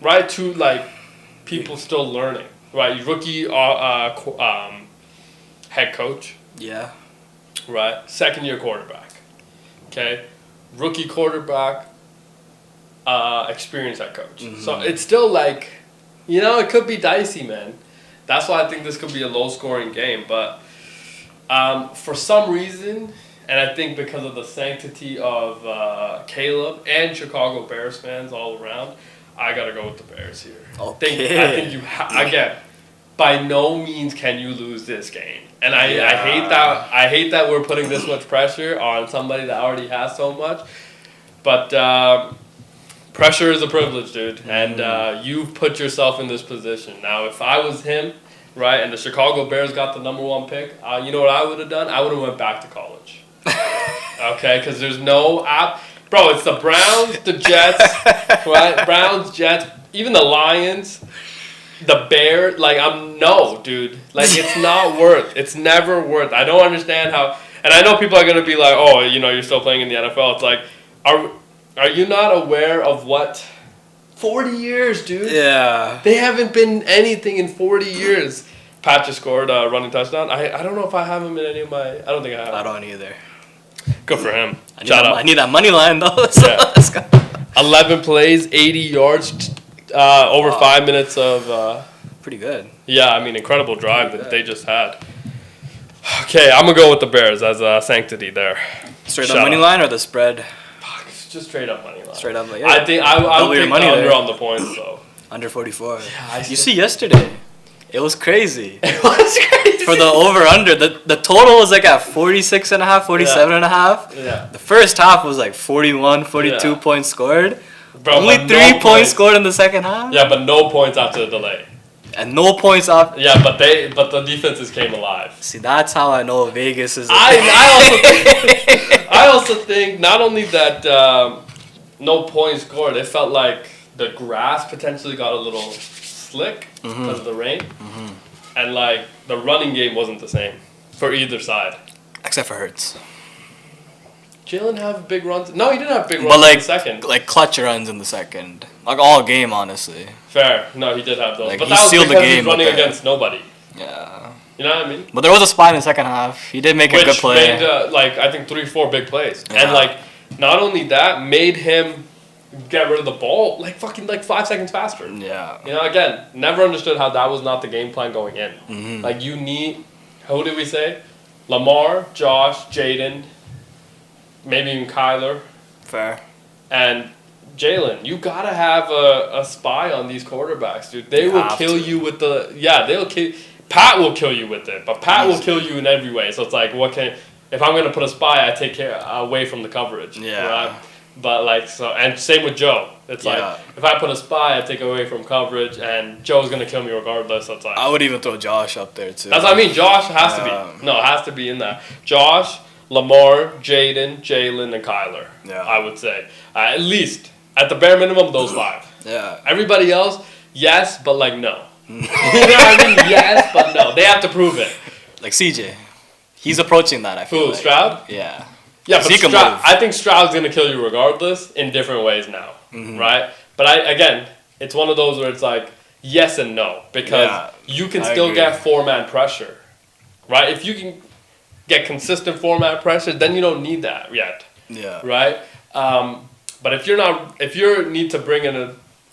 Right? To, like, people still learning. Right? Rookie head coach. Yeah. Right? Second-year quarterback. Okay? Rookie quarterback, experienced head coach. So it's still like, you know, it could be dicey, man. That's why I think this could be a low-scoring game. But for some reason, and I think because of the sanctity of Caleb and Chicago Bears fans all around, I got to go with the Bears here. Okay. I think you again, by no means can you lose this game. And I hate that we're putting this much pressure on somebody that already has so much. But pressure is a privilege, dude. And you've put yourself in this position. Now, if I was him, right, and the Chicago Bears got the number 1 pick, you know what I would have done? I would have went back to college. Okay, because there's no app. Bro, it's the Browns, the Jets, right? Browns, Jets, even the Lions, the Bears. Like, no, dude. Like, it's not worth. It's never worth. I don't understand how. And I know people are going to be like, oh, you know, you're still playing in the NFL. It's like, are you not aware of what? 40 years, dude. Yeah. They haven't been anything in 40 years. Pat just scored a running touchdown. I don't know if I have him in any of my. I don't think I have him. I don't either. Good for him. I need that money line, though. So Yeah. let's go. 11 plays, 80 yards, over 5 minutes of. Pretty good. Yeah, I mean, incredible drive that they just had. Okay, I'm going to go with the Bears as a sanctity there. Straight Shout up money out. line or the spread? Fuck, it's just straight up money line. Straight up, yeah. I think I Double would your take money the under there. on the points, though. Under 44. I You still- see yesterday, it was crazy. It was crazy. For the over-under, the total was like at 46.5, 47.5. Yeah. The first half was like 41, 42 Yeah. points scored. Bro, Only but 3 no points scored in the second half. Yeah, but no points after the delay. And no points off. Yeah, but the defenses came alive. See, that's how I know Vegas is. I also think not only that no points scored, it felt like the grass potentially got a little slick because of the rain, and like the running game wasn't the same for either side. Except for Hurts. Jalen have big runs. No, he didn't have big runs But like, in the second. like clutch runs in the second. Like all game, honestly. Fair. No, he did have those. Like, but he that was sealed the because game he's running with that. against nobody. Yeah. You know what I mean? But there was a spot in the second half. He did make a good Which play. made, like, I think 3-4 big plays. Yeah. And, like, not only that, made him get rid of the ball, like, fucking, like, 5 seconds faster. Yeah. You know, again, never understood how that was not the game plan going in. Mhm. Like, you need, who did we say? Lamar, Josh, Jaden, maybe even Kyler, Fair. and Jalen. You gotta have a spy on these quarterbacks, dude. They You will have kill to. you with the, they'll kill, Pat will kill you with it, but Pat will kill you in every way. So it's like, if I'm gonna put a spy, I take care away from the coverage. Yeah. Right? But like, so, and same with Joe. It's Yeah. like, if I put a spy, I take away from coverage, and Joe's gonna kill me regardless. So it's like, I would even throw Josh up there too. that's what I mean. Josh has to Yeah. be. No, it has to be in that. Josh, Lamar, Jaden, Jalen, and Kyler. Yeah. I would say. At least, at the bare minimum, those 5. Yeah. Everybody else, yes, but like no. You know what I mean? Yes, but no. They have to prove it. Like CJ. He's approaching that, I feel Who, like. Stroud? Yeah. Yeah, but He can Stroud, move. I think Stroud's going to kill you regardless in different ways now, Mm-hmm. right? But again, it's one of those where it's like yes and no, because you can still get 4-man pressure, right? If you can get consistent 4-man pressure, then you don't need that yet. Yeah. Right. But if you need to bring in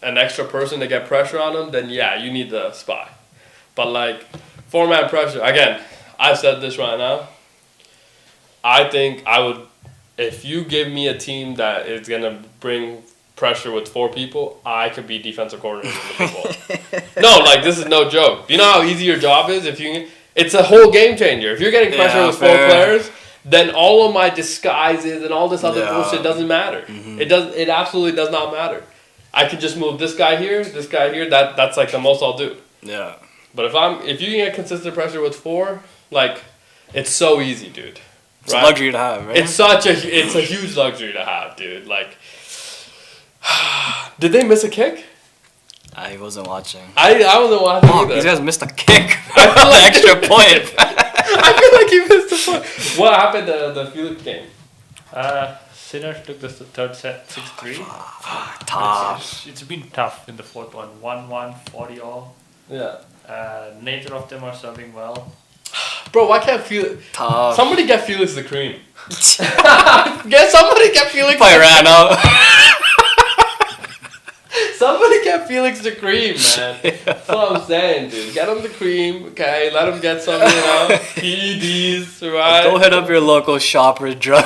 an extra person to get pressure on them, then yeah, you need the spy. But like 4-man pressure, again, I've said this right now. I think I would, if you give me a team that is gonna bring pressure with 4 people, I could be defensive coordinator in the football. No, like this is no joke. Do you know how easy your job is? It's a whole game changer. If you're getting pressure with 4 players, then all of my disguises and all this other bullshit doesn't matter. Mm-hmm. It absolutely does not matter. I can just move this guy here. That's like the most I'll do. Yeah. But if you can get consistent pressure with 4, like it's so easy, dude. It's a luxury to have, right? It's a huge luxury to have, dude. Like, did they miss a kick? I wasn't watching. I wasn't watching either. These guys missed a kick. The extra point. I feel like he missed a point. What happened to the Felix game? Sinner took the third set 6-3. Tough. It's been tough in the fourth one. 1-1, 40 all. Yeah. Neither of them are serving well. Bro, why can't Felix... Tough. Somebody get Felix the cream. Somebody get Felix I ran out. Somebody get Felix the cream, man. That's what I'm saying, dude. Get him the cream, okay? Let him get some, PEDs, right? Go hit up your local Shoppers Drug.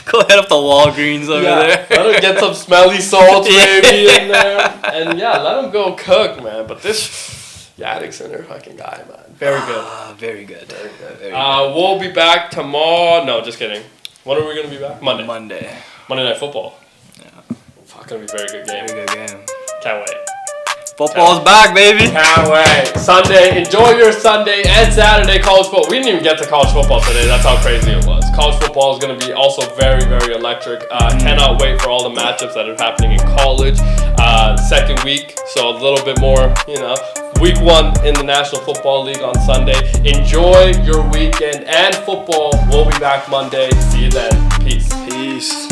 Go hit up the Walgreens over there. Let him get some smelly salts maybe in there. And let him go cook, man. But this Yaddick Center fucking guy, man. Very good. Very good. Very good. Very good. We'll be back tomorrow. No, just kidding. When are we going to be back? Monday. Monday Night Football. Yeah. Fuck, gonna be a very good game. Very good game. Can't wait. Football's back, baby. Can't wait. Sunday. Enjoy your Sunday and Saturday college football. We didn't even get to college football today. That's how crazy it was. College football is going to be also very, very electric. Cannot wait for all the matchups that are happening in college. Second week, so a little bit more, Week 1 in the National Football League on Sunday. Enjoy your weekend and football. We'll be back Monday. See you then. Peace. Peace.